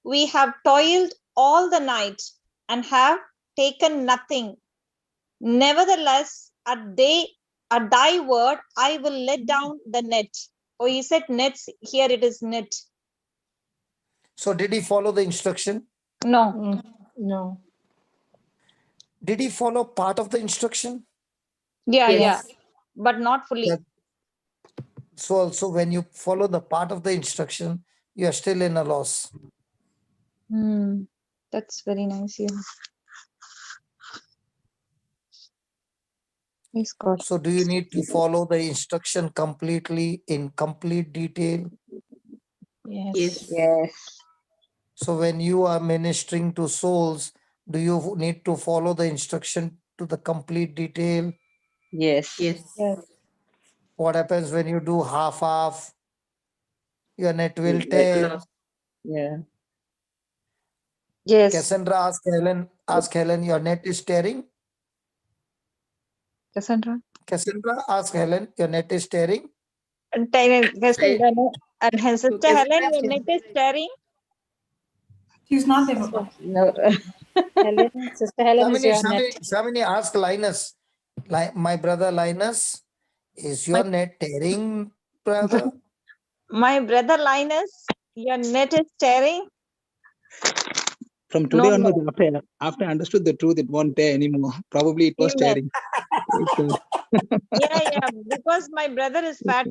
[SPEAKER 3] we have toiled all the night and have taken nothing. Nevertheless, at thy word, I will let down the net. Oh, he said nets. Here it is net.
[SPEAKER 8] so did he follow the instruction?
[SPEAKER 3] No.
[SPEAKER 1] No.
[SPEAKER 8] Did he follow part of the instruction?
[SPEAKER 3] Yeah. But not fully.
[SPEAKER 8] That- So also when you follow the part of the instruction, you are still in a loss.
[SPEAKER 3] That's very nice. Yeah. Praise God.
[SPEAKER 8] So do you need to follow the instruction completely in complete detail?
[SPEAKER 1] Yes.
[SPEAKER 6] Yes.
[SPEAKER 8] So when you are ministering to souls, do you need to follow the instruction to the complete detail?
[SPEAKER 6] Yes.
[SPEAKER 1] Yes.
[SPEAKER 8] What happens when you do half? Your net will
[SPEAKER 6] Right.
[SPEAKER 8] tear.
[SPEAKER 6] Yeah.
[SPEAKER 3] Yes.
[SPEAKER 8] Cassandra, ask Helen, your net is tearing?
[SPEAKER 3] Cassandra.
[SPEAKER 8] Cassandra, ask Helen, your net is tearing?
[SPEAKER 3] And Cassandra, no. And her sister Helen, your net is tearing.
[SPEAKER 4] She's not there, Papa.
[SPEAKER 6] No.
[SPEAKER 1] Helen, Sister Helen is your net.
[SPEAKER 8] Shamini, ask Linus. My brother Linus, is your net tearing, brother?
[SPEAKER 3] My brother Linus, your net is tearing.
[SPEAKER 2] From today
[SPEAKER 3] No.
[SPEAKER 2] onwards, after I understood the truth, it won't tear anymore. Probably it was
[SPEAKER 3] Amen.
[SPEAKER 2] tearing. Praise God.
[SPEAKER 3] Yeah. Because my brother is fat.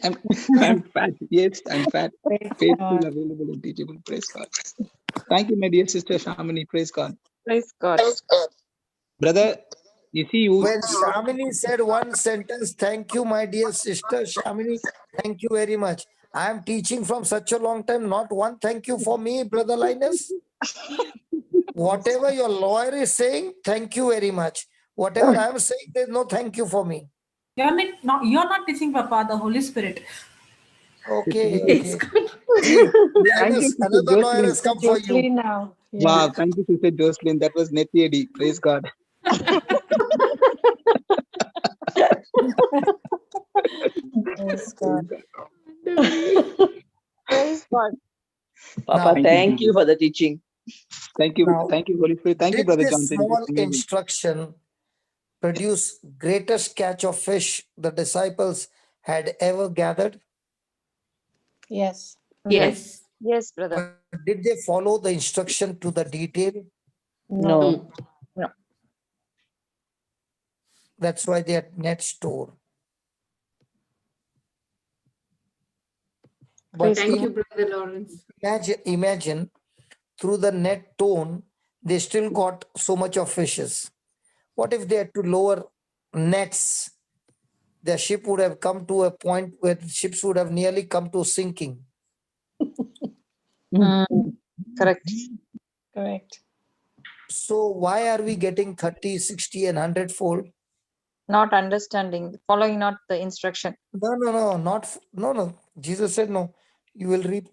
[SPEAKER 2] I'm fat. Yes, I'm fat. Faithful, available, and teachable. Praise God. Thank you, my dear sister Shamini. Praise God.
[SPEAKER 3] Praise God.
[SPEAKER 2] Brother, you see, you
[SPEAKER 8] When Shamini said one sentence, thank you, my dear sister Shamini, thank you very much. I am teaching from such a long time, not one thank you for me, brother Linus. Whatever your lawyer is saying, thank you very much. Whatever I am saying, there's no thank you for me.
[SPEAKER 4] You're not teaching, Papa, the Holy Spirit.
[SPEAKER 8] Okay. See, Linus, another lawyer has come for you.
[SPEAKER 1] Now. Yeah.
[SPEAKER 2] wow, thank you, Sister Jocelyn. That was Netiedi. Praise God.
[SPEAKER 1] Praise God.
[SPEAKER 3] Praise God.
[SPEAKER 6] Papa,
[SPEAKER 8] Now,
[SPEAKER 6] thank you for the teaching.
[SPEAKER 2] Thank you.
[SPEAKER 8] Now,
[SPEAKER 2] Thank you, Holy Spirit. Thank you,
[SPEAKER 8] did
[SPEAKER 2] Brother
[SPEAKER 8] this
[SPEAKER 2] Johnson.
[SPEAKER 8] small
[SPEAKER 2] Amazing.
[SPEAKER 8] instruction produce greatest catch of fish the disciples had ever gathered?
[SPEAKER 1] Yes.
[SPEAKER 3] Yes, brother.
[SPEAKER 8] But did they follow the instruction to the detail?
[SPEAKER 6] No.
[SPEAKER 8] That's why they are net store. But
[SPEAKER 1] Thank
[SPEAKER 5] you, Brother Lawrence.
[SPEAKER 8] imagine through the net tone, they still got so much of fishes. What if they had to lower nets? Their ship would have come to a point where ships would have nearly come to sinking.
[SPEAKER 3] Correct.
[SPEAKER 1] Correct.
[SPEAKER 8] So why are we getting 30, 60 and 100-fold?
[SPEAKER 3] Not understanding, following not the instruction.
[SPEAKER 8] No. Jesus said, no, you will reap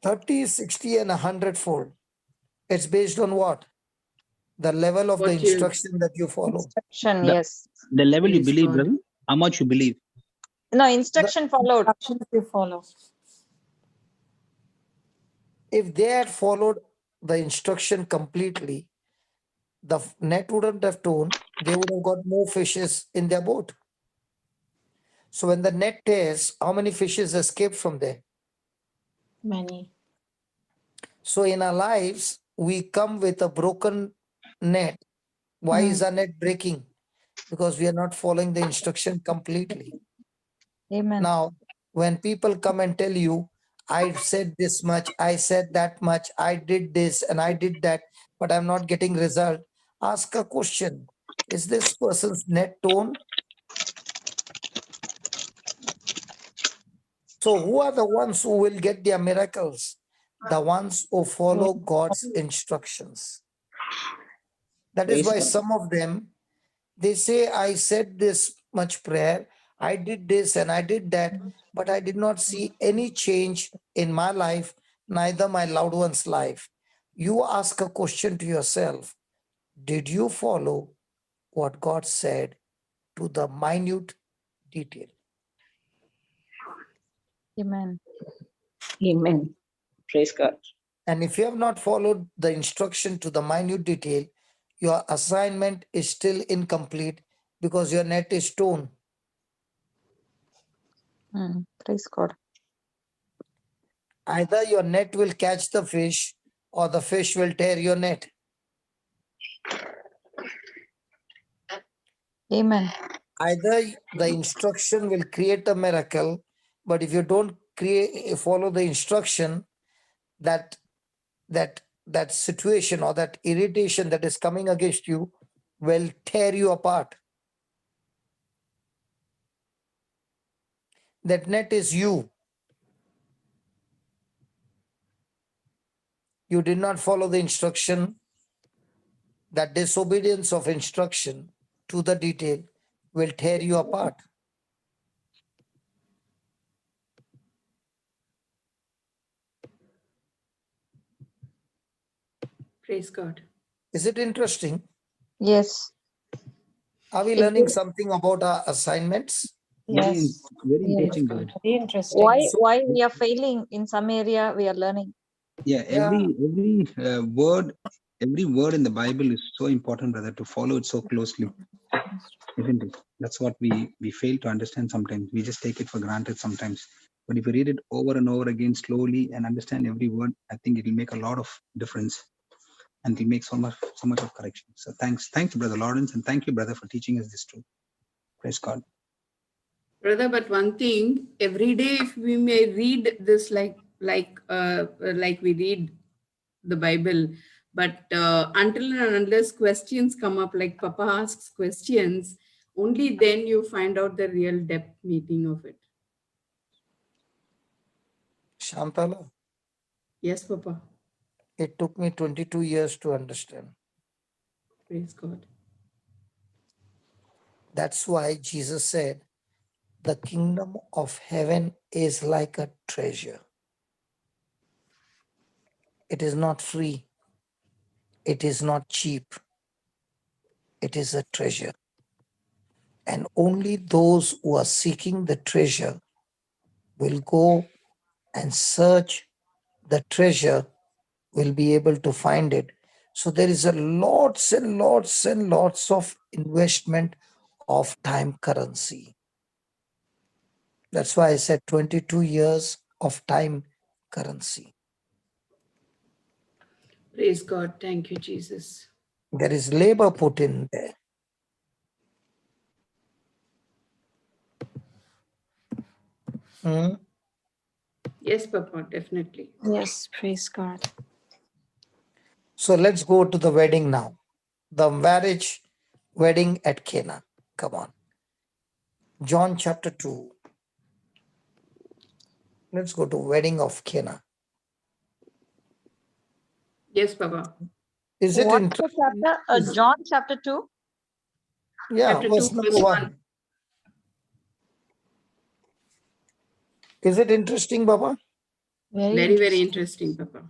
[SPEAKER 8] 30, 60 and 100-fold. It's based on what? The level of the instruction that you follow.
[SPEAKER 3] Instruction,
[SPEAKER 2] The-
[SPEAKER 3] yes.
[SPEAKER 2] The level you
[SPEAKER 5] Praise
[SPEAKER 2] believe,
[SPEAKER 5] God.
[SPEAKER 2] brother. How much you believe.
[SPEAKER 3] No, instruction followed.
[SPEAKER 1] Instructions you follow.
[SPEAKER 8] If they had followed the instruction completely, the net wouldn't have torn. They would have got more fishes in their boat. So when the net tears, how many fishes escape from there?
[SPEAKER 1] Many.
[SPEAKER 8] So in our lives, we come with a broken net Why is our net breaking? Because we are not following the instruction completely.
[SPEAKER 3] Amen.
[SPEAKER 8] Now, when people come and tell you, I said this much, I said that much, I did this and I did that, but I'm not getting result, ask a question. Is this person's net tone? So who are the ones who will get their miracles? The ones who follow God's instructions. That is
[SPEAKER 2] Praise
[SPEAKER 8] why
[SPEAKER 2] God.
[SPEAKER 8] some of them, they say, I said this much prayer, I did this and I did that, but I did not see any change in my life, neither my loved one's life. You ask a question to yourself. Did you follow what God said to the minute detail?
[SPEAKER 3] Amen.
[SPEAKER 6] Amen. Praise God.
[SPEAKER 8] And if you have not followed the instruction to the minute detail, your assignment is still incomplete because your net is torn.
[SPEAKER 3] Praise God.
[SPEAKER 8] Either your net will catch the fish or the fish will tear your net.
[SPEAKER 3] Amen.
[SPEAKER 8] Either the instruction will create a miracle, but if you don't follow the instruction, that situation or that irritation that is coming against you will tear you apart. That net is you. You did not follow the instruction. That disobedience of instruction to the detail will tear you apart.
[SPEAKER 5] Praise God.
[SPEAKER 8] Is it interesting?
[SPEAKER 3] Yes.
[SPEAKER 8] Are we
[SPEAKER 3] Is
[SPEAKER 8] learning
[SPEAKER 3] it-
[SPEAKER 8] something about our assignments?
[SPEAKER 3] Yes.
[SPEAKER 2] Very
[SPEAKER 3] Yes.
[SPEAKER 2] interesting,
[SPEAKER 5] God.
[SPEAKER 2] brother.
[SPEAKER 5] Very interesting.
[SPEAKER 3] Why we are failing in some area we are learning.
[SPEAKER 2] Yeah, every word in the Bible is so important, brother, to follow it so closely, isn't it? That's what we fail to understand sometimes. We just take it for granted sometimes. But if you read it over and over again slowly and understand every word, I think it will make a lot of difference, and it will make so much of correction. So thanks, brother Lawrence, and thank you, brother, for teaching us this truth. Praise God.
[SPEAKER 5] Brother, but one thing, every day if we may read this like we read the Bible, but until and unless questions come up, like Papa asks questions, only then you find out the real depth meaning of it.
[SPEAKER 8] Shantala,
[SPEAKER 5] Yes, Papa.
[SPEAKER 8] it took me 22 years to understand.
[SPEAKER 5] Praise God.
[SPEAKER 8] That's why Jesus said, the kingdom of heaven is like a treasure. It is not free. It is not cheap. It is a treasure. And only those who are seeking the treasure will go and search the treasure, will be able to find it. So there is a lots and lots and lots of investment of time currency. That's why I said 22 years of time currency.
[SPEAKER 5] Praise God. Thank you, Jesus.
[SPEAKER 8] There is labor put in there.
[SPEAKER 5] Yes, Papa, definitely.
[SPEAKER 1] Yes, praise God.
[SPEAKER 8] So let's go to the wedding now. The marriage wedding at Cana. Come on. John chapter 2. Let's go to wedding of Cana.
[SPEAKER 5] Yes, Papa.
[SPEAKER 8] Is it
[SPEAKER 3] What's
[SPEAKER 8] interesting?
[SPEAKER 3] the chapter? John chapter 2.
[SPEAKER 8] Yeah,
[SPEAKER 5] Chapter
[SPEAKER 8] verse
[SPEAKER 5] 2,
[SPEAKER 8] number
[SPEAKER 5] verse
[SPEAKER 8] 1.
[SPEAKER 5] 1.
[SPEAKER 8] Is it interesting, Baba?
[SPEAKER 5] Very interesting, Papa.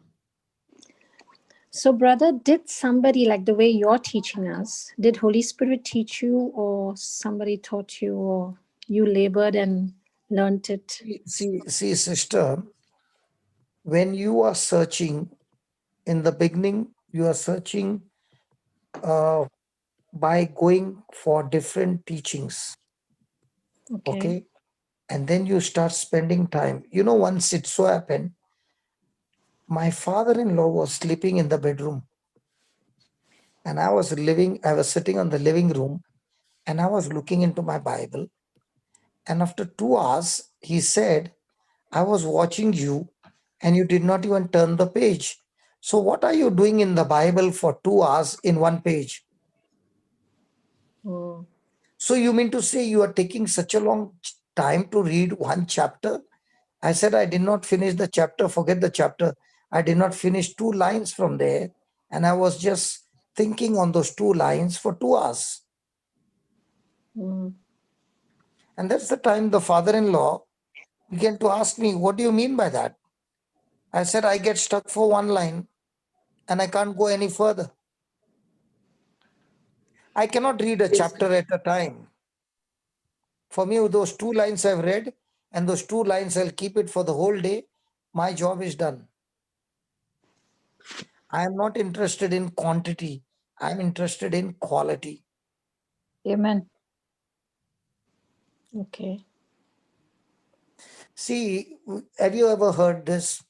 [SPEAKER 1] So, brother, did somebody, like the way you're teaching us, did Holy Spirit teach you, or somebody taught you, or you labored and learned it?
[SPEAKER 8] See, sister, when you are searching, in the beginning, you are searching by going for different teachings. Okay. And then you start spending time. You know, once it so happened, my father-in-law was sleeping in the bedroom. And I was sitting on the living room and I was looking into my Bible. And after 2 hours, he said, I was watching you and you did not even turn the page. So what are you doing in the Bible for 2 hours in one page?
[SPEAKER 1] Mm.
[SPEAKER 8] So you mean to say you are taking such a long time to read one chapter? I said, I did not finish the chapter. Forget the chapter. I did not finish 2 lines from there. And I was just thinking on those 2 lines for 2 hours.
[SPEAKER 1] Mm.
[SPEAKER 8] And that's the time the father-in-law began to ask me, what do you mean by that? I said, I get stuck for 1 line and I can't go any further. I cannot read a chapter at a time. For me, those 2 lines I've read and those 2 lines I'll keep it for the whole day. My job is done. I am not interested in quantity. I'm interested in quality.
[SPEAKER 1] Amen. Okay.
[SPEAKER 8] See, have you ever heard this?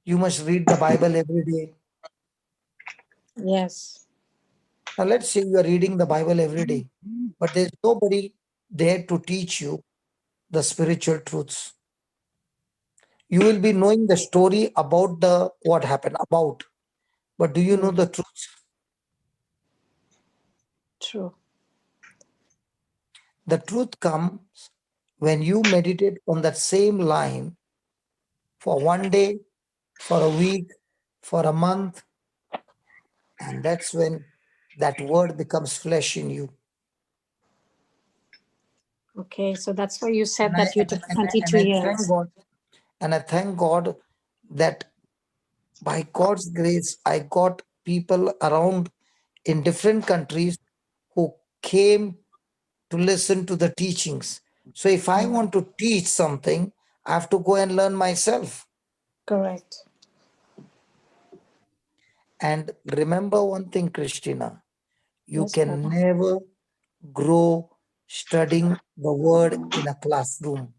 [SPEAKER 8] You must read the Bible every day.
[SPEAKER 1] Yes.
[SPEAKER 8] Now, let's say you are reading the Bible every day, but there's nobody there to teach you the spiritual truths. You will be knowing the story about what happened about, but do you know the truth?
[SPEAKER 1] True.
[SPEAKER 8] The truth comes when you meditate on that same line for 1 day, for a week, for a month, and that's when that word becomes flesh in you.
[SPEAKER 1] Okay, so that's why you said
[SPEAKER 8] And
[SPEAKER 1] that you took 22 years.
[SPEAKER 8] I thank God that by God's grace, I got people around in different countries who came to listen to the teachings. So if I want to teach something, I have to go and learn myself.
[SPEAKER 1] Correct.
[SPEAKER 8] And remember one thing, Christina, you
[SPEAKER 1] Yes,
[SPEAKER 8] can
[SPEAKER 1] brother.
[SPEAKER 8] never grow studying the word in a classroom.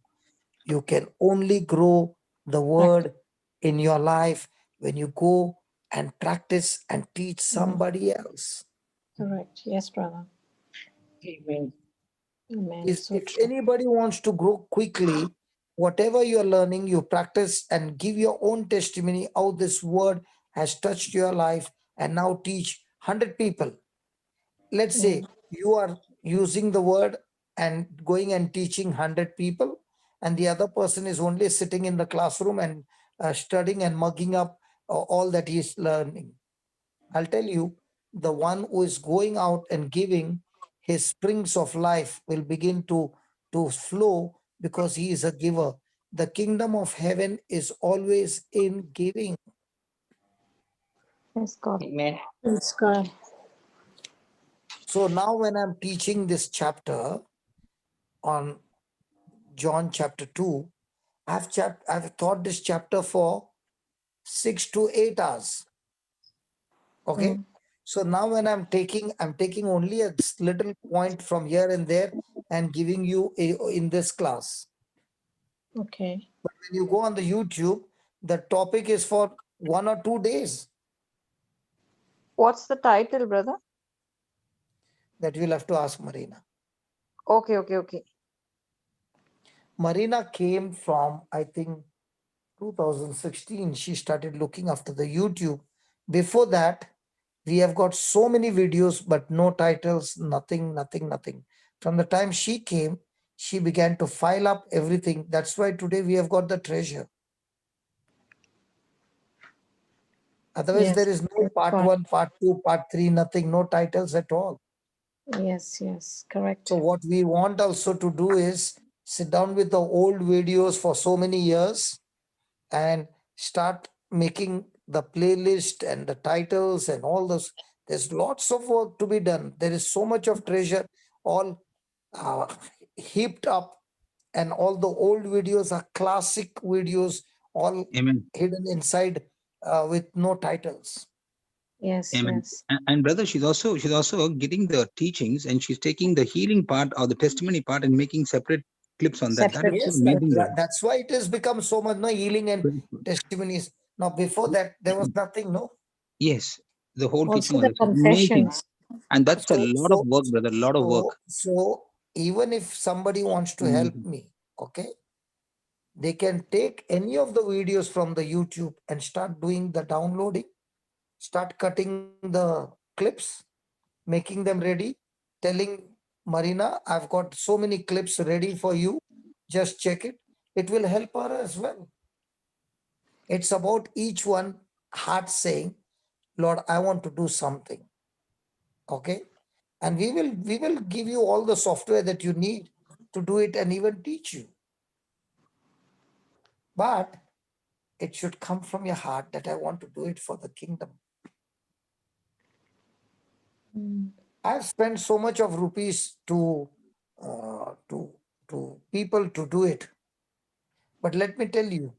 [SPEAKER 8] You can only grow the word in your life when you go and practice and teach somebody else.
[SPEAKER 1] Correct. Yes, brother.
[SPEAKER 6] Amen.
[SPEAKER 1] Amen.
[SPEAKER 8] If
[SPEAKER 1] So true.
[SPEAKER 8] anybody wants to grow quickly, whatever you're learning, you practice and give your own testimony how this word has touched your life and now teach 100 people. Let's say you are using the word and going and teaching 100 people, and the other person is only sitting in the classroom and studying and mugging up all that he is learning. I'll tell you, the one who is going out and giving, his springs of life will begin to flow because he is a giver. The kingdom of heaven is always in giving.
[SPEAKER 1] Yes, God.
[SPEAKER 6] Amen.
[SPEAKER 1] Yes, God.
[SPEAKER 8] So now when I'm teaching this chapter on John chapter 2, I've taught this chapter for 6 to 8 hours. Okay. So now when I'm taking only a little point from here and there and giving you in this class.
[SPEAKER 1] Okay.
[SPEAKER 8] But when you go on the YouTube, the topic is for 1 or 2 days.
[SPEAKER 3] What's the title, brother?
[SPEAKER 8] That you'll have to ask Marina.
[SPEAKER 3] Okay.
[SPEAKER 8] Marina came from, I think, 2016. She started looking after the YouTube. Before that, we have got so many videos, but no titles, nothing. From the time she came, she began to file up everything. That's why today we have got the treasure. Otherwise,
[SPEAKER 1] Yes.
[SPEAKER 8] there is no part 1, part 2, part 3, nothing, no titles at all.
[SPEAKER 1] Yes, correct.
[SPEAKER 8] So what we want also to do is sit down with the old videos for so many years and start making the playlist and the titles and all those. There's lots of work to be done. There is so much of treasure all heaped up, and all the old videos are classic videos, all
[SPEAKER 2] Amen.
[SPEAKER 8] hidden inside with no titles.
[SPEAKER 1] Yes,
[SPEAKER 2] Amen.
[SPEAKER 1] yes.
[SPEAKER 2] And brother, she's also getting the teachings and she's taking the healing part or the testimony part and making separate clips on that. That is
[SPEAKER 8] Yes,
[SPEAKER 2] amazing.
[SPEAKER 8] that's why it has become so much, no, healing and testimonies. Now, before that, there was nothing, no?
[SPEAKER 2] Yes, the whole teaching
[SPEAKER 1] Also the
[SPEAKER 2] was amazing.
[SPEAKER 1] confessions.
[SPEAKER 2] And that's a lot of work, brother, a lot of work.
[SPEAKER 8] So even if somebody wants to help me, okay, they can take any of the videos from the YouTube and start doing the downloading, start cutting the clips, making them ready, telling Marina, I've got so many clips ready for you. Just check it. It will help her as well. It's about each one heart saying, Lord, I want to do something. Okay. And we will give you all the software that you need to do it and even teach you. But it should come from your heart that I want to do it for the kingdom. I've spent so much of rupees to people to do it. But let me tell you,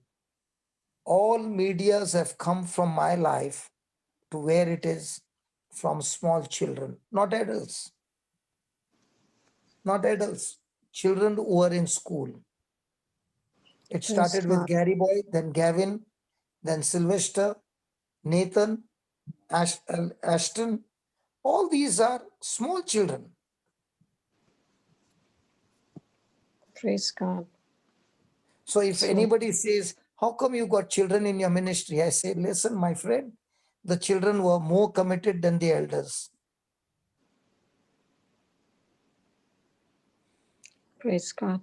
[SPEAKER 8] all medias have come from my life to where it is from small children, not adults. Not adults, children who are in school. It started with Gary Boy, then Gavin, then Sylvester, Nathan, Ashton. All these are small children.
[SPEAKER 1] Praise God.
[SPEAKER 8] So if anybody says, how come you got children in your ministry? I say, listen, my friend, the children were more committed than the elders.
[SPEAKER 1] Praise God.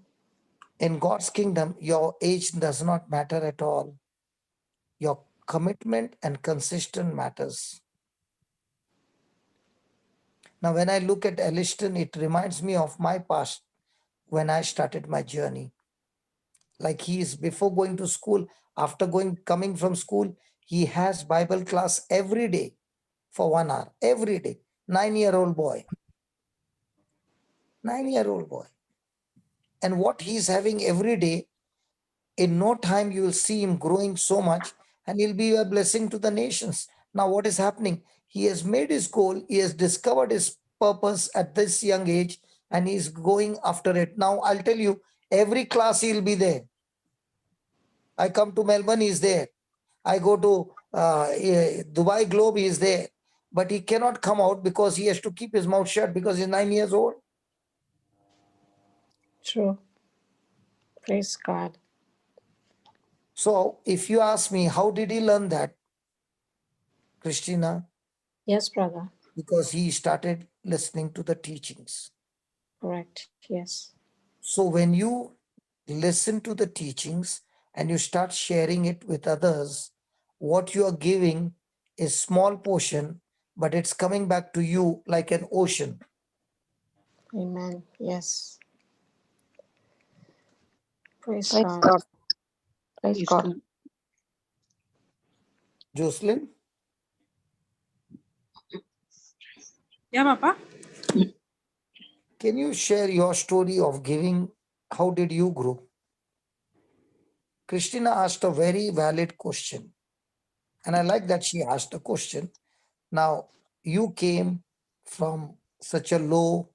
[SPEAKER 8] In God's kingdom, your age does not matter at all. Your commitment and consistent matters. Now, when I look at Aliston, it reminds me of my past when I started my journey. Like he is before going to school, after coming from school, he has Bible class every day for 1 hour, every day. 9-year-old boy. 9-year-old boy. And what he's having every day, in no time you will see him growing so much and he'll be a blessing to the nations. Now what is happening? He has made his goal. He has discovered his purpose at this young age and he's going after it. Now I'll tell you, every class he'll be there. I come to Melbourne, he's there. I go to Dubai Globe, he is there. But he cannot come out because he has to keep his mouth shut because he's 9 years old.
[SPEAKER 1] True. Praise God.
[SPEAKER 8] So if you ask me, how did he learn that, Christina?
[SPEAKER 1] Yes, brother.
[SPEAKER 8] Because he started listening to the teachings.
[SPEAKER 1] Correct. Yes.
[SPEAKER 8] So when you listen to the teachings and you start sharing it with others, what you are giving is small portion, but it's coming back to you like an ocean.
[SPEAKER 1] Amen. Yes. Praise
[SPEAKER 9] Praise
[SPEAKER 1] God.
[SPEAKER 9] God. Praise
[SPEAKER 6] Praise
[SPEAKER 9] God.
[SPEAKER 6] God.
[SPEAKER 8] Jocelyn,
[SPEAKER 4] Yeah, Papa.
[SPEAKER 8] can you share your story of giving? How did you grow? Christina asked a very valid question. And I like that she asked a question. Now, you came from such a low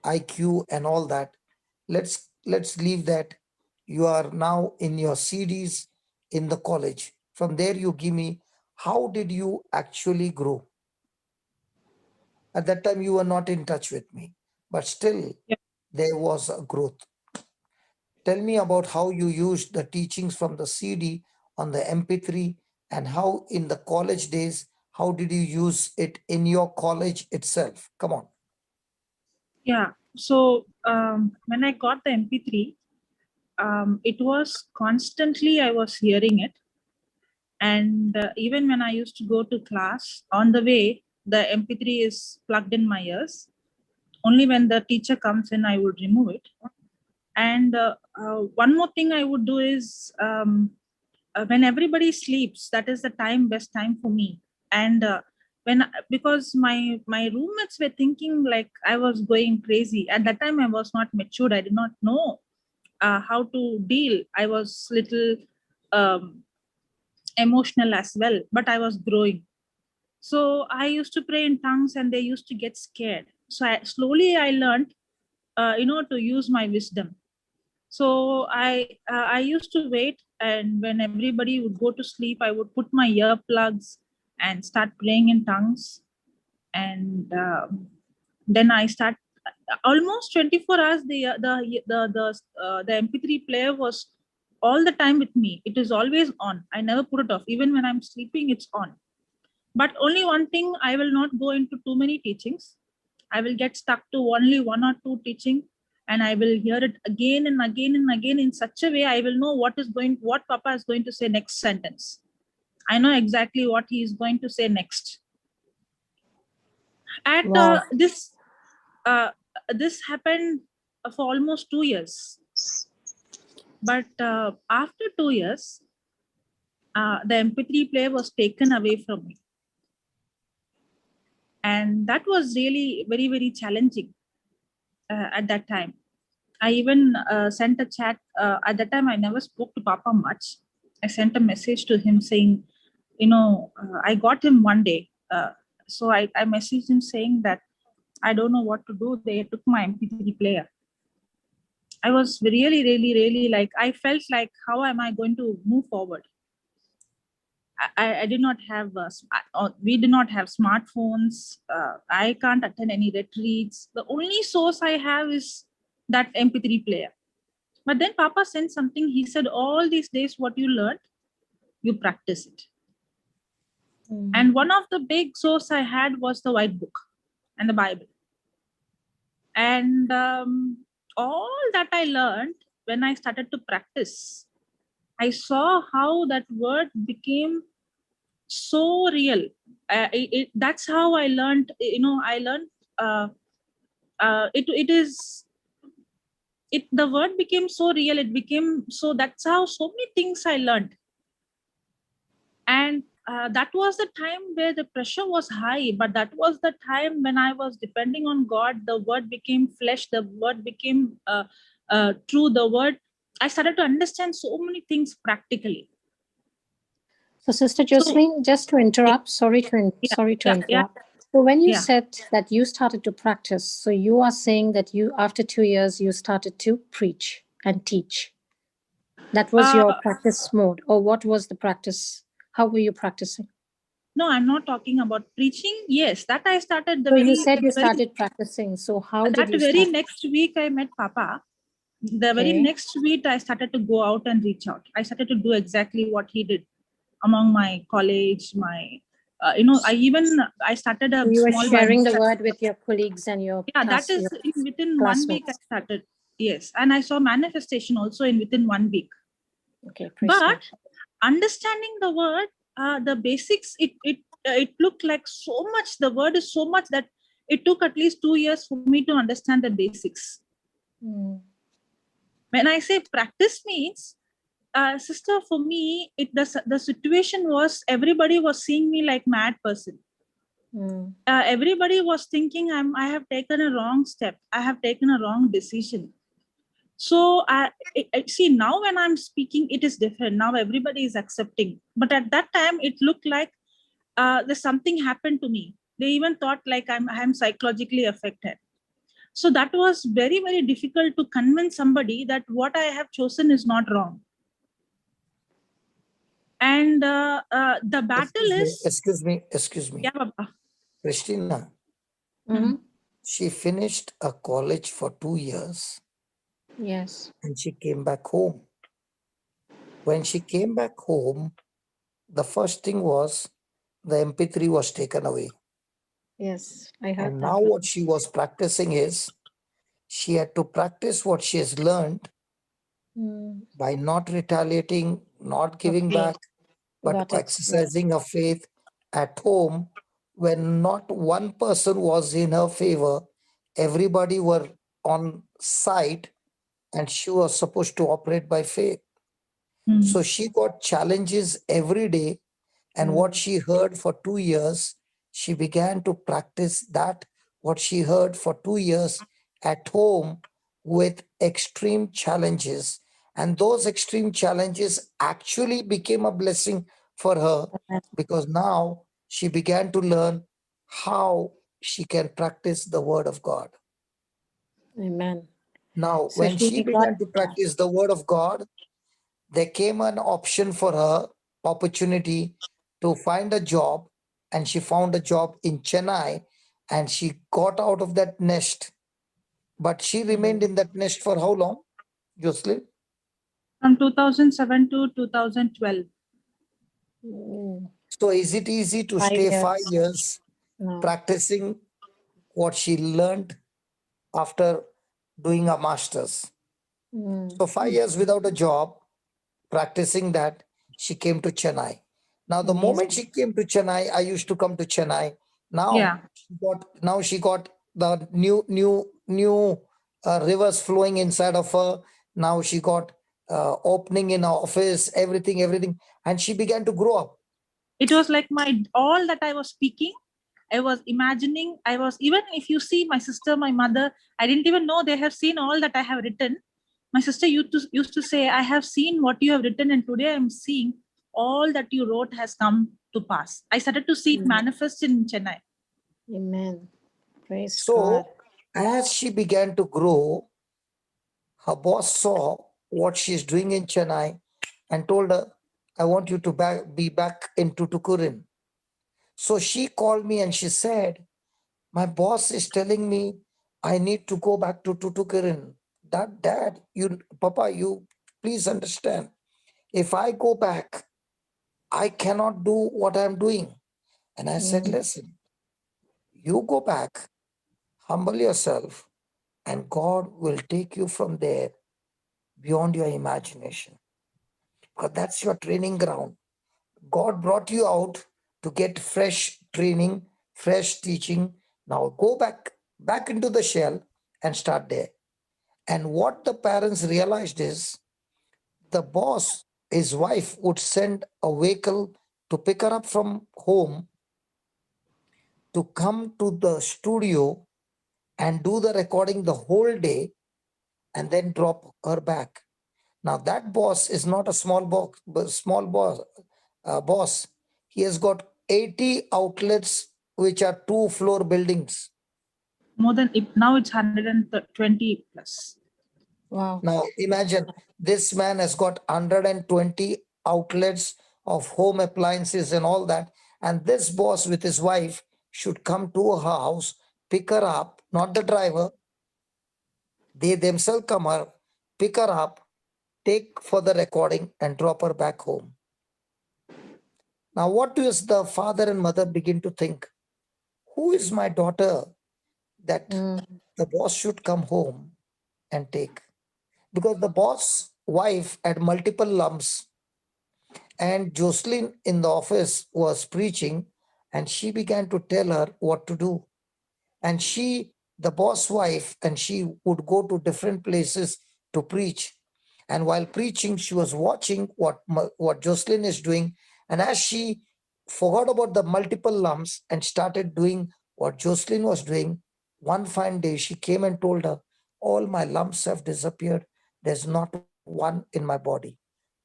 [SPEAKER 8] IQ and all that. Let's leave that. You are now in your CDs in the college. From there, you give me, how did you actually grow? At that time, you were not in touch with me, but still there was a growth. Tell me about how you used the teachings from the CD on the MP3 and how in the college days, how did you use it in your college itself? Come on.
[SPEAKER 4] Yeah. So when I got the MP3, it was constantly I was hearing it. And even when I used to go to class, on the way, the MP3 is plugged in my ears. Only when the teacher comes in, I would remove it. And one more thing I would do is when everybody sleeps, that is the best time for me. And because my roommates were thinking like I was going crazy. At that time, I was not matured. I did not know how to deal. I was little emotional as well, but I was growing. So I used to pray in tongues and they used to get scared. So slowly I learned, to use my wisdom. So I used to wait, and when everybody would go to sleep, I would put my earplugs and start praying in tongues. And then I start almost 24 hours. The MP3 player was all the time with me. It is always on. I never put it off. Even when I'm sleeping, it's on. But only one thing, I will not go into too many teachings. I will get stuck to only one or two teaching, and I will hear it again and again and again in such a way I will know what Papa is going to say next sentence. I know exactly what he is going to say next. At
[SPEAKER 1] Wow.
[SPEAKER 4] this happened for almost 2 years. But after 2 years, the MP3 player was taken away from me. And that was really very, very challenging at that time. I even sent a chat. At that time, I never spoke to Papa much. I sent a message to him saying, I got him one day. So I messaged him saying that I don't know what to do. They took my MP3 player. I was really, really, really I felt like, how am I going to move forward? I did not have, we did not have smartphones. I can't attend any retreats. The only source I have is that MP3 player. But then Papa sent something. He said, all these days, what you learned, you practice it. And one of the big source I had was the White Book and the Bible. And all that I learned, when I started to practice, I saw how that word became so real. That's how I learned, I learned the word became so real. It became so, that's how so many things I learned. And that was the time where the pressure was high, but that was the time when I was depending on God. The word became flesh. The word became true. The word, I started to understand so many things practically.
[SPEAKER 1] So, Sister Jocelyn, just to interrupt, sorry to interrupt.
[SPEAKER 4] Yeah.
[SPEAKER 1] So when you said that you started to practice, so you are saying that you, after 2 years, you started to preach and teach. That was your practice mode, or what was the practice? How were you practicing?
[SPEAKER 4] No, I'm not talking about preaching. Yes, that I started
[SPEAKER 1] So you said you started practicing. So how did you
[SPEAKER 4] That very
[SPEAKER 1] start?
[SPEAKER 4] next week I met Papa. The very next week I started to go out and reach out. I started to do exactly what he did among my college, I started a
[SPEAKER 1] you were
[SPEAKER 4] small
[SPEAKER 1] sharing the word with your colleagues and your
[SPEAKER 4] that is within 1 week I started. Yes, and I saw manifestation also within 1 week.
[SPEAKER 1] Okay,
[SPEAKER 4] but understanding the word, the basics, it looked like so much. The word is so much that it took at least 2 years for me to understand the basics. When I say practice means, sister, for me, the situation was everybody was seeing me like mad person. Everybody was thinking I have taken a wrong step. I have taken a wrong decision. So see, now when I'm speaking, it is different. Now everybody is accepting. But at that time, it looked like there's something happened to me. They even thought like I'm psychologically affected. So that was very, very difficult to convince somebody that what I have chosen is not wrong. And the battle
[SPEAKER 8] Excuse me.
[SPEAKER 4] Yeah, Papa.
[SPEAKER 8] Christina, she finished a college for 2 years.
[SPEAKER 1] Yes.
[SPEAKER 8] And she came back home. When she came back home, the first thing was the MP3 was taken away.
[SPEAKER 1] Yes, I heard
[SPEAKER 8] and
[SPEAKER 1] that.
[SPEAKER 8] now what she was practicing is she had to practice what she has learned by not retaliating, not giving back, but exercising her faith at home. When not one person was in her favor, everybody were on side, and she was supposed to operate by faith. So she got challenges every day, and what she heard for 2 years, she began to practice that, what she heard for 2 years at home with extreme challenges. And those extreme challenges actually became a blessing for her, because now she began to learn how she can practice the word of God.
[SPEAKER 1] Amen.
[SPEAKER 8] Now,
[SPEAKER 1] So
[SPEAKER 8] when she began to practice the word of God, there came an option for her, opportunity to find a job, and she found a job in Chennai, and she got out of that nest. But she remained in that nest for how long, Jocelyn?
[SPEAKER 4] From 2007 to 2012.
[SPEAKER 8] So is it easy to
[SPEAKER 10] 5
[SPEAKER 8] stay
[SPEAKER 10] years.
[SPEAKER 8] 5 years
[SPEAKER 10] No.
[SPEAKER 8] practicing what she learned after doing a master's? So 5 years without a job, practicing that, she came to Chennai. Now, the moment she came to Chennai, I used to come to Chennai. Now,
[SPEAKER 4] Yeah.
[SPEAKER 8] she got the new rivers flowing inside of her. Now she got opening in her office, everything, and she began to grow up.
[SPEAKER 4] It was like all that I was speaking, I was imagining, even if you see my sister, my mother, I didn't even know they have seen all that I have written. My sister used to say, I have seen what you have written, and today I'm seeing all that you wrote has come to pass. I started to see it manifest in Chennai.
[SPEAKER 10] Amen. Praise
[SPEAKER 8] So,
[SPEAKER 10] God.
[SPEAKER 8] as she began to grow, her boss saw what she's doing in Chennai and told her, I want you to be back in Tuticorin. So she called me and she said, my boss is telling me I need to go back to Tuticorin. Dad, Papa, you please understand. If I go back, I cannot do what I'm doing. And I said, listen, you go back, humble yourself, and God will take you from there beyond your imagination. Because that's your training ground. God brought you out to get fresh training, fresh teaching. Now go back into the shell and start there. And what the parents realized is the boss, his wife, would send a vehicle to pick her up from home to come to the studio and do the recording the whole day and then drop her back. Now that boss is not a small boss. He has got 80 outlets, which are 2-floor buildings.
[SPEAKER 4] More than now it's 120 plus.
[SPEAKER 10] Wow.
[SPEAKER 8] Now imagine this man has got 120 outlets of home appliances and all that. And this boss with his wife should come to her house, pick her up, not the driver. They themselves come her, pick her up, take for the recording and drop her back home. Now, what does the father and mother begin to think? Who is my daughter that the boss should come home and take? Because the boss wife had multiple lumps, and Jocelyn in the office was preaching, and she began to tell her what to do. And the boss wife, and she would go to different places to preach. And while preaching, she was watching what Jocelyn is doing. And as she forgot about the multiple lumps and started doing what Jocelyn was doing, one fine day she came and told her, all my lumps have disappeared. There's not one in my body.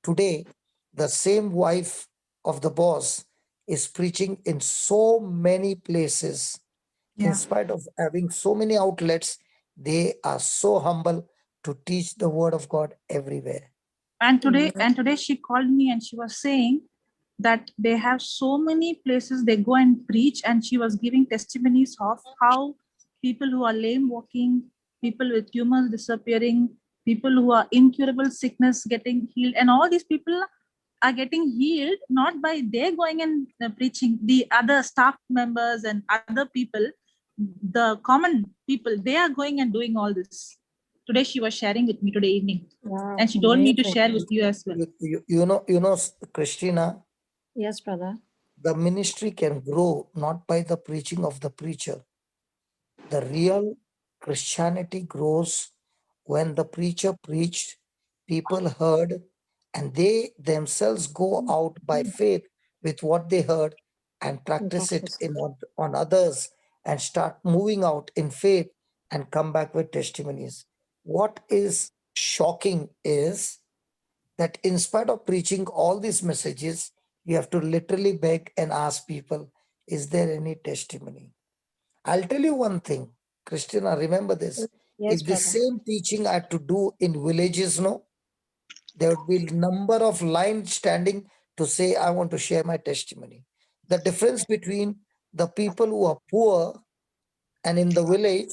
[SPEAKER 8] Today, the same wife of the boss is preaching in so many places. In spite of having so many outlets, they are so humble to teach the word of God everywhere.
[SPEAKER 4] And today she called me and she was saying that they have so many places they go and preach, and she was giving testimonies of how people who are lame walking, people with tumors disappearing, people who are incurable sickness getting healed, and all these people are getting healed not by they going and preaching. The other staff members and other people, the common people, they are going and doing all this. Today she was sharing with me today evening.
[SPEAKER 10] Wow,
[SPEAKER 4] and she told me to
[SPEAKER 10] amazing.
[SPEAKER 4] share with you as well.
[SPEAKER 8] You know, Christina,
[SPEAKER 10] Yes, brother.
[SPEAKER 8] the ministry can grow not by the preaching of the preacher. The real Christianity grows when the preacher preached, people heard, and they themselves go out by faith with what they heard and practice it on others and start moving out in faith and come back with testimonies. What is shocking is that in spite of preaching all these messages, you have to literally beg and ask people, is there any testimony? I'll tell you one thing, Christina, remember this.
[SPEAKER 10] Yes,
[SPEAKER 8] If the
[SPEAKER 10] brother.
[SPEAKER 8] same teaching I had to do in villages, no, there would be number of lines standing to say, I want to share my testimony. The difference between the people who are poor and in the village,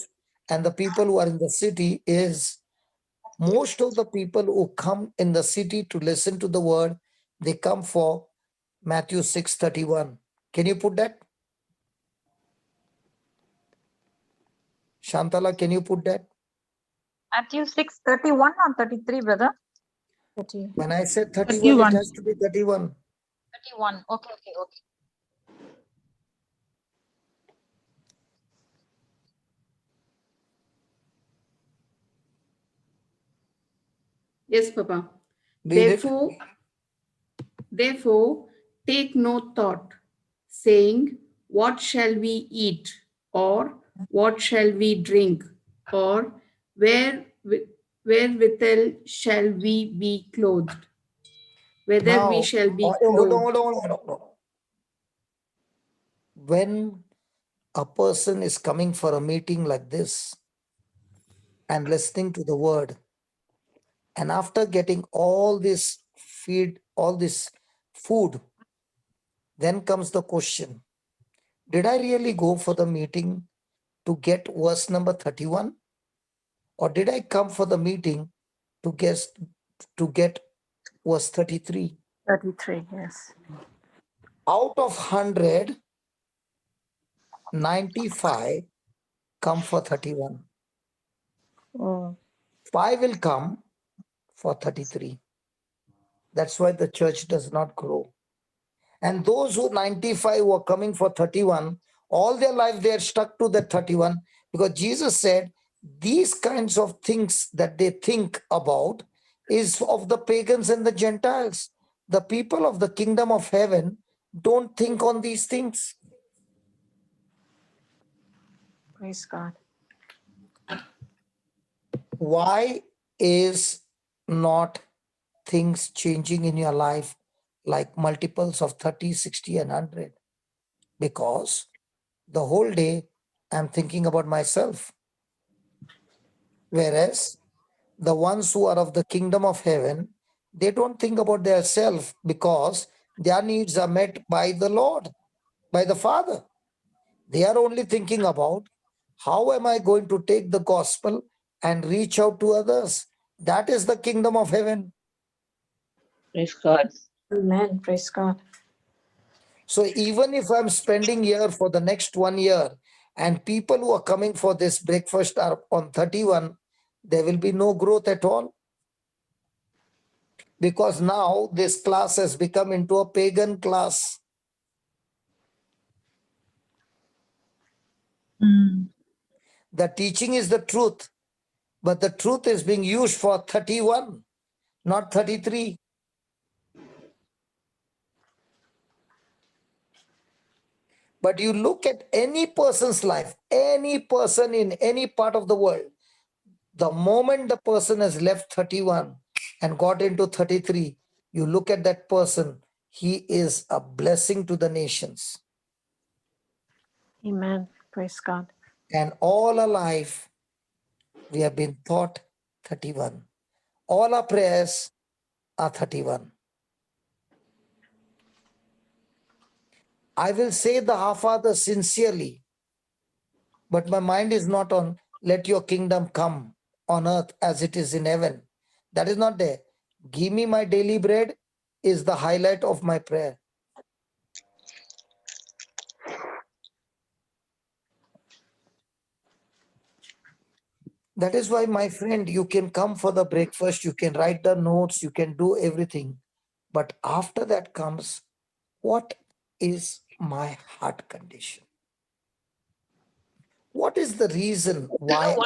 [SPEAKER 8] and the people who are in the city is most of the people who come in the city to listen to the word, they come for Matthew 6:31. Can you put that? Shantala, can you put that?
[SPEAKER 11] Matthew 6:31 or 33, brother?
[SPEAKER 10] 30.
[SPEAKER 8] When I said 31,
[SPEAKER 4] 31.
[SPEAKER 8] it has to be 31.
[SPEAKER 11] 31. Okay.
[SPEAKER 5] Yes, Papa.
[SPEAKER 8] Read it.
[SPEAKER 5] Therefore, take no thought, saying, what shall we eat? Or what shall we drink? Or wherewithal shall we be clothed? Whether we shall be
[SPEAKER 8] hold
[SPEAKER 5] clothed.
[SPEAKER 8] on. When a person is coming for a meeting like this and listening to the word, and after getting all this food, then comes the question, did I really go for the meeting to get verse number 31? Or did I come for the meeting to get verse 33?
[SPEAKER 10] 33, yes.
[SPEAKER 8] Out of 100, 95 come for 31.
[SPEAKER 10] Oh,
[SPEAKER 8] 5 will come for 33. That's why the church does not grow. And those who 95 were coming for 31, all their life they are stuck to that 31, because Jesus said these kinds of things that they think about is of the pagans and the Gentiles. The people of the kingdom of heaven don't think on these things.
[SPEAKER 10] praise God.
[SPEAKER 8] Why is not things changing in your life like multiples of 30, 60, and 100? Because the whole day I'm thinking about myself. Whereas the ones who are of the kingdom of heaven, they don't think about their self because their needs are met by the Lord, by the Father. They are only thinking about how am I going to take the gospel and reach out to others. That is the kingdom of heaven.
[SPEAKER 6] Praise God.
[SPEAKER 10] Amen. Praise God.
[SPEAKER 8] So even if I'm spending here for the next 1 year and people who are coming for this breakfast are on 31, there will be no growth at all. Because now this class has become into a pagan class. The teaching is the truth, but the truth is being used for 31, not 33. But you look at any person's life, any person in any part of the world, the moment the person has left 31 and got into 33, you look at that person, he is a blessing to the nations.
[SPEAKER 10] Amen. Praise God.
[SPEAKER 8] And all our life, we have been taught 31. All our prayers are 31. I will say the Our Father sincerely, but my mind is not on let your kingdom come on earth as it is in heaven. That is not there. Give me my daily bread is the highlight of my prayer. That is why, my friend, you can come for the breakfast, you can write the notes, you can do everything. But after that comes, what is my heart condition? What is the reason why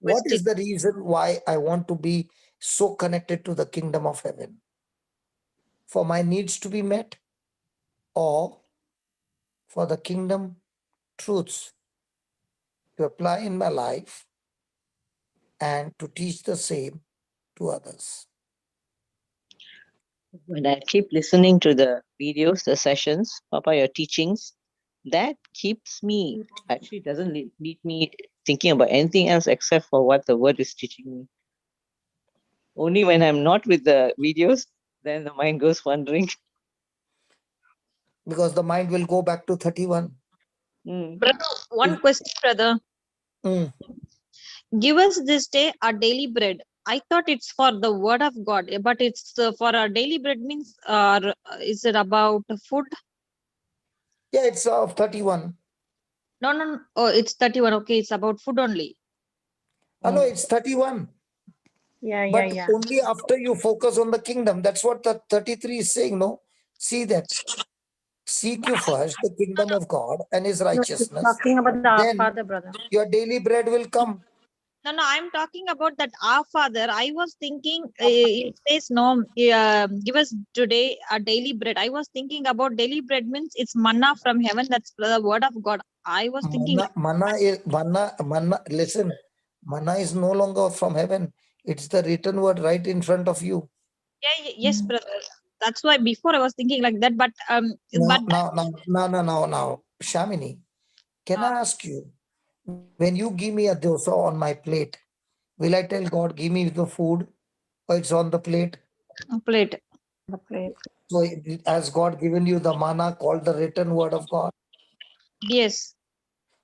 [SPEAKER 8] what is the reason why I want to be so connected to the kingdom of heaven? For my needs to be met, or for the kingdom truths to apply in my life and to teach the same to others?
[SPEAKER 6] When I keep listening to the videos, the sessions, Papa, your teachings, that keeps me, actually doesn't lead me thinking about anything else except for what the word is teaching me. Only when I'm not with the videos, then the mind goes wandering.
[SPEAKER 8] Because the mind will go back to 31.
[SPEAKER 11] Brother, one question, brother.
[SPEAKER 8] Mm.
[SPEAKER 11] Give us this day our daily bread. I thought it's for the word of God, but it's for our daily bread means, is it about food?
[SPEAKER 8] Yeah, it's 31.
[SPEAKER 11] No, no, no. Oh, it's 31. Okay, it's about food only.
[SPEAKER 8] No, it's 31.
[SPEAKER 10] Yeah, yeah,
[SPEAKER 8] But
[SPEAKER 10] yeah.
[SPEAKER 8] only after you focus on the kingdom. That's what the 33 is saying, no? See that. Seek you first the kingdom of God and his
[SPEAKER 10] No, he's
[SPEAKER 8] righteousness.
[SPEAKER 10] talking about the Our
[SPEAKER 8] Then
[SPEAKER 10] Father, brother.
[SPEAKER 8] your daily bread will come.
[SPEAKER 11] No, no, I'm talking about that our Father. I was thinking it says no, give us today a daily bread. I was thinking about daily bread means it's manna from heaven. That's the word of God. I was thinking.
[SPEAKER 8] Listen, manna is no longer from heaven. It's the written word right in front of you.
[SPEAKER 11] Yes, brother. That's why before I was thinking like that, but
[SPEAKER 8] Now, Shamini, can I ask you, when you give me a dosa on my plate, will I tell God, give me the food, or it's on the plate?
[SPEAKER 11] Plate.
[SPEAKER 10] The plate.
[SPEAKER 8] So has God given you the manna called the written word of God?
[SPEAKER 11] Yes.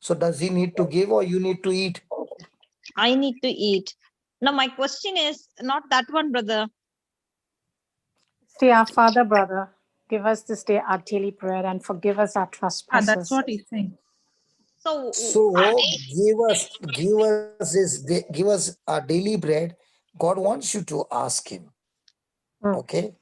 [SPEAKER 8] So does he need to give or you need to eat?
[SPEAKER 11] I need to eat. Now my question is not that one, brother.
[SPEAKER 10] Say, Our Father, brother, give us this day our daily bread and forgive us our trespasses.
[SPEAKER 4] That's what he's saying.
[SPEAKER 11] So
[SPEAKER 8] give us our daily bread. God wants you to ask him. Okay?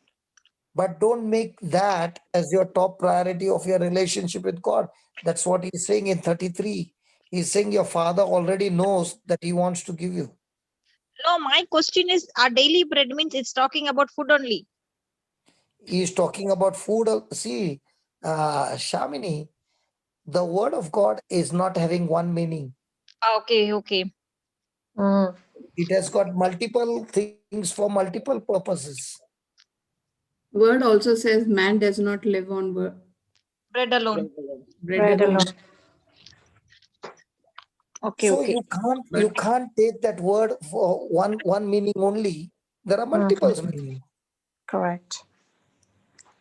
[SPEAKER 8] But don't make that as your top priority of your relationship with God. That's what he's saying in 33. He's saying your father already knows that he wants to give you.
[SPEAKER 11] no, my question is our daily bread means it's talking about food only.
[SPEAKER 8] He's talking about food. See, Shamini, the word of God is not having one meaning.
[SPEAKER 11] Okay, okay.
[SPEAKER 8] It has got multiple things for multiple purposes.
[SPEAKER 5] Word also says man does not live on
[SPEAKER 11] bread alone.
[SPEAKER 5] Bread alone.
[SPEAKER 11] Okay,
[SPEAKER 8] So
[SPEAKER 11] okay.
[SPEAKER 8] you can't take that word for one meaning only. There are multiple meanings.
[SPEAKER 10] Correct.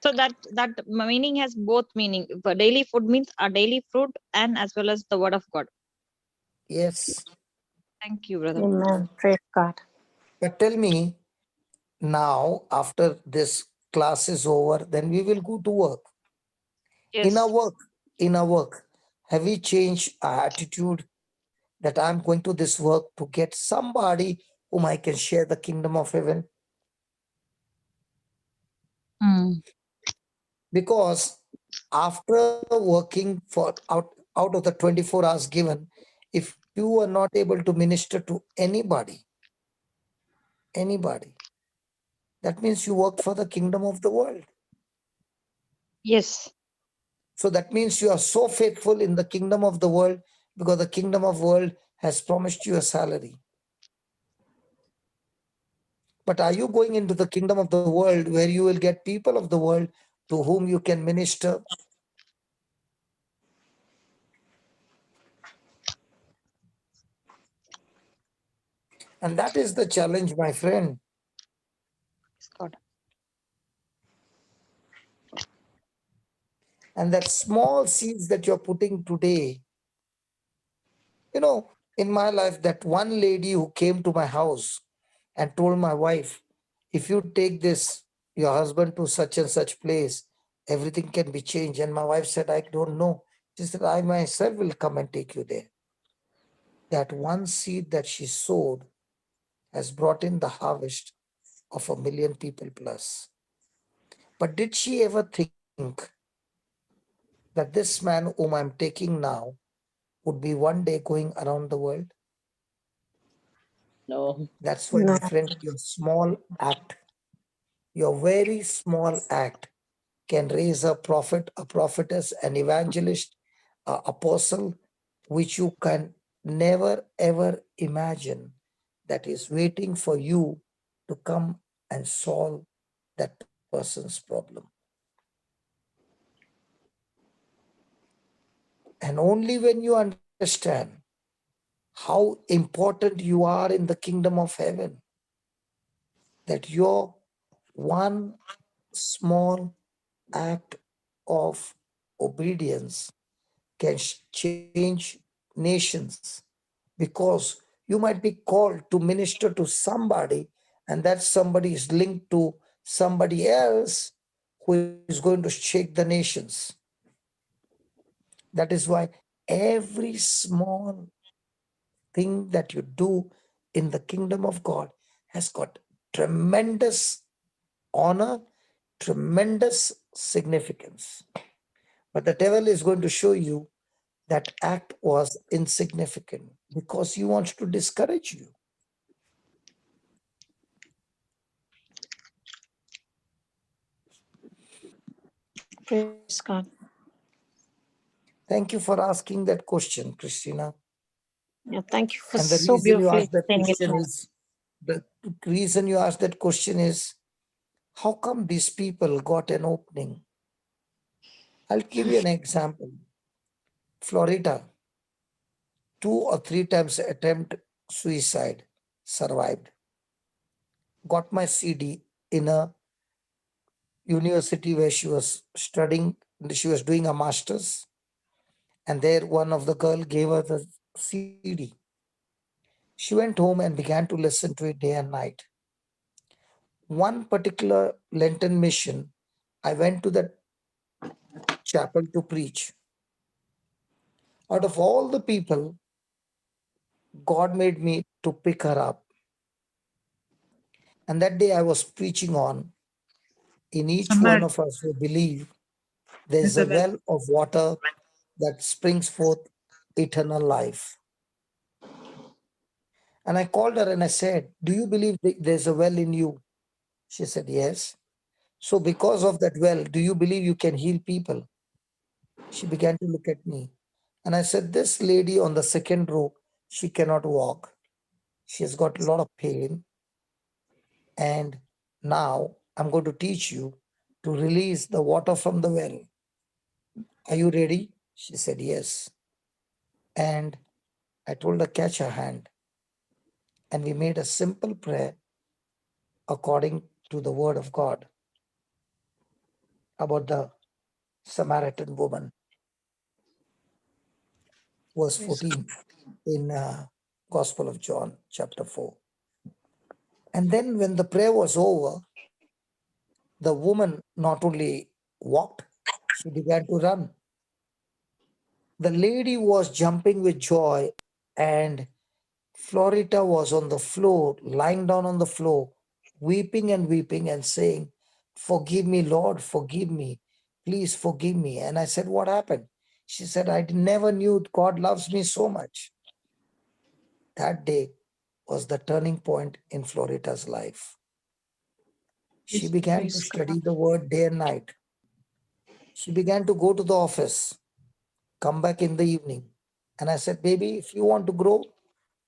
[SPEAKER 11] So that meaning has both meaning. For daily food means a daily fruit and as well as the word of God.
[SPEAKER 8] Yes.
[SPEAKER 11] Thank you, brother.
[SPEAKER 10] Amen. Praise God.
[SPEAKER 8] But tell me now, after this class is over, then we will go to work.
[SPEAKER 11] Yes.
[SPEAKER 8] In our work, have we changed our attitude that I'm going to this work to get somebody whom I can share the kingdom of heaven? Because after working for out of the 24 hours given, if you are not able to minister to anybody, that means you work for the kingdom of the world.
[SPEAKER 11] Yes.
[SPEAKER 8] So that means you are so faithful in the kingdom of the world because the kingdom of world has promised you a salary. But are you going into the kingdom of the world where you will get people of the world to whom you can minister? And that is the challenge, my friend.
[SPEAKER 11] God.
[SPEAKER 8] And that small seeds that you're putting today, in my life, that one lady who came to my house and told my wife, if you take your husband to such and such place, everything can be changed. And my wife said, I don't know. She said, I myself will come and take you there. That one seed that she sowed has brought in the harvest of 1 million people plus. But did she ever think that this man whom I'm taking now would be one day going around the world?
[SPEAKER 6] No.
[SPEAKER 8] That's why, my friend, your small act, your very small act can raise a prophet, a prophetess, an evangelist, an apostle, which you can never ever imagine, that is waiting for you to come and solve that person's problem. And only when you understand how important you are in the kingdom of heaven, that your one small act of obedience can change nations, because you might be called to minister to somebody, and that somebody is linked to somebody else who is going to shake the nations. That is why every small thing that you do in the kingdom of God has got tremendous honor, tremendous significance. But the devil is going to show you that act was insignificant because he wants to discourage you.
[SPEAKER 10] Praise God.
[SPEAKER 8] Thank you for asking that question, Christina.
[SPEAKER 10] Yeah, thank you for
[SPEAKER 8] And the
[SPEAKER 10] so
[SPEAKER 8] reason you
[SPEAKER 10] beautifully
[SPEAKER 8] asked that
[SPEAKER 10] explaining it to
[SPEAKER 8] question
[SPEAKER 10] us.
[SPEAKER 8] is, the reason you asked that question is, how come these people got an opening? I'll give you an example. Florida, 2 or 3 times attempt suicide, survived. Got my CD in a university where she was studying, she was doing a master's, and there one of the girl gave her the CD. She went home and began to listen to it day and night. One particular Lenten mission, I went to the chapel to preach. Out of all the people, God made me to pick her up. And that day I was preaching on, in each one of us who believe, there's a well of water that springs forth eternal life. And I called her and I said, do you believe there's a well in you? She said, yes. So because of that well, do you believe you can heal people? She began to look at me. And I said, this lady on the second row, she cannot walk. She's got a lot of pain. And now I'm going to teach you to release the water from the well. Are you ready? She said, yes. And I told her, catch her hand. And we made a simple prayer according to the word of God about the Samaritan woman. Verse 14 in Gospel of John, chapter 4. And then when the prayer was over, the woman not only walked, she began to run. The lady was jumping with joy, and Florita was on the floor, lying down on the floor, weeping and saying, forgive me, Lord, forgive me. Please forgive me. And I said, what happened? She said, I never knew God loves me so much. That day was the turning point in Florita's life. She began to study the word day and night. She began to go to the office, come back in the evening. And I said, baby, if you want to grow,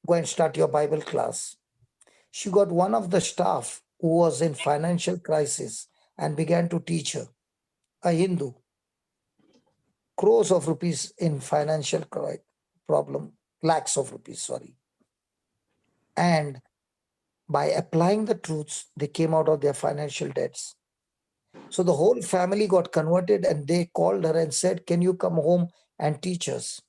[SPEAKER 8] go and start your Bible class. She got one of the staff who was in financial crisis and began to teach her, a Hindu, crores of rupees in financial problem, lakhs of rupees, sorry. And by applying the truths, they came out of their financial debts. So the whole family got converted, and they called her and said, can you come home and teach us?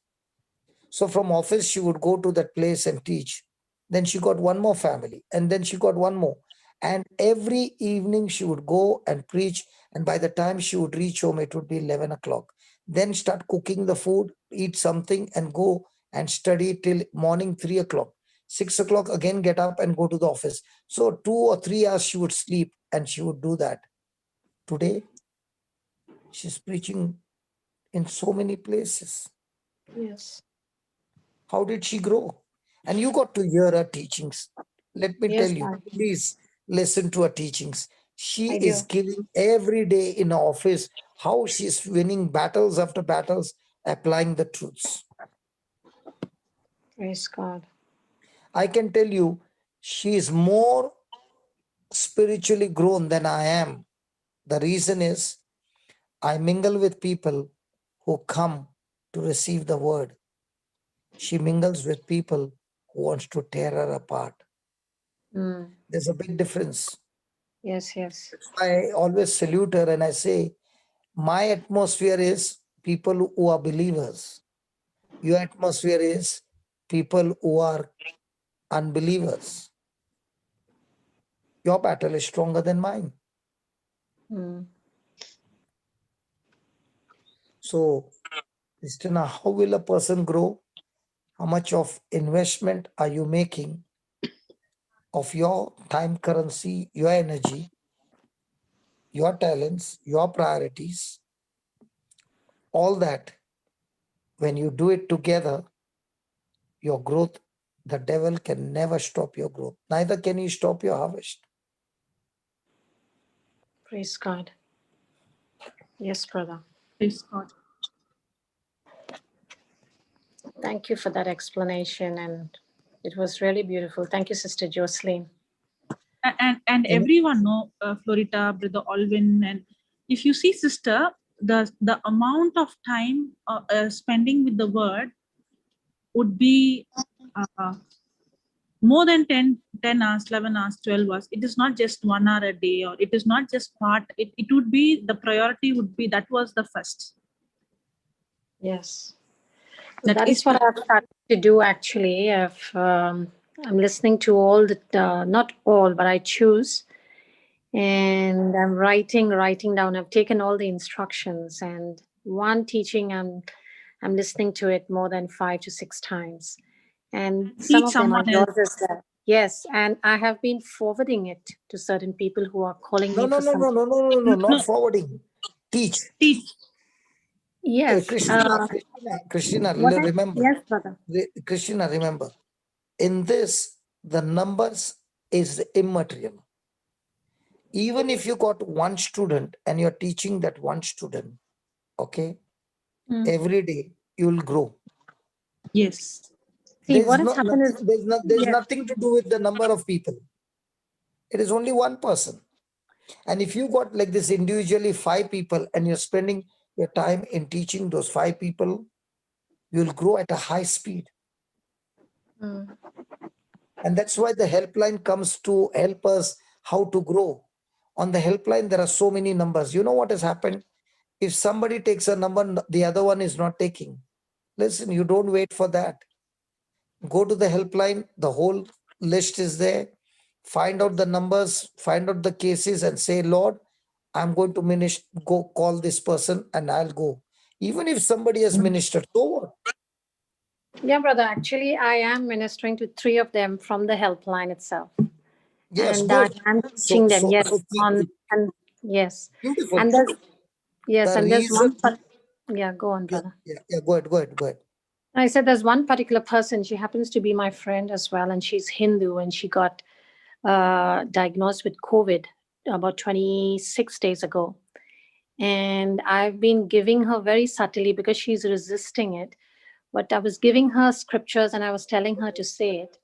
[SPEAKER 8] So from office, she would go to that place and teach. Then she got one more family, and then she got one more. And every evening she would go and preach. And by the time she would reach home, it would be 11 o'clock. Then start cooking the food, eat something, and go and study till morning 3 o'clock. 6 o'clock, again get up and go to the office. So 2 or 3 hours she would sleep, and she would do that. Today, she's preaching in so many places.
[SPEAKER 10] Yes.
[SPEAKER 8] How did she grow? And you got to hear her teachings. Let me
[SPEAKER 10] Yes,
[SPEAKER 8] tell you,
[SPEAKER 10] Dad.
[SPEAKER 8] please listen to her teachings. She
[SPEAKER 10] I
[SPEAKER 8] is
[SPEAKER 10] do.
[SPEAKER 8] giving every day in her office how she's winning battles after battles, applying the truths.
[SPEAKER 10] Praise God.
[SPEAKER 8] I can tell you, she is more spiritually grown than I am. The reason is I mingle with people who come to receive the word. She mingles with people who wants to tear her apart.
[SPEAKER 10] Mm.
[SPEAKER 8] There's a big difference.
[SPEAKER 10] Yes, yes.
[SPEAKER 8] I always salute her and I say, my atmosphere is people who are believers. Your atmosphere is people who are unbelievers. Your battle is stronger than mine. So, Christina, how will a person grow? How much of investment are you making of your time currency, your energy, your talents, your priorities? All that, when you do it together, your growth, the devil can never stop your growth. Neither can he stop your harvest.
[SPEAKER 10] Praise God. Yes, brother.
[SPEAKER 4] Praise God.
[SPEAKER 10] Thank you for that explanation, and it was really beautiful. Thank you, Sister Jocelyn.
[SPEAKER 4] And everyone know Florida, Brother Alvin, and if you see, sister, the amount of time spending with the word would be more than 10 hours, 11 hours, 12 hours. It is not just 1 hour a day, or it is not just part. It would be, the priority would be, that was the first.
[SPEAKER 10] Yes. That is what I've started to do, actually. I'm listening to all the, not all, but I choose. And I'm writing down. I've taken all the instructions, and one teaching, I'm listening to it more than 5 to 6 times. And some of them are yours as well. Yes, and I have been forwarding it to certain people who are calling me.
[SPEAKER 8] No, not forwarding. Teach.
[SPEAKER 10] Yes.
[SPEAKER 8] Christina, remember.
[SPEAKER 10] Yes, brother.
[SPEAKER 8] Christina, remember. In this, the numbers is immaterial. Even if you got one student and you're teaching that one student, okay, every day you'll grow.
[SPEAKER 4] Yes.
[SPEAKER 10] See, what has happened is
[SPEAKER 8] there's nothing to do with the number of people. It is only one person. And if you got like this individually 5 people and you're spending your time in teaching those 5 people, you'll grow at a high speed. And that's why the helpline comes to help us how to grow. On the helpline, there are so many numbers. You know what has happened? If somebody takes a number, the other one is not taking. Listen, you don't wait for that. Go to the helpline. The whole list is there. Find out the numbers, find out the cases, and say, Lord, I'm going to go call this person, and I'll go. Even if somebody has ministered, so what?
[SPEAKER 10] Yeah, brother. Actually, I am ministering to 3 of them from the helpline itself.
[SPEAKER 8] Yes,
[SPEAKER 10] and
[SPEAKER 8] good.
[SPEAKER 10] I'm teaching them. Yes, and yes,
[SPEAKER 8] beautiful.
[SPEAKER 10] And there's there's one. Yeah, go on, brother.
[SPEAKER 8] Yeah, go ahead.
[SPEAKER 10] I said there's one particular person. She happens to be my friend as well, and she's Hindu, and she got diagnosed with COVID about 26 days ago. And I've been giving her very subtly because she's resisting it. But I was giving her scriptures and I was telling her to say it.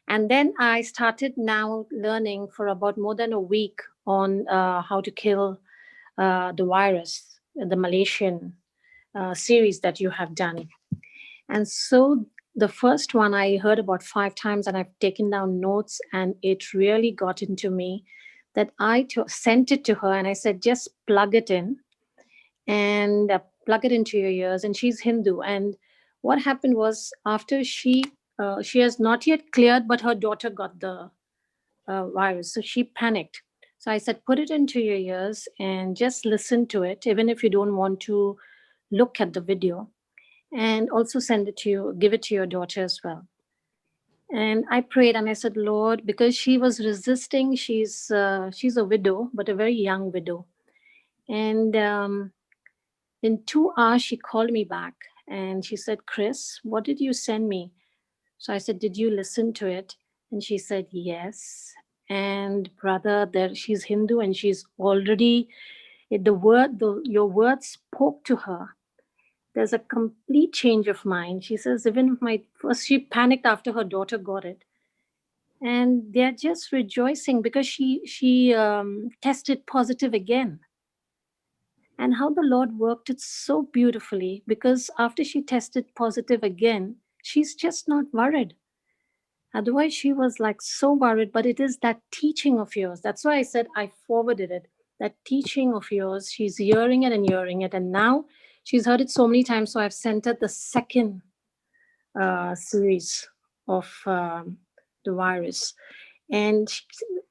[SPEAKER 10] And then I started now learning for about more than a week on how to kill the virus, the Malaysian series that you have done. And so the first one I heard about 5 times, and I've taken down notes, and it really got into me that I sent it to her and I said, just plug it in and plug it into your ears. And she's Hindu. And what happened was, after she has not yet cleared, but her daughter got the virus. So she panicked. So I said, put it into your ears and just listen to it, even if you don't want to look at the video. And also send it to you, give it to your daughter as well. And I prayed and I said, Lord, because she was resisting, she's a widow, but a very young widow. And in 2 hours, she called me back and she said, Chris, what did you send me? So I said, did you listen to it? And she said, yes. And brother, she's Hindu and she's already, your words spoke to her. There's a complete change of mind. She says, even first she panicked after her daughter got it. And they're just rejoicing because she tested positive again. And how the Lord worked it so beautifully, because after she tested positive again, she's just not worried. Otherwise, she was like so worried, but it is that teaching of yours. That's why I said I forwarded it. That teaching of yours, she's hearing it. And now she's heard it so many times. So I've sent her the second series of the virus. And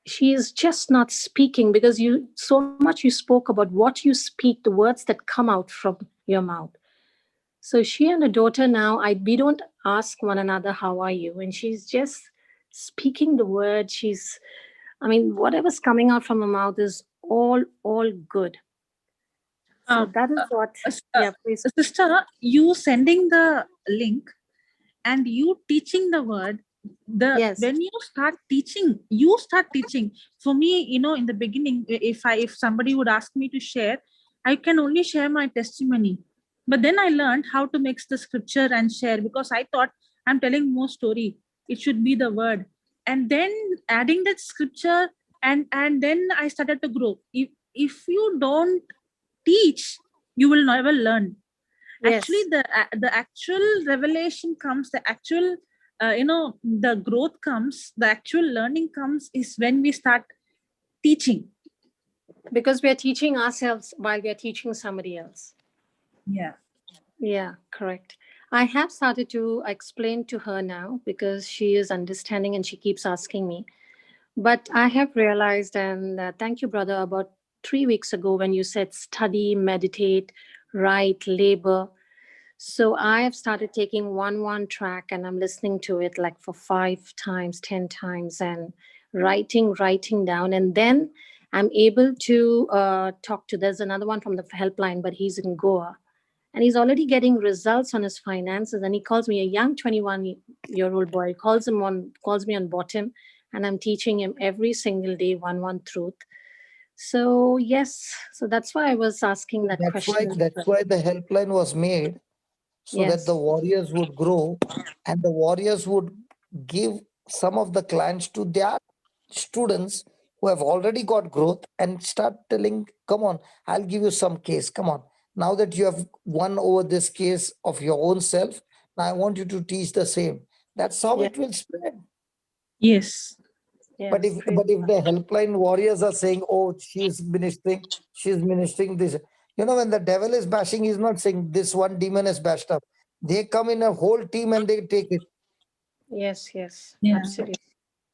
[SPEAKER 10] she is just not speaking, because you so much you spoke about what you speak, the words that come out from your mouth. So she and her daughter now, we don't ask one another, how are you? And she's just speaking the word. Whatever's coming out from her mouth is all good. So that is what, please.
[SPEAKER 4] Sister, you sending the link and you teaching the word,
[SPEAKER 10] Yes.
[SPEAKER 4] When you start teaching. For me, in the beginning, if somebody would ask me to share, I can only share my testimony. But then I learned how to mix the scripture and share, because I thought I'm telling more story. It should be the word. And then adding that scripture, and then I started to grow. If you don't teach, you will never learn.
[SPEAKER 10] Yes.
[SPEAKER 4] Actually, the actual revelation comes, the actual the growth comes, the actual learning comes is when we start teaching,
[SPEAKER 10] because we are teaching ourselves while we are teaching somebody else.
[SPEAKER 4] Yeah,
[SPEAKER 10] correct. I have started to explain to her now, because she is understanding and she keeps asking me. But I have realized, and thank you, brother, about 3 weeks ago when you said study, meditate, write, labor. So I have started taking one track, and I'm listening to it like for 5 times, 10 times, and writing down. And then I'm able to talk to, there's another one from the helpline, but he's in Goa. And he's already getting results on his finances. And he calls me, a young 21-year-old boy, calls me on bottom. And I'm teaching him every single day one truth. So yes, so that's why I was asking that question.
[SPEAKER 8] That's why the helpline was made, so that the warriors would grow, and the warriors would give some of the clients to their students who have already got growth, and start telling, come on, I'll give you some case. Come on. Now that you have won over this case of your own self, now I want you to teach the same. That's how it will spread.
[SPEAKER 4] Yes.
[SPEAKER 8] But if the helpline warriors are saying, oh, she's ministering this, when the devil is bashing, he's not saying this one demon is bashed up. They come in a whole team and they take it.
[SPEAKER 10] Yes,
[SPEAKER 4] Yeah.
[SPEAKER 10] absolutely.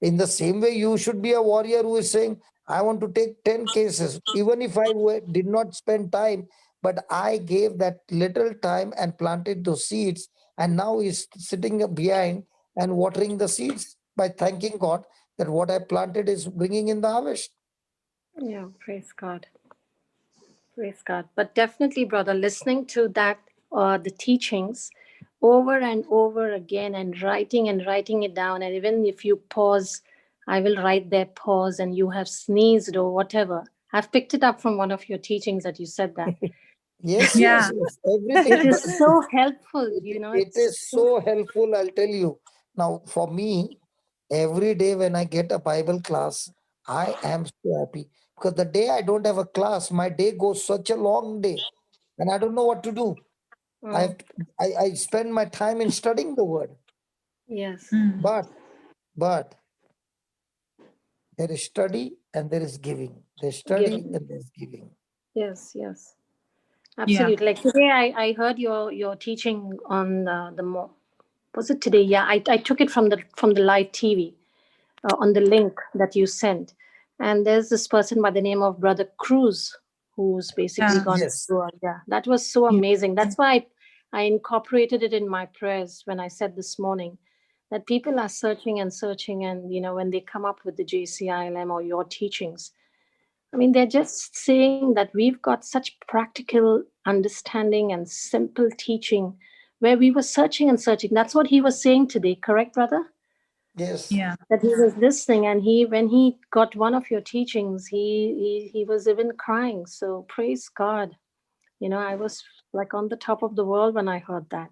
[SPEAKER 8] In the same way, you should be a warrior who is saying, I want to take 10 cases, even if I did not spend time, but I gave that little time and planted those seeds, and now he's sitting behind and watering the seeds by thanking God that what I planted is bringing in the harvest.
[SPEAKER 10] Yeah, praise God. Praise God. But definitely, brother, listening to that, the teachings over and over again, and writing it down. And even if you pause, I will write there, pause, and you have sneezed or whatever. I've picked it up from one of your teachings that you said that.
[SPEAKER 8] Yes.
[SPEAKER 10] Everything. It is so helpful,
[SPEAKER 8] It is so helpful, I'll tell you. Now, for me, every day when I get a Bible class, I am so happy, because the day I don't have a class, my day goes such a long day, and I don't know what to do. I spend my time in studying the word.
[SPEAKER 10] Yes.
[SPEAKER 8] But there is study and there is giving. There's study and there's giving.
[SPEAKER 10] Yes. Absolutely. Like today, I heard your teaching on was it today? Yeah, I took it from the live TV on the link that you sent, and there's this person by the name of Brother Cruz who's basically gone.
[SPEAKER 8] Yes.
[SPEAKER 10] Yeah, that was so amazing. That's why I incorporated it in my prayers when I said this morning that people are searching, and when they come up with the JCILM or your teachings, they're just saying that we've got such practical understanding and simple teaching where we were searching and searching. That's what he was saying today, correct, brother?
[SPEAKER 8] Yes.
[SPEAKER 4] Yeah.
[SPEAKER 10] That he was listening, and when he got one of your teachings, he was even crying. So praise God. I was like on the top of the world when I heard that.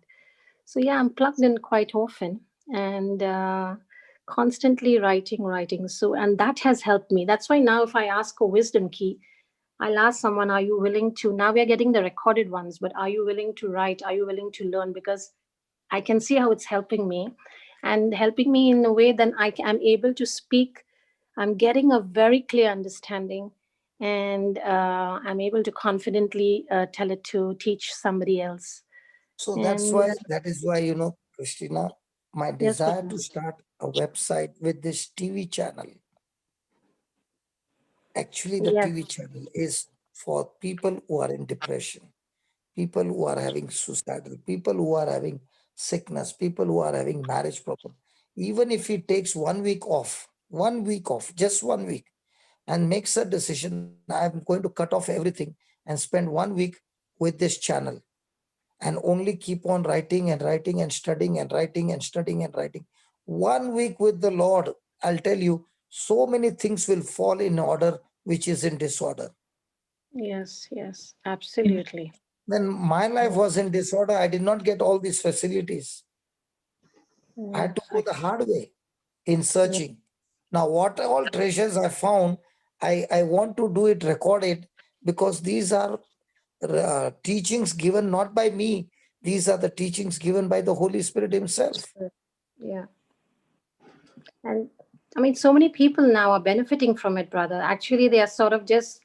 [SPEAKER 10] So yeah, I'm plugged in quite often, and constantly writing. So, and that has helped me. That's why now if I ask a wisdom key, I'll ask someone, are you willing to, now we are getting the recorded ones, but are you willing to write? Are you willing to learn? Because I can see how it's helping me, and helping me in a way that I'm able to speak. I'm getting a very clear understanding, and I'm able to confidently tell it to teach somebody else.
[SPEAKER 8] So that is why, Christina, my
[SPEAKER 10] Yes,
[SPEAKER 8] desire
[SPEAKER 10] Brother.
[SPEAKER 8] to start a website with this TV channel. Actually, the
[SPEAKER 10] Yes.
[SPEAKER 8] TV channel is for people who are in depression, people who are having suicidal, people who are having sickness, people who are having marriage problem. Even if he takes 1 week off, just 1 week, and makes a decision, I'm going to cut off everything and spend 1 week with this channel and only keep on writing and writing and studying and writing and studying and writing. 1 week with the Lord, I'll tell you, so many things will fall in order which is in disorder.
[SPEAKER 10] Yes, yes, absolutely.
[SPEAKER 8] When my life was in disorder, I did not get all these facilities. I had to
[SPEAKER 10] Yes,
[SPEAKER 8] go the hard way in searching. Now, what all treasures I found, I want to do it, record it, because these are teachings given not by me. These are the teachings given by the Holy Spirit Himself.
[SPEAKER 10] yeah. And I mean, so many people now are benefiting from it, brother. Actually, they are sort of just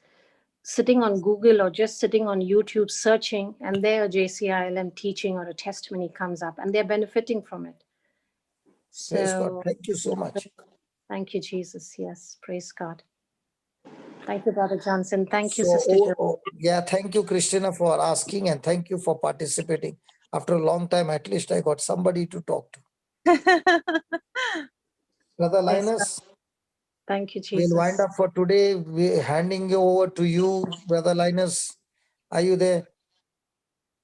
[SPEAKER 10] sitting on Google or just sitting on YouTube searching, and there a JCILM teaching or a testimony comes up, and they're benefiting from it.
[SPEAKER 8] Praise God.
[SPEAKER 10] So
[SPEAKER 8] Thank you so much.
[SPEAKER 10] thank you, Jesus. Yes, praise God. Thank you, Brother Johnson. Thank you,
[SPEAKER 8] So,
[SPEAKER 10] Sister Jo.
[SPEAKER 8] yeah, thank you, Christina, for asking, and thank you for participating. After a long time, at least I got somebody to talk to. Brother
[SPEAKER 10] Yes,
[SPEAKER 8] Linus,
[SPEAKER 10] thank you,
[SPEAKER 8] we'll wind
[SPEAKER 10] Jesus.
[SPEAKER 8] up for today. We're handing over to you, Brother Linus. Are you there?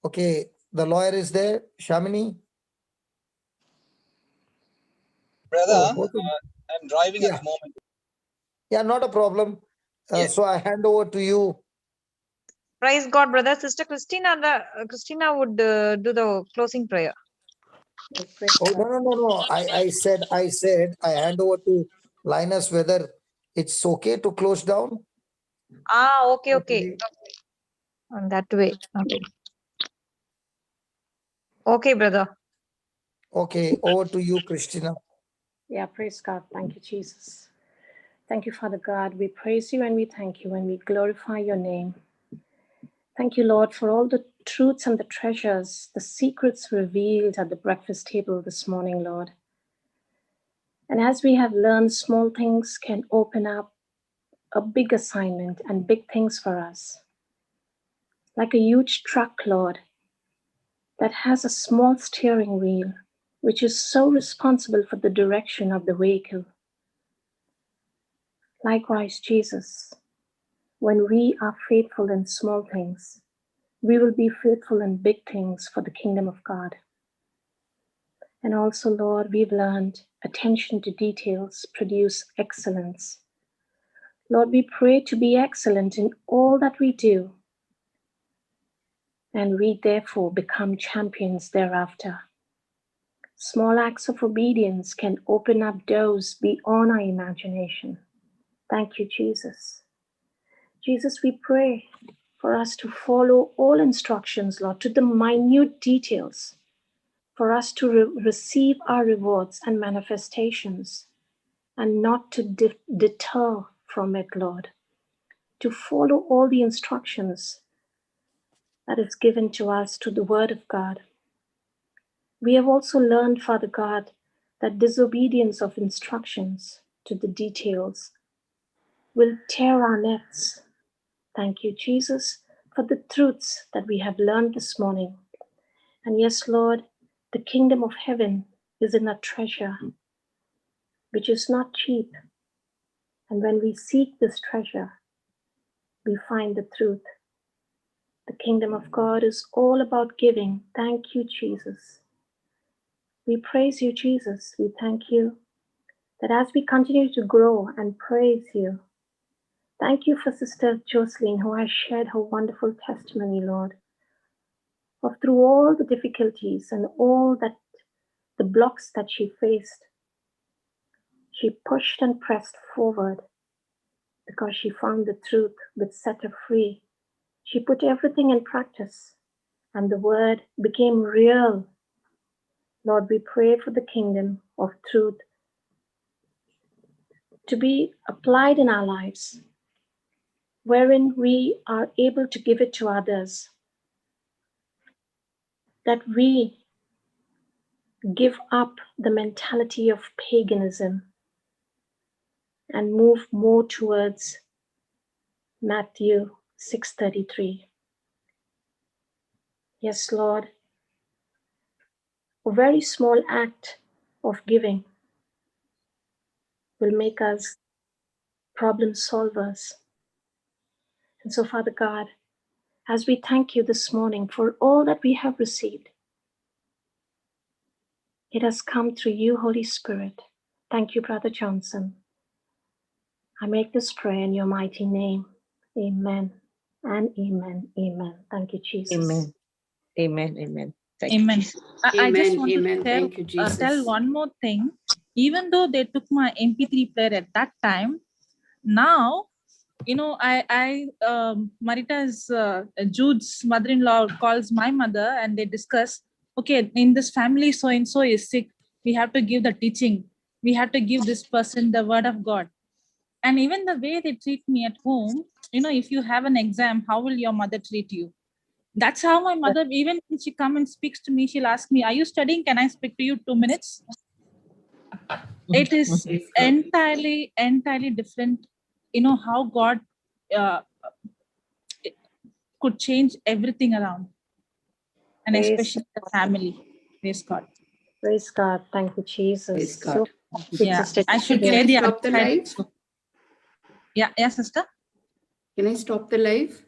[SPEAKER 8] Okay, the lawyer is there, Shamini.
[SPEAKER 2] Brother,
[SPEAKER 8] both of-
[SPEAKER 2] I'm driving at
[SPEAKER 8] yeah,
[SPEAKER 2] the moment.
[SPEAKER 8] yeah, not a problem.
[SPEAKER 2] Yes.
[SPEAKER 8] So I hand over to you.
[SPEAKER 11] Praise God, brother. Sister Christina would do the closing prayer.
[SPEAKER 8] Oh, no. I said, I hand over to Linus whether it's okay to close down.
[SPEAKER 11] Okay. On that way. Okay. Okay, brother.
[SPEAKER 8] Okay, over to you, Christina.
[SPEAKER 10] Yeah, praise God. Thank you, Jesus. Thank you, Father God. We praise you and we thank you and we glorify your name. Thank you, Lord, for all the truths and the treasures, the secrets revealed at the breakfast table this morning, Lord. And as we have learned, small things can open up a big assignment and big things for us. Like a huge truck, Lord, that has a small steering wheel, which is so responsible for the direction of the vehicle. Likewise, Jesus, when we are faithful in small things, we will be faithful in big things for the kingdom of God. And also, Lord, we've learned attention to details produce excellence. Lord, we pray to be excellent in all that we do, and we therefore become champions thereafter. Small acts of obedience can open up doors beyond our imagination. Thank you, Jesus. Jesus, we pray for us to follow all instructions, Lord, to the minute details, for us to receive our rewards and manifestations, and not to deter from it, Lord, to follow all the instructions that is given to us to the Word of God. We have also learned, Father God, that disobedience of instructions to the details will tear our nets. Thank you, Jesus, for the truths that we have learned this morning. And yes, Lord, the kingdom of heaven is in a treasure which is not cheap. And when we seek this treasure, we find the truth. The kingdom of God is all about giving. Thank you, Jesus. We praise you, Jesus. We thank you that as we continue to grow and praise you, thank you for Sister Jocelyn, who has shared her wonderful testimony, Lord, of through all the difficulties and all that the blocks that she faced, she pushed and pressed forward because she found the truth which set her free. She put everything in practice, and the word became real. Lord, we pray for the kingdom of truth to be applied in our lives, wherein we are able to give it to others, that we
[SPEAKER 1] give up the mentality of paganism and move more towards Matthew 6:33. Yes, Lord, a very small act of giving will make us problem solvers. And so, Father God, as we thank you this morning for all that we have received, it has come through you, Holy Spirit. Thank you, Brother Johnson. I make this prayer in your mighty name. Amen and amen. Amen. Thank you, Jesus.
[SPEAKER 6] Amen. Amen. Amen. Thank you,
[SPEAKER 4] Amen.
[SPEAKER 6] Jesus.
[SPEAKER 4] I just
[SPEAKER 5] Amen.
[SPEAKER 4] want
[SPEAKER 5] Amen.
[SPEAKER 4] to
[SPEAKER 5] Thank you, Jesus.
[SPEAKER 4] tell one more thing. Even though they took my MP3 player at that time, now, Marita's Jude's mother-in-law calls my mother and they discuss, okay, in this family, so-and-so is sick. We have to give the teaching. We have to give this person the word of God. And even the way they treat me at home, if you have an exam, how will your mother treat you? That's how my mother, even when she comes and speaks to me, she'll ask me, are you studying? Can I speak to you 2 minutes? It is entirely different. How God could change everything around, and
[SPEAKER 1] Praise
[SPEAKER 4] especially the family. Praise God.
[SPEAKER 1] Praise God. Thank you, Jesus.
[SPEAKER 5] Praise God.
[SPEAKER 1] So,
[SPEAKER 4] Yeah,
[SPEAKER 1] Sister
[SPEAKER 4] I should
[SPEAKER 1] Jessica.
[SPEAKER 4] play
[SPEAKER 5] Can I
[SPEAKER 4] the
[SPEAKER 5] stop the
[SPEAKER 4] Untitled.
[SPEAKER 5] live?
[SPEAKER 4] Yeah, sister.
[SPEAKER 5] Can I stop the live?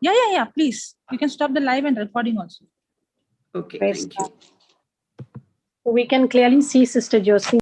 [SPEAKER 4] Yeah. Please, you can stop the live and recording also.
[SPEAKER 5] Okay,
[SPEAKER 1] Praise
[SPEAKER 5] thank you.
[SPEAKER 1] God. We can clearly see Sister Josie